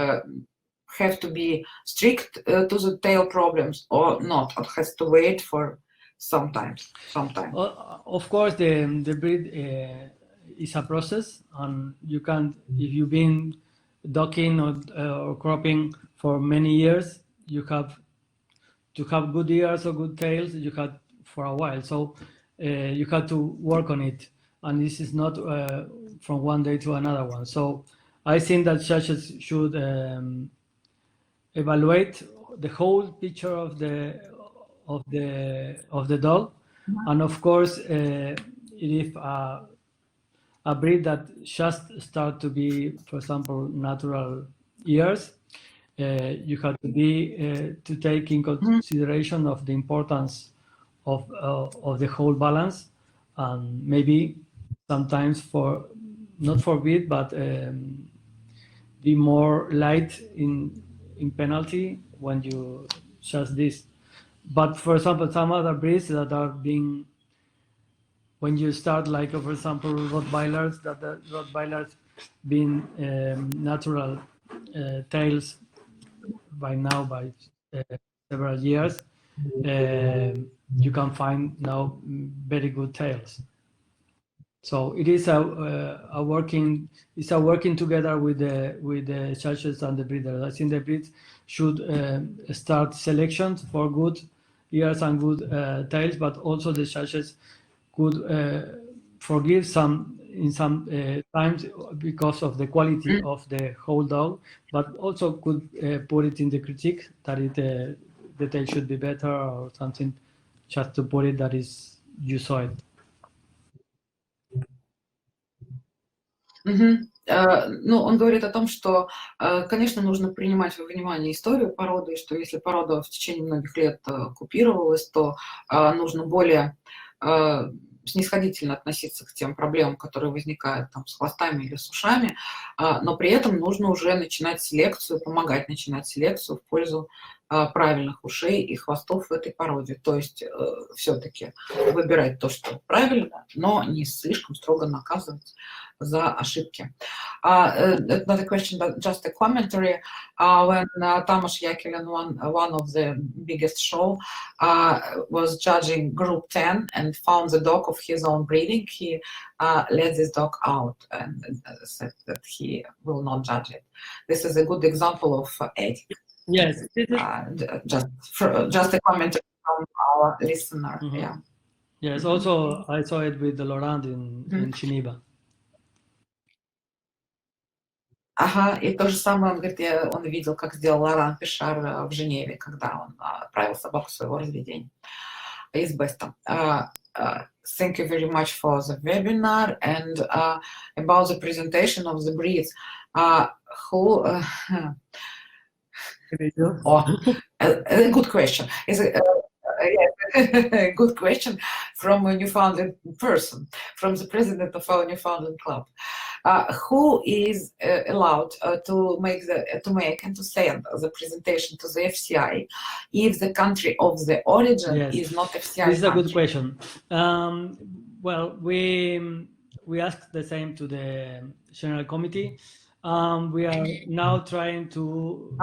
have to be strict to the tail problems or not, or has to wait for some time? Of course, the breed is a process, and you can't, if you've been docking or cropping for many years, you have to have good ears or good tails. You had for a while, so you had to work on it, and this is not from one day to another one. So I think that judges should evaluate the whole picture of the dog, and of course, if a breed that just start to be, for example, natural ears, you have to be to take in consideration of the importance of the whole balance, and maybe sometimes not forbid, but be more light in penalty when you just this. But for example, some other breeds that are being, when you start, like for example, Rottweilers, that the Rottweilers being natural tails by several years, you can find now very good tails. So it is a working together with the judges and the breeders. I think the breeds should start selections for good ears and good tails, but also the judges could forgive in some times because of the quality of the whole dog, but also could put it in the critique that the tail should be better or something, just to put it that is you saw it. Ну, он говорит о том, что, конечно, нужно принимать во внимание историю породы, и что если порода в течение многих лет купировалась, то нужно более снисходительно относиться к тем проблемам, которые возникают там с хвостами или с ушами, но при этом нужно уже начинать селекцию, помогать начинать селекцию в пользу правильных ушей и хвостов в этой породе. То есть все-таки выбирать то, что правильно, но не слишком строго наказывать за ошибки. Another question, but just a commentary. When Tamas Yakelin, one of the biggest show, was judging Group 10 and found the dog of his own breeding, he let this dog out and said that he will not judge it. This is a good example of ethics. Yes, just a commentary from our listener. Mm-hmm. Yeah. Yes, also I saw it with the Laurent in Geneva. Ага, и то же самое, он говорит, он видел, как сделал Лоран Пишар в Женеве, когда он отправил собаку своего разведения из Беста. Thank you very much for the webinar, and about the presentation of the breeds. Who? A good question. Good question from a Newfoundland person, from the president of our Newfoundland club. Who is allowed to make and to send the presentation to the FCI if the country of the origin is not FCI? This is a good question. Well, we asked the same to the General Committee. We are now trying to.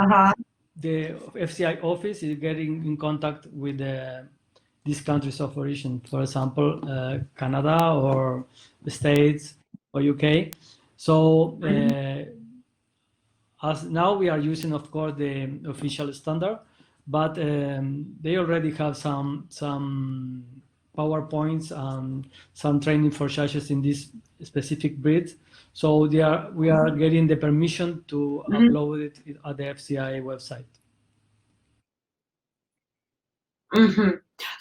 The FCI office is getting in contact with these countries of origin, for example, Canada or the States or UK. So as now we are using, of course, the official standard, but they already have some PowerPoints and some training for judges in this specific breed. So we are getting the permission to upload it at the FCI website.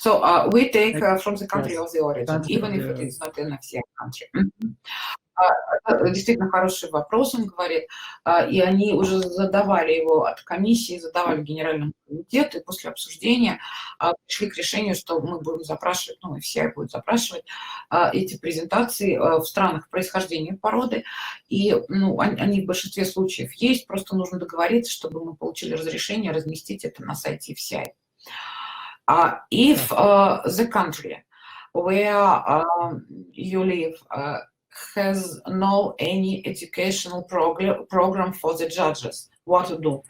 So we take from the country of the origin, even if it is not an FCI country. Это действительно хороший вопрос, он говорит, и они уже задавали его от комиссии, задавали Генеральному комитету, и после обсуждения пришли к решению, что мы будем запрашивать, ну, FCI будет запрашивать эти презентации в странах происхождения породы, и ну, они в большинстве случаев есть, просто нужно договориться, чтобы мы получили разрешение разместить это на сайте FCI. If the country where you live has no any educational program for the judges, what to do?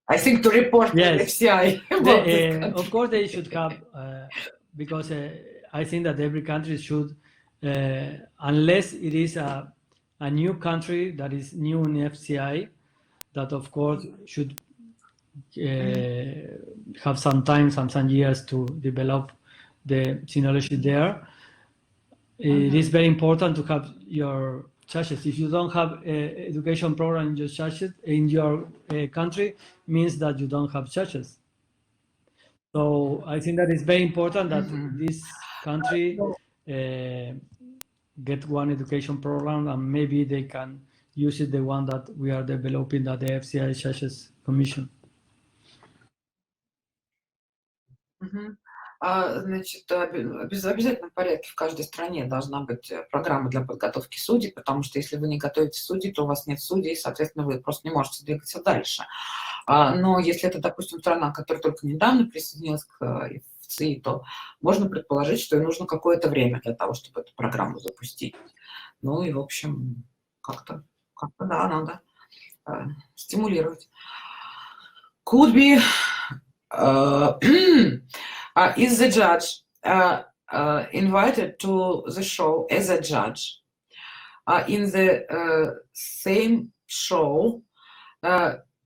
I think to report to FCI. Of course, they should have, because I think that every country should, unless it is a new country that is new in FCI, that of course should have some time, some years to develop the technology there. It is very important to have your judges. If you don't have education program in your judges in your country, means that you don't have judges. So I think that it's very important that this country get one education program, and maybe they can use it, the one that we are developing at the FCI Judges Commission. Значит, в обязательном порядке в каждой стране должна быть программа для подготовки судей, потому что если вы не готовите судей, то у вас нет судей, соответственно, вы просто не можете двигаться дальше. Но если это, допустим, страна, которая только недавно присоединилась к FCI, то можно предположить, что ей нужно какое-то время для того, чтобы эту программу запустить. Ну и, в общем, как-то да, надо стимулировать. Could be... is the judge invited to the show as a judge? In the same show,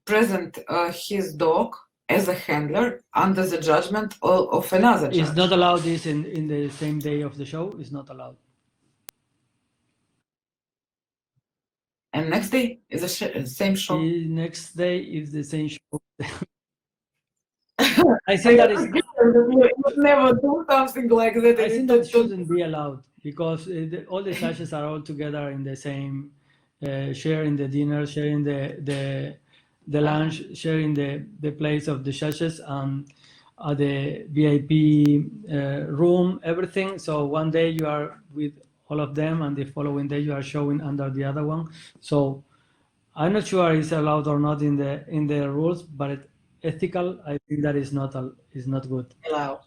present his dog as a handler under the judgment of another judge. It's not allowed this in the same day of the show. It's not allowed. And next day is the same show? The next day is the same show. I think that is... You never do something like that. I think that shouldn't be allowed, because all the judges are all together in the same, sharing the dinner, sharing the lunch, sharing the place of the judges, and the VIP room, everything. So one day you are with all of them, and the following day you are showing under the other one. So I'm not sure it's allowed or not in the rules, but ethical, I think that is not good. Allowed.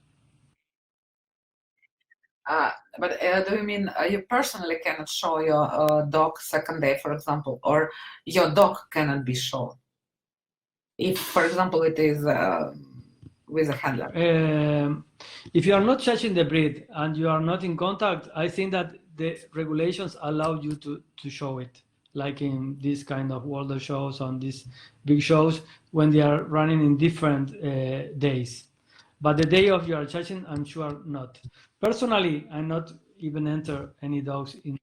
But do you mean you personally cannot show your dog second day, for example, or your dog cannot be shown? If, for example, it is with a handler. If you are not judging the breed and you are not in contact, I think that the regulations allow you to show it, like in this kind of world shows, on these big shows, when they are running in different days. But the day of your judging, I'm sure not. Personally, I'm not even enter any dogs in.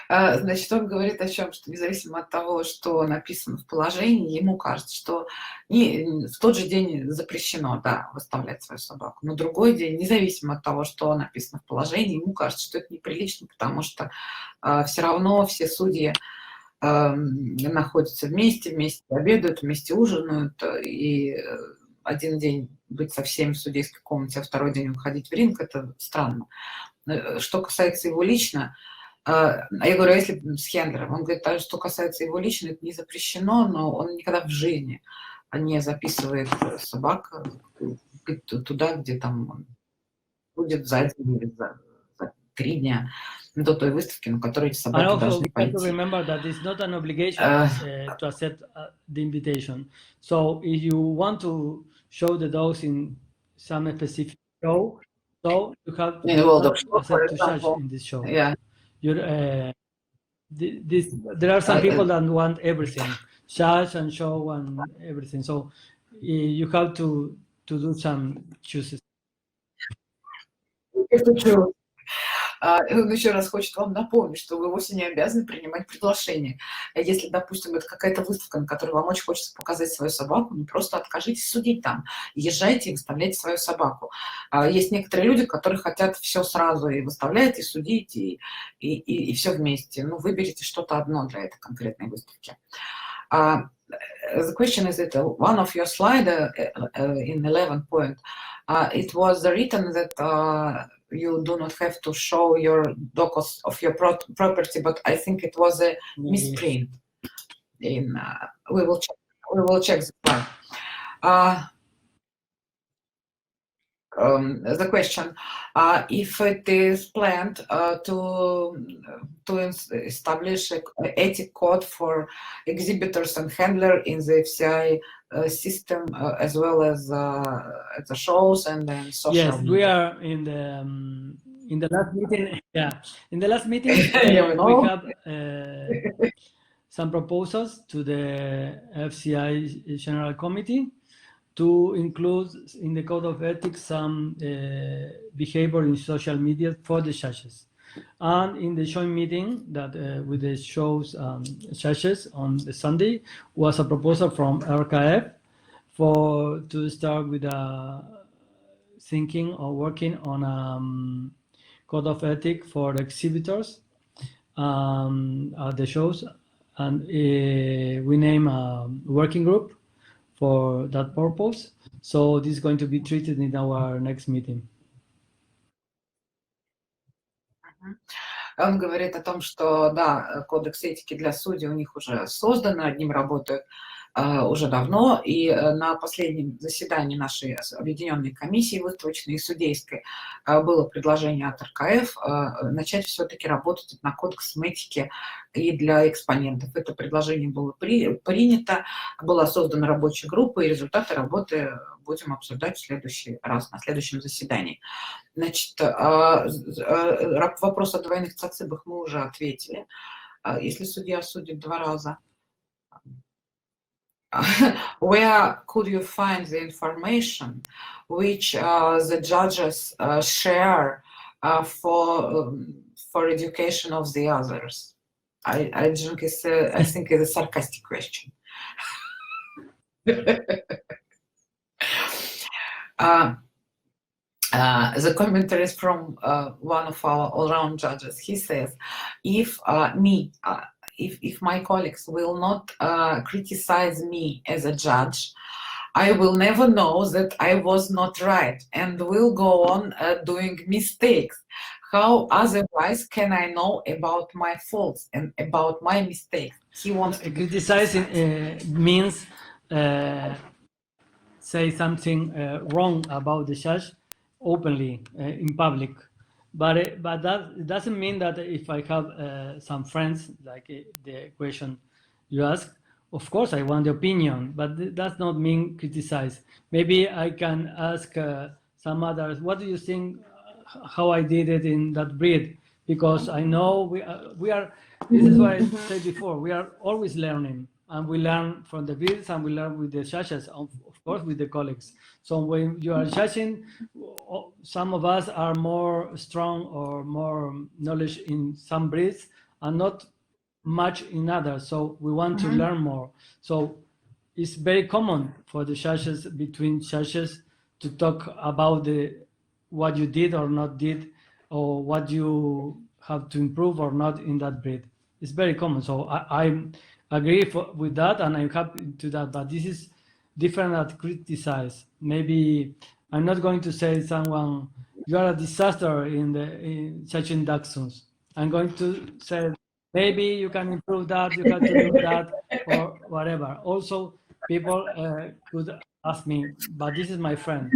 Значит, он говорит о чем, что независимо от того, что написано в положении, ему кажется, что в тот же день запрещено, да, выставлять свою собаку. Но другой день, независимо от того, что написано в положении, ему кажется, что это неприлично, потому что все равно все судьи находятся вместе обедают, вместе ужинают, и один день быть со всеми в судейской комнате, а второй день уходить в ринг, это странно. Что касается его лично, я говорю, а если с хендлером? Он говорит, что касается его лично, это не запрещено, но он никогда в жизни не записывает собак туда, где там будет за день или за 3 дня до той выставки, на которой эти собаки должны пойти. Remember that it's not an obligation to accept the invitation. So if you want to show the dogs in some specific show, so you have to accept to judge in this show. Yeah. There are some people that want everything, judge and show and everything. So you have to do some choices. Он еще раз хочет вам напомнить, что вы вовсе не обязаны принимать приглашение. Если, допустим, это какая-то выставка, на которой вам очень хочется показать свою собаку, ну просто откажитесь судить там. Езжайте и выставляйте свою собаку. Есть некоторые люди, которые хотят все сразу и выставлять, и судить, и все вместе. Ну, выберите что-то одно для этой конкретной выставки. The question is that one of your slide in 11 point, it was written that you do not have to show your docs of your property, but I think it was a misprint. In we will check the slide. The question, if it is planned to establish an ethic code for exhibitors and handler in the FCI system, as well as at the shows and then social Yes, media. we are in the last meeting. Yeah, in the last meeting we have some proposals to the FCI General Committee to include in the code of ethics some behavior in social media for the judges. And in the joint meeting that with the shows judges on the Sunday was a proposal from RKF to start with thinking or working on a code of ethics for exhibitors at the shows, and we name a working group for that purpose. So this is going to be treated in our next meeting. Он говорит о том, что, да, кодекс этики для судей у них уже создан, над ним работают уже давно, и на последнем заседании нашей объединенной комиссии выставочной и судейской было предложение от РКФ начать все-таки работать над кодексом этики и для экспонентов. Это предложение было принято, была создана рабочая группа, и результаты работы будем обсуждать в следующий раз, на следующем заседании. Значит, вопрос о двойных цацибах мы уже ответили. Если судья судит 2 раза, where could you find the information which the judges share for education of the others? I think it's a sarcastic question. The commentary is from one of our all-round judges. He says, if my colleagues will not criticize me as a judge, I will never know that I was not right and will go on doing mistakes. How otherwise can I know about my faults and about my mistakes? He wants to criticizing means say something wrong about the judge openly in public. But that doesn't mean that if I have some friends, like the question you ask, of course I want the opinion, but that does not mean criticize. Maybe I can ask some others, what do you think how I did it in that breed? Because I know we are, this is what I said before, we are always learning, and we learn from the breeds and we learn with the judges, of course with the colleagues. So when you are judging, some of us are more strong or more knowledge in some breeds and not much in others. So we want to learn more. So it's very common for the judges, between judges, to talk about what you did or not did, or what you have to improve or not in that breed. It's very common. So I agree with that, and I'm happy to that. But this is different than criticize. Maybe I'm not going to say someone, you are a disaster in judging dachshunds. I'm going to say, maybe you can improve that, you have to do that, or whatever. Also, people could ask me, but this is my friend.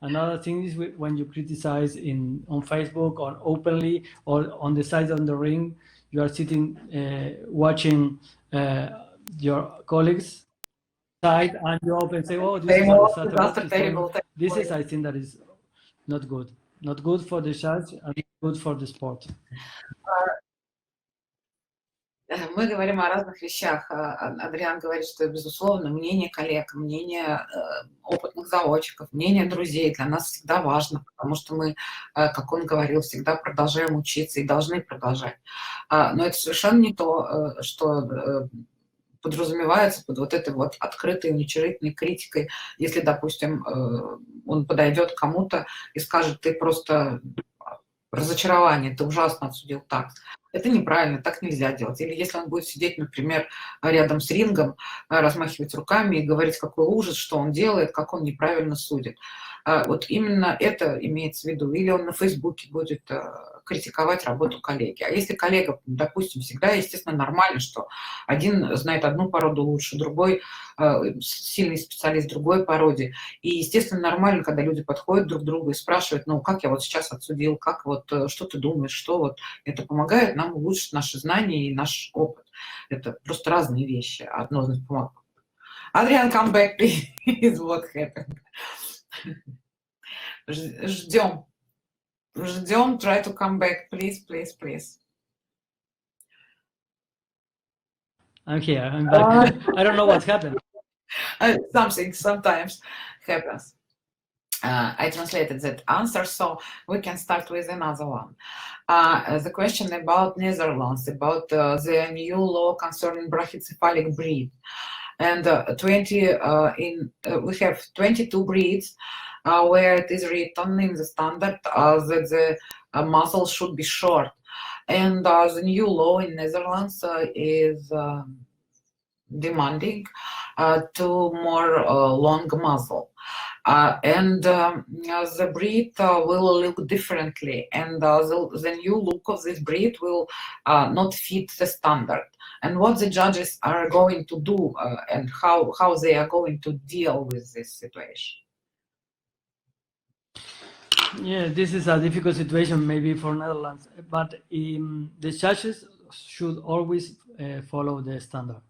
Another thing is when you criticize on Facebook or openly or on the side of the ring, you are sitting watching your colleagues side, and you open say, oh, this is a disaster. This is, I think, that is not good. Not good for the judge and good for the sport. Мы говорим о разных вещах. Адриан говорит, что, безусловно, мнение коллег, мнение опытных заочников, мнение друзей для нас всегда важно, потому что мы, как он говорил, всегда продолжаем учиться и должны продолжать. Но это совершенно не то, что подразумевается под вот этой вот открытой, уничижительной критикой, если, допустим, он подойдет к кому-то и скажет: ты просто разочарование, ты ужасно отсудил так. Это неправильно, так нельзя делать. Или если он будет сидеть, например, рядом с рингом, размахивать руками и говорить, какой ужас, что он делает, как он неправильно судит. Вот именно это имеется в виду. Или он на Фейсбуке будет критиковать работу коллеги. А если коллега, допустим, всегда, естественно, нормально, что один знает одну породу лучше, другой сильный специалист в другой породе. И, естественно, нормально, когда люди подходят друг к другу и спрашивают: ну, как я вот сейчас отсудил, как вот, что ты думаешь, что вот. Это помогает нам улучшить наши знания и наш опыт. Это просто разные вещи. Одно значит помогает. Адриан, come back, please. What happened? Ждем. Ждем. Try to come back, please, please, please. I'm here. I'm back. I don't know what happened. Something sometimes happens. I translated that answer, so we can start with another one. The question about Netherlands, about the new law concerning brachycephalic breed. And we have 22 breeds where it is written in the standard that the muzzle should be short. And the new law in Netherlands is demanding to more long muzzle. And the breed will look differently, and the new look of this breed will not fit the standard. And what the judges are going to do and how they are going to deal with this situation. Yeah, this is a difficult situation maybe for Netherlands, but the judges should always follow the standard.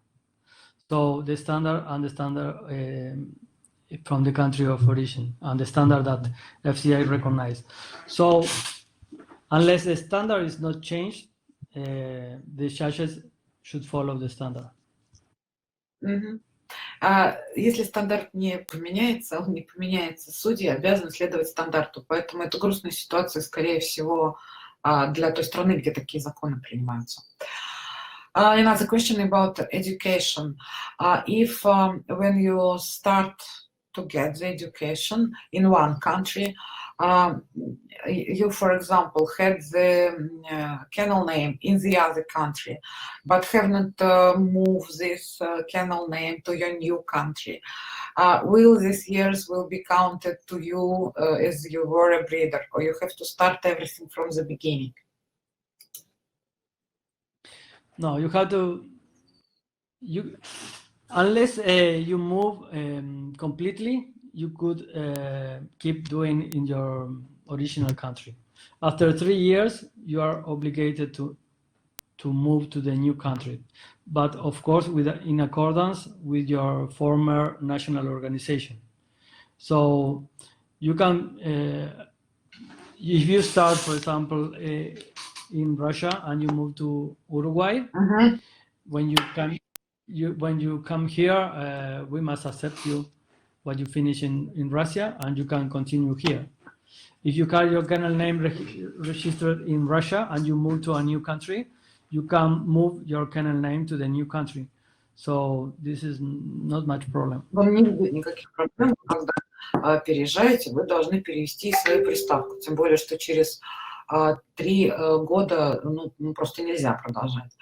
So the standard and the standard from the country of origin and the standard that FCI recognized. So unless the standard is not changed, the judges should follow the standard. Если стандарт не поменяется, он не поменяется, судьи обязаны следовать стандарту. Поэтому это грустная ситуация, скорее всего, для той страны, где такие законы принимаются. Another question about education. If when you start to get the education in one country, you, for example, had the kennel name in the other country, but have not moved this kennel name to your new country, will these years will be counted to you as you were a breeder, or you have to start everything from the beginning? No, you have to. Unless you move completely, you could keep doing in your original country. After 3 years, you are obligated to move to the new country, but of course in accordance with your former national organization. So you can, if you start, for example, in Russia and you move to Uruguay, when you come here, we must accept you what you finish in Russia, and you can continue here. If you carry your kennel name registered in Russia and you move to a new country, you can move your kennel name to the new country. So this is not much problem. Вам не будет никаких проблем, когда переезжаете, вы должны перевести свою приставку. Тем более, что через 3 года просто нельзя продолжать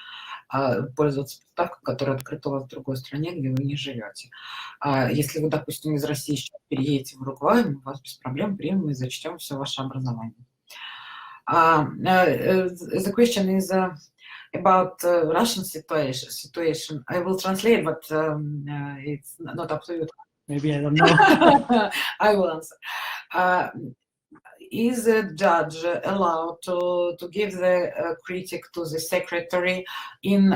пользоваться приставкой, которая открыта у вас в другой стране, где вы не живете. Если вы, допустим, из России сейчас переедете в Уругвай, мы вас без проблем примем и зачтем все ваше образование. The question is about Russian situation. I will translate, but it's not up to you. Maybe I don't know. I will answer. Is a judge allowed to give the critic to the secretary in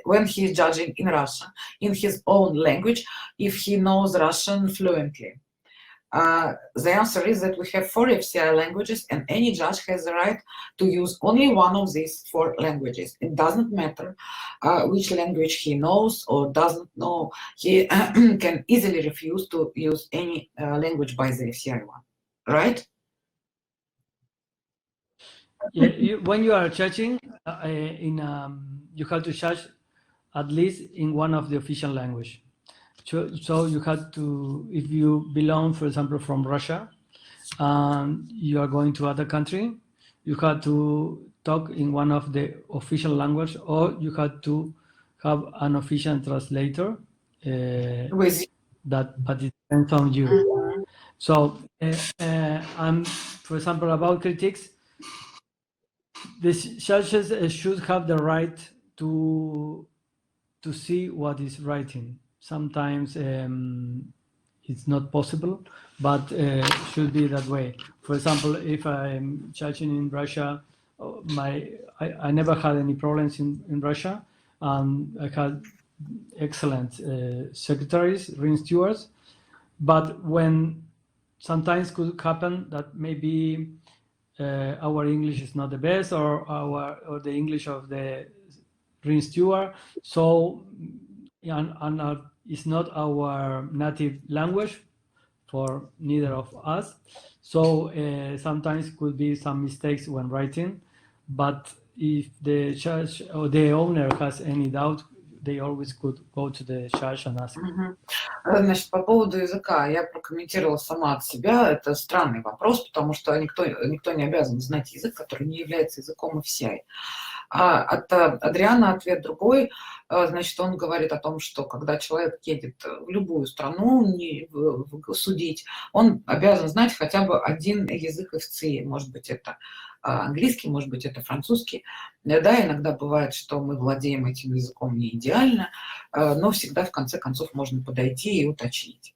when he is judging in Russian, in his own language, if he knows Russian fluently? The answer is that we have 4 FCI languages, and any judge has the right to use only one of these 4 languages. It doesn't matter which language he knows or doesn't know. He can easily refuse to use any language by the FCI one, right? Yeah, when you are judging, you have to judge at least in one of the official language. So you have to, if you belong, for example, from Russia, and you are going to other country, you have to talk in one of the official language, or you have to have an official translator. But it depends on you. Mm-hmm. So, for example, about critics, the judges should have the right to see what is writing. Sometimes it's not possible, but should be that way. For example, if I'm judging in Russia, I never had any problems in Russia. I had excellent secretaries, ring stewards, but when sometimes could happen that maybe our English is not the best, or the English of the ring steward, so and it's not our native language for neither of us. So sometimes could be some mistakes when writing, but if the judge or the owner has any doubt, they always could go to the judge and ask. Значит, по поводу языка я прокомментировала сама от себя. Это странный вопрос, потому что никто не обязан знать язык, который не является языком FCI. А от Адриана ответ другой. Значит, он говорит о том, что когда человек едет в любую страну судить, он обязан знать хотя бы один язык FCI. Может быть, это английский, может быть, это французский. Да, иногда бывает, что мы владеем этим языком не идеально, но всегда в конце концов можно подойти и уточнить.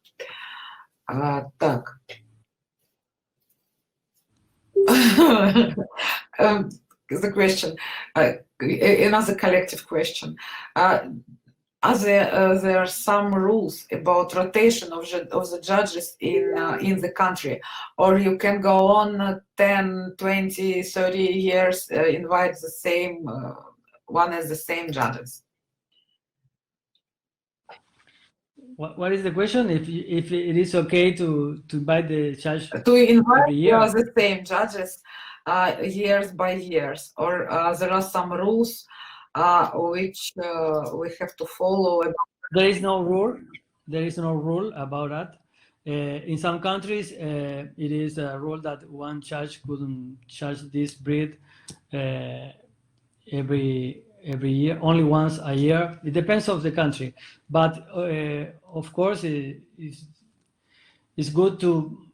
Так. The question, another collective question. There are some rules about rotation of the judges in the country, or you can go on 10, 20, 30 years, invite the same one as the same judges. What is the question? If it is okay to invite the judge to invite every year? The same judges years by years, or there are some rules which we have to follow. There is no rule. There is no rule about that. In some countries, it is a rule that one judge couldn't judge this breed every year, only once a year. It depends on the country, but of course, it's good to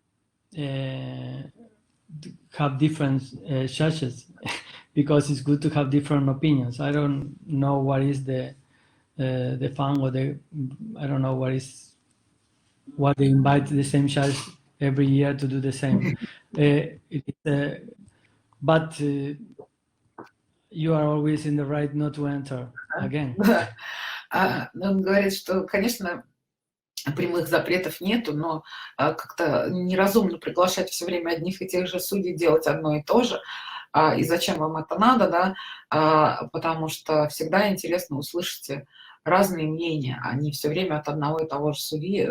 have different judges because it's good to have different opinions. I don't know what is the fun or I don't know what they invite the same judge every year to do the same. But you are always in the right not to enter again. Он говорит, что, конечно, прямых запретов нету, но как-то неразумно приглашать все время одних и тех же судей делать одно и то же. И зачем вам это надо, да? Потому что всегда интересно услышать разные мнения, а не все время от одного и того же судьи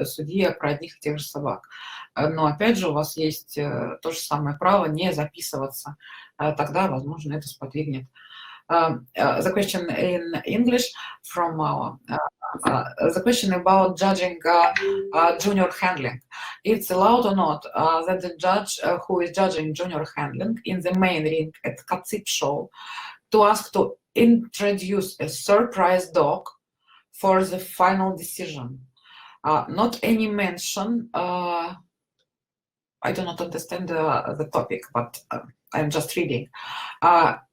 про одних и тех же собак. Но опять же у вас есть то же самое право не записываться. Тогда, возможно, это сподвигнет. The question in English from the question about judging junior handling. It's allowed or not that the judge who is judging junior handling in the main ring at Katsip show to ask to introduce a surprise dog for the final decision. Not any mention. I do not understand the topic, but I'm just reading.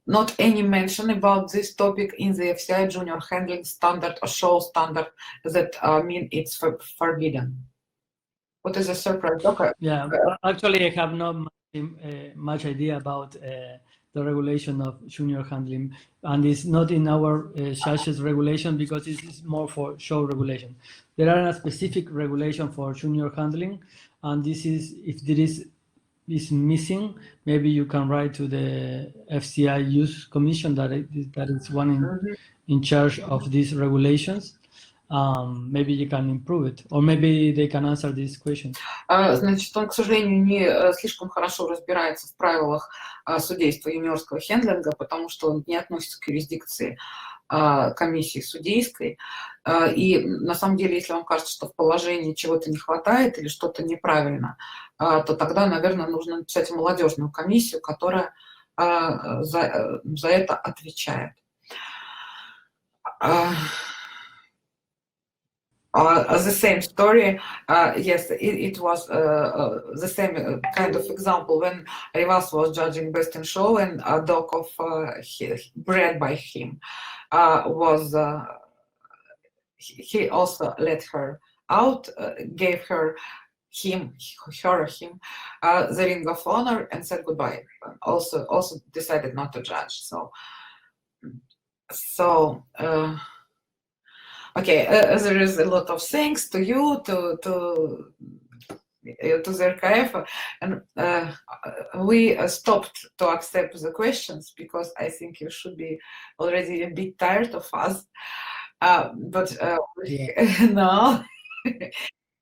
Not any mention about this topic in the FCI junior handling standard or show standard that mean it's forbidden. What is a surprise dog? Yeah, actually I have not much idea about the regulation of junior handling, and it's not in our judges regulation because this is more for show regulation. There are a specific regulation for junior handling, and this is, if there is missing, maybe you can write to the FCI Youth Commission that is one in charge of these regulations. Maybe you can improve it, or maybe they can answer these questions. Значит, он, к сожалению, не слишком хорошо разбирается в правилах судейства юниорского хендлинга, потому что он не относится к юрисдикции комиссии судейской. И на самом деле, если вам кажется, что в положении чего-то не хватает или что-то неправильно, то тогда, наверное, нужно написать в молодежную комиссию, которая за это отвечает. The same story, yes, it was the same kind of example when Rivas was judging Best in Show, and a dog of bred by him was, he also let her out, gave him the ring of honor and said goodbye. Also decided not to judge. Okay, there is a lot of thanks to you, to the RKF, and we stopped to accept the questions because I think you should be already a bit tired of us. But Yeah. no.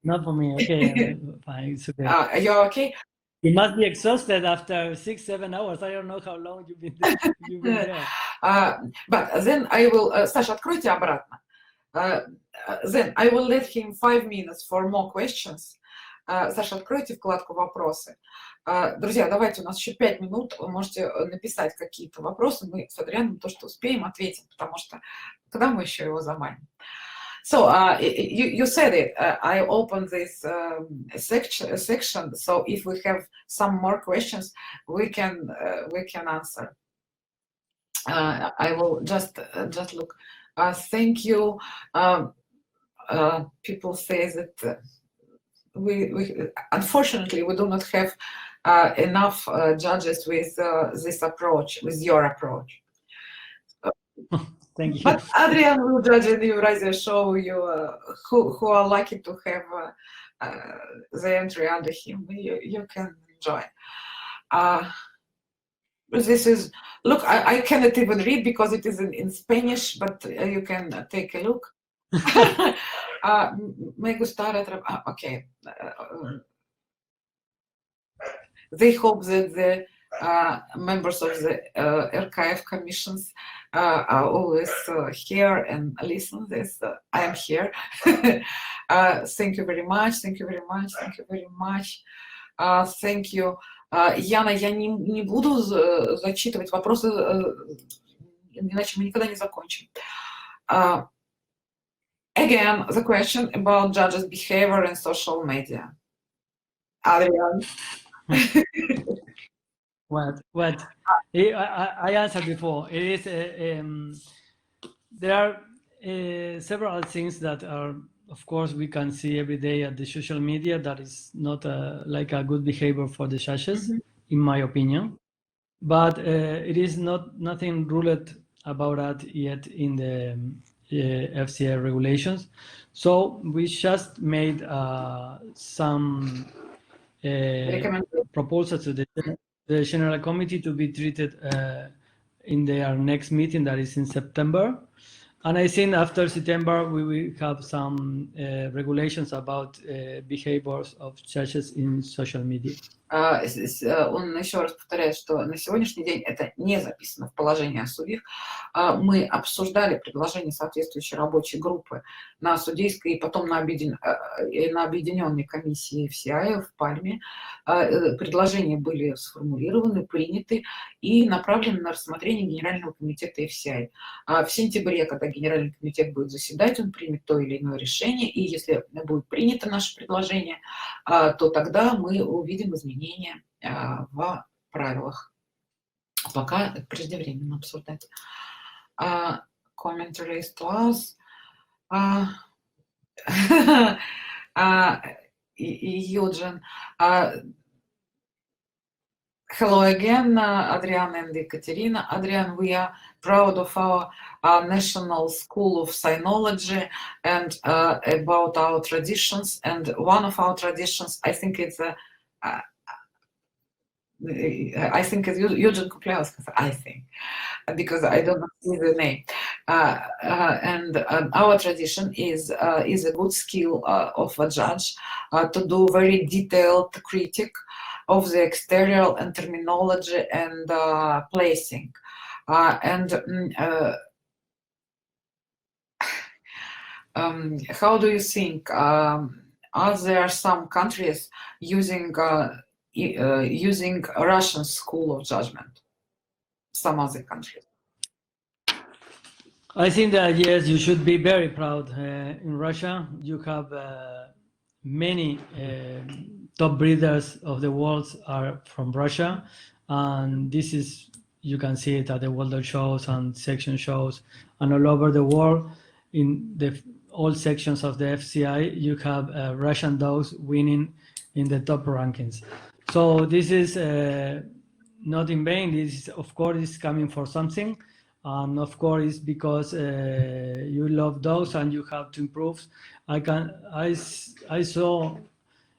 Not for me. Okay, fine. It's okay. Are you okay? You must be exhausted after 6-7 hours. I don't know how long you've been there. But then I will, Саша, откройте обратно. Then I will let him 5 minutes for more questions. Саша, откройте вкладку «Вопросы». Друзья, давайте, у нас еще 5 минут. Вы можете написать какие-то вопросы. Мы с Адрианом то, что успеем, ответим, потому что когда мы еще его заманим? So, you said it. I opened this section. So, if we have some more questions, we can answer. I will just look. Thank you. People say that we unfortunately we do not have enough judges with this approach, with your approach. Thank you. But Adrian will judge in the Eurasia show you who are lucky to have the entry under him. You can enjoy. This is, look, I cannot even read because it is in Spanish, but you can take a look. Me gustará, okay. They hope that the members of the RKF commissions are always here and listen this. I am here. Thank you very much. Thank you very much. Thank you very much. Thank you. Яна, я не буду зачитывать вопросы, иначе мы никогда не закончим. Again, the question about judges' behavior in social media. Adrian. What? I answered before. It is there are several things that are, of course, we can see every day at the social media that is not like a good behavior for the judges, in my opinion. But it is nothing ruled about that yet in the FCI regulations. So we just made some proposals to the General Committee to be treated in their next meeting, that is in September. And I think after September, we will have some regulations about behaviors of judges in social media. Он еще раз повторяет, что на сегодняшний день это не записано в положении о судьях. Мы обсуждали предложение соответствующей рабочей группы на судейской и потом на объединенной комиссии FCI в Пальме. Предложения были сформулированы, приняты и направлены на рассмотрение Генерального комитета FCI. В сентябре, когда Генеральный комитет будет заседать, он примет то или иное решение, и если будет принято наше предложение, то тогда мы увидим изменения в правилах. Пока преждевременно обсуждать. Commentaries to us. Eugen. Hello again, Adrian and Екатерина. Adrian, we are proud of our National School of Sinology and about our traditions. And one of our traditions, I think it's Eugene Kupliauskas, I think, because I don't see the name. And our tradition is a good skill of a judge to do very detailed critique of the exterior and terminology and placing. How do you think? Are there some countries using Russian school of judgment? Some other countries. I think that yes, you should be very proud. In Russia, you have many top breeders of the world are from Russia, and this is, you can see it at the World shows and section shows, and all over the world. In all sections of the FCI, you have Russian dogs winning in the top rankings. So this is not in vain. This is, of course, is coming for something, and of course, it's because you love dogs and you have to improve. I saw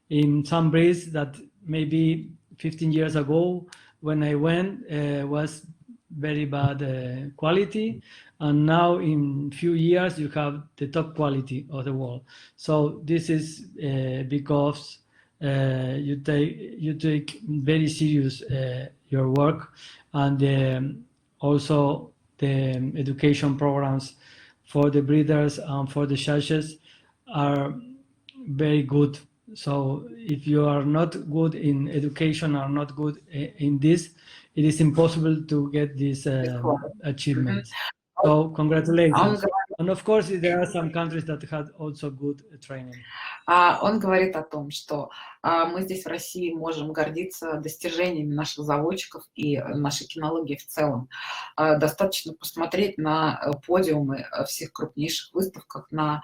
in some breeds that maybe 15 years ago when I went was very bad quality, and now in few years you have the top quality of the world. So this is because you take very serious your work, and also the education programs for the breeders and for the judges are very good. So if you are not good in education or not good in this, it is impossible to get these achievements. So congratulations. And of course, there are some countries that had also good training. Он говорит о том, что мы здесь в России можем гордиться достижениями наших заводчиков и нашей кинологии в целом. Достаточно посмотреть на подиумы всех крупнейших выставках, на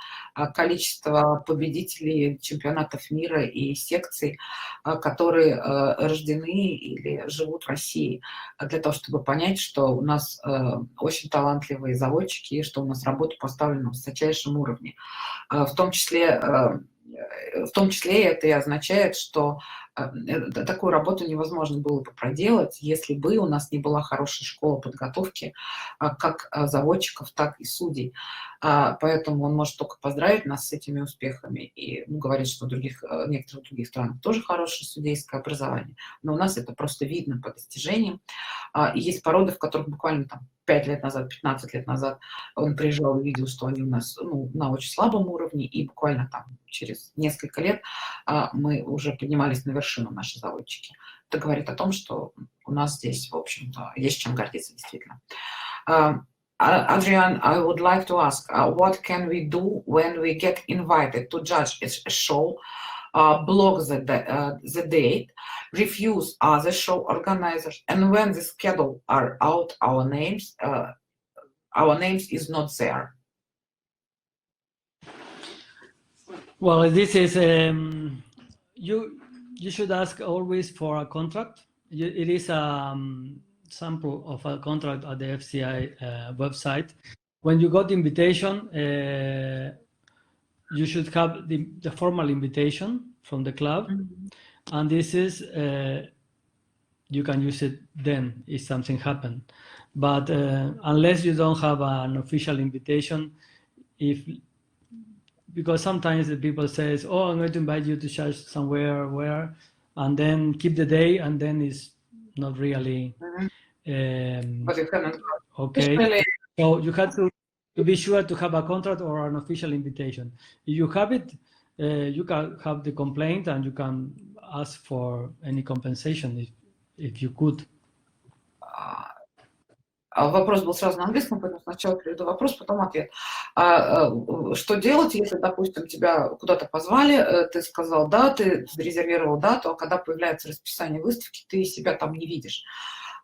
количество победителей чемпионатов мира и секций, которые рождены или живут в России, для того, чтобы понять, что у нас очень талантливые заводчики и что у нас работа поставлена на высочайшем уровне. В том числе это и означает, что такую работу невозможно было бы проделать, если бы у нас не была хорошая школа подготовки как заводчиков, так и судей. Поэтому он может только поздравить нас с этими успехами и говорить, что в некоторых других странах тоже хорошее судейское образование. Но у нас это просто видно по достижениям. И есть породы, в которых буквально там 5 лет назад, 15 лет назад он приезжал и видел, что они у нас на очень слабом уровне, и буквально там через несколько лет мы уже поднимались на вершину, наши заводчики. Это говорит о том, что у нас здесь, в общем-то, есть чем гордиться действительно. Adrian, I would like to ask, what can we do when we get invited to judge a show, block the date, refuse other show organizers, and when the schedule are out, our names is not there? Well, this is you should ask always for a contract. It is a sample of a contract at the FCI website. When you got the invitation, you should have the formal invitation from the club, and this is you can use it then if something happened. But unless you don't have an official invitation, because sometimes the people says, "Oh, I'm going to invite you to judge somewhere, where," and then keep the day, and then it's not really okay. So you have to be sure to have a contract or an official invitation. If you have it, you can have the complaint and you can ask for any compensation if you could. Вопрос был сразу на английском, поэтому сначала переведу вопрос, потом ответ. Что делать, если, допустим, тебя куда-то позвали, ты сказал да, ты зарезервировал дату, а когда появляется расписание выставки, ты себя там не видишь.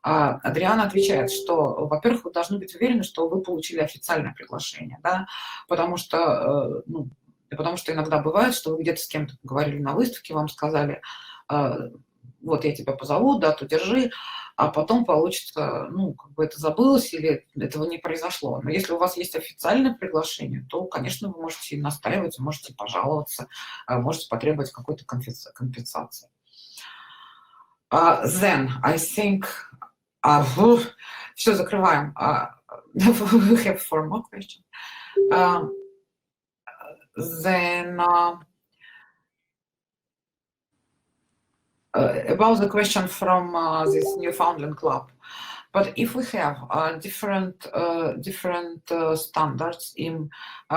Адриан отвечает, что, во-первых, вы должны быть уверены, что вы получили официальное приглашение, да, потому что иногда бывает, что вы где-то с кем-то поговорили на выставке, вам сказали, вот я тебя позову, дату держи, а потом получится, ну, как бы это забылось или этого не произошло. Но если у вас есть официальное приглашение, то, конечно, вы можете настаивать, можете пожаловаться, можете потребовать какой-то компенсации. Then, I think, все, закрываем. We have 4 more questions. Then, about the question from this Newfoundland club. But if we have different standards in,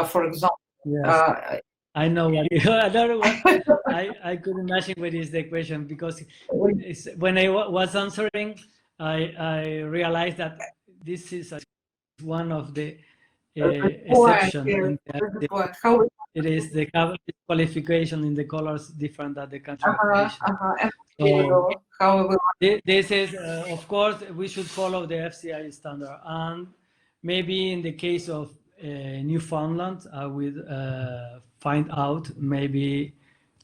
for example, yes. I know what I don't know what I could imagine what is the question, because when I was answering, I realized that this is one of the exceptions. It is the qualification in the colors different than the country of origin. So this is, of course, we should follow the FCI standard, and maybe in the case of Newfoundland, I will find out, maybe,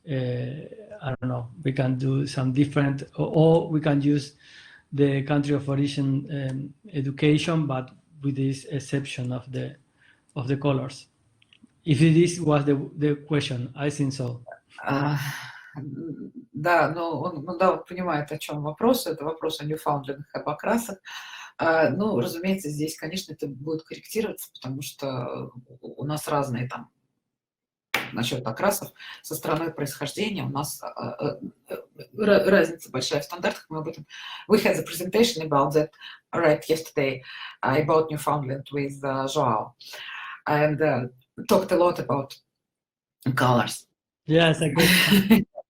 I don't know, we can do some different, or we can use the country of origin education, but with this exception of the colors. If this was the question, I think so. Да, но он понимает, о чем вопрос. Это вопрос о Ньюфаундленд об окрасах. Ну, разумеется, здесь, конечно, это будет корректироваться, потому что у нас разные там насчет окрасов со страной происхождения. У нас разница большая в стандартах. Мы об этом... We had a presentation about that right yesterday about Newfoundland with Joao, and talked a lot about colors. Yes,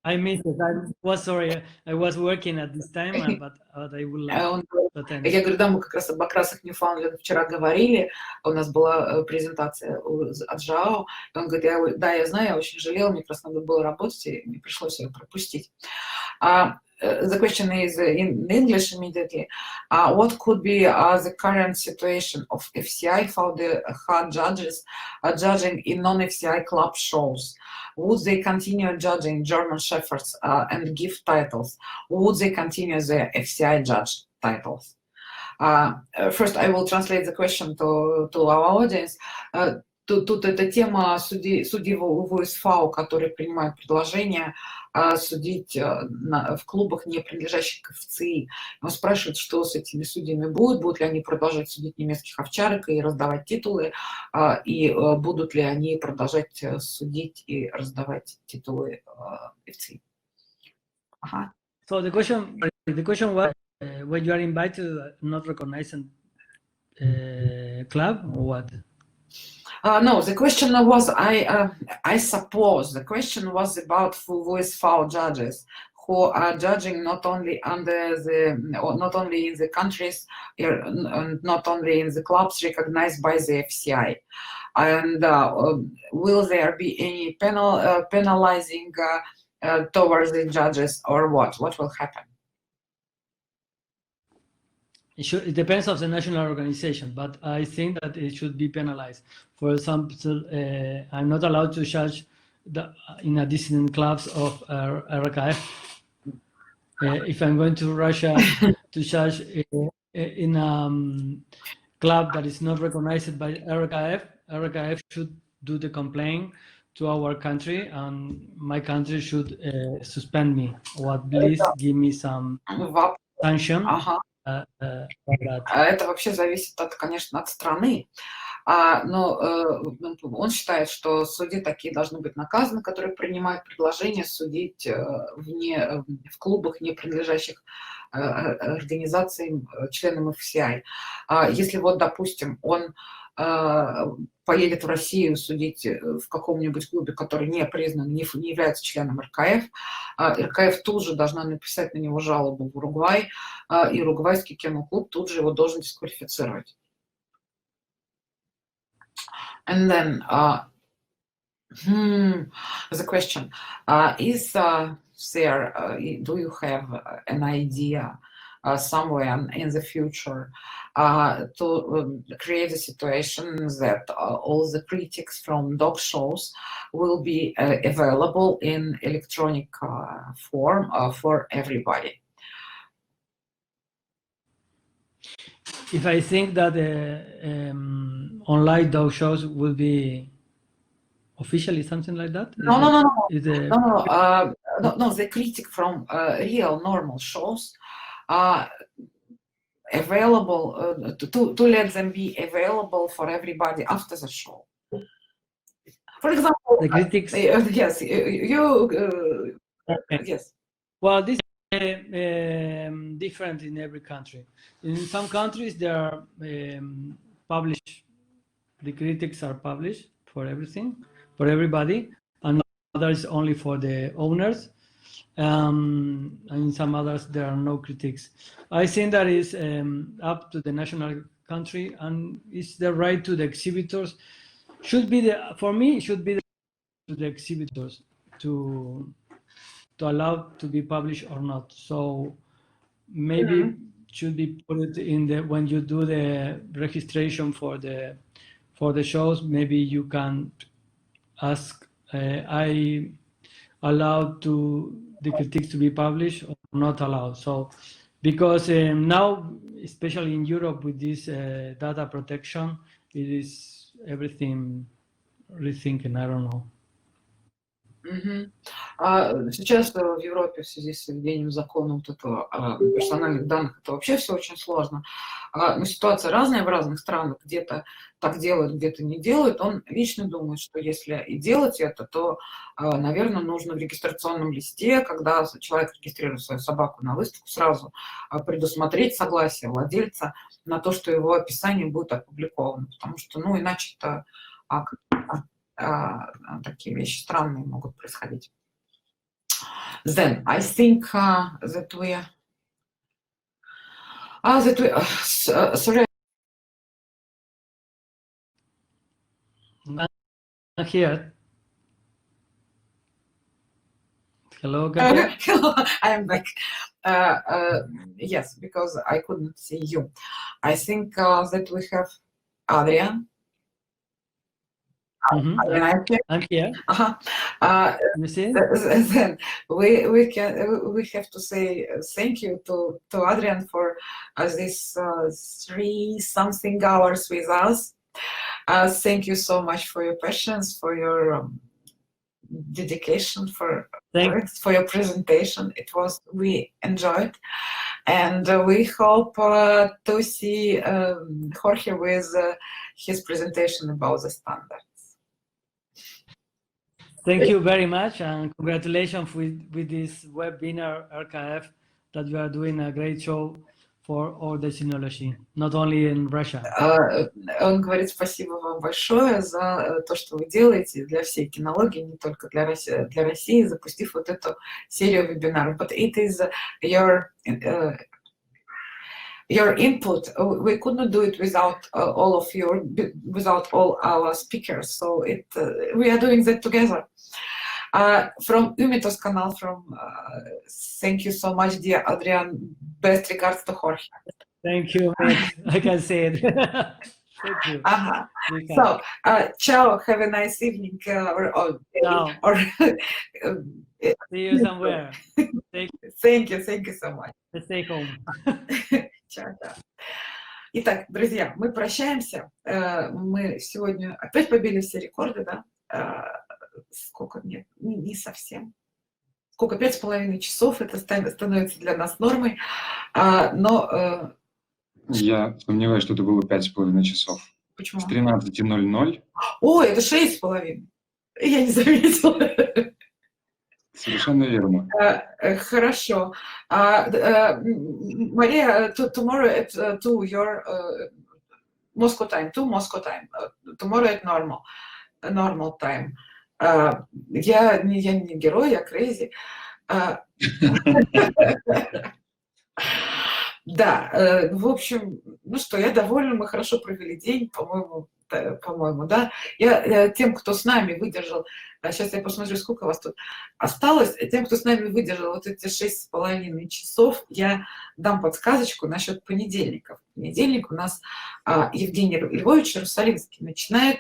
I missed it. I was sorry. I was working at this time, but I will. Я говорю, да, мы как раз об окрасах Ньюфаундленда вчера говорили. У нас была презентация от Жоао. Он говорит, да, я знаю, я очень жалела, мне просто надо было работать, и мне пришлось ее пропустить. The question is in English immediately. What could be the current situation of FCI for the hard judges judging in non-FCI club shows? Would they continue judging German Shepherds and give titles? Would they continue the FCI judge titles? First, I will translate the question to our audience. Тут эта тема судей в УСФАУ, которые принимают предложение судить в клубах, не принадлежащих к FCI. Он спрашивает, что с этими судьями будет, будут ли они продолжать судить немецких овчарок и раздавать титулы, и будут ли они продолжать судить и раздавать титулы FCI. So the question was, when you are invited to a not recognized club, or what? No, the question was, I suppose the question was about USFAO judges who are judging not only in the countries, not only in the clubs recognized by the FCI. And will there be any penalizing towards the judges, or what? What will happen? It depends on the national organization, but I think that it should be penalized. For example, I'm not allowed to judge in a dissident clubs of RKF. If I'm going to Russia to judge in a club that is not recognized by RKF should do the complaint to our country, and my country should suspend me, or at least give me some sanction. Это вообще зависит, конечно, от страны. Но он считает, что судьи такие должны быть наказаны, которые принимают предложение судить в клубах, не принадлежащих организациям, членам FCI. Если вот, допустим, он поедет в Россию судить в каком-нибудь клубе, который не признан, не является членом РКФ, РКФ тут же должна написать на него жалобу в Уругвай, и уругвайский киноклуб тут же его должен дисквалифицировать. And then the question is there, do you have an idea somewhere in the future to create a situation that all the critics from dog shows will be available in electronic form for everybody? if I think that online dog shows will be officially something like that? No, no, no, no. Is No, the critic from real normal shows are available to let them be available for everybody after the show. For example, the critics. Yes, Okay. yes. Well, this is different in every country. In some countries, they are published. The critics are published for everything, for everybody, and others only for the owners. And in some others, there are no critics. I think that is up to the national country, and it's the right to the exhibitors. Should be for me, it should be to the exhibitors to allow to be published or not. So maybe should be put in the when you do the registration for the shows. Maybe you can ask, I allowed to the critiques to be published or not allowed. So because now, especially in Europe with this data protection, it is everything rethinking. I don't know. Сейчас в Европе в связи с введением закона вот этого персональных данных, это вообще все очень сложно. Но ситуация разная в разных странах, где-то так делают, где-то не делают. Он лично думает, что если и делать это, то, наверное, нужно в регистрационном листе, когда человек регистрирует свою собаку на выставку, сразу предусмотреть согласие владельца на то, что его описание будет опубликовано, потому что, ну, иначе-то такие вещи странные могут происходить. Then I think that we sorry. I'm here. Hello, Hello, I am back. Yes, because I couldn't see you. I think that we have Adrian. I'm here. You see? Then we have to say thank you to Adrian for this 3-something hours with us. Thank you so much for your patience, for your dedication, for your presentation. We enjoyed, and we hope to see Jorge with his presentation about the standards. Thank you very much, and congratulations with this webinar archive that you are doing a great show for all the sinology, not only in Russia. Он говорит, спасибо вам большое за то, что вы делаете для всей кинологии, не только для России, запустив вот эту серию вебинаров. But it is your input. We couldn't do it without all of you, without all our speakers. So we are doing that together. From Umitos canal, thank you so much, dear Adrian. Best regards to Jorge. Thank you. I can say it. Thank you. So, ciao. Have a nice evening. Or see you somewhere. Thank you so much. Stay home. Чао. Итак, друзья, мы прощаемся. Мы сегодня опять побили все рекорды, да? Сколько? Нет, не совсем. Сколько? 5,5 часов. Это становится для нас нормой. Но... Я сомневаюсь, что это было 5,5 часов. Почему? С 13:00. Ой, это 6,5. Я не заметила. Совершенно верно. Хорошо. Мария, tomorrow at 2 your Moscow time, 2 Moscow time. Tomorrow at normal time. Я не герой, я crazy. Да, в общем, ну что, я довольна, мы хорошо провели день, по-моему, да. Я тем, кто с нами выдержал, сейчас я посмотрю, сколько вас тут осталось, тем, кто с нами выдержал вот эти 6,5 часов, я дам подсказочку насчет понедельников. В понедельник у нас Евгений Львович Иерусалимский начинает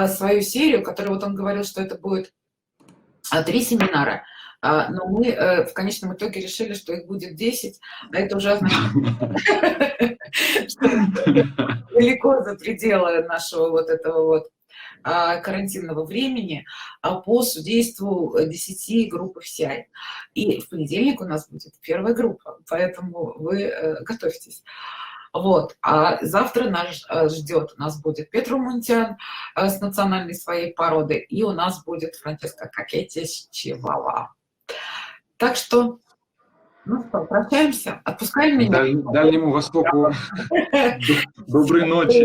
свою серию, которую вот он говорил, что это будет 3 семинара. Но мы в конечном итоге решили, что их будет 10, а это уже означает, что далеко за пределы нашего вот этого вот карантинного времени по судейству 10 групп FCI. И в понедельник у нас будет первая группа, поэтому вы готовьтесь. Вот. А завтра нас ждет, у нас будет Петру Мунтян с национальной своей породы, и у нас будет Франческа Кокетти с Чивава. Так что, ну что, прощаемся, отпускаем меня. Дальнему Востоку доброй ночи.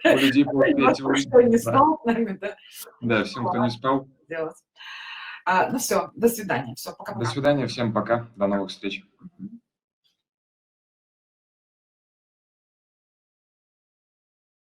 У людей по Кто не спал с нами, да? Да, всем, кто не спал. Ну все, до свидания. Все, пока-пока. До свидания, всем пока, до новых встреч.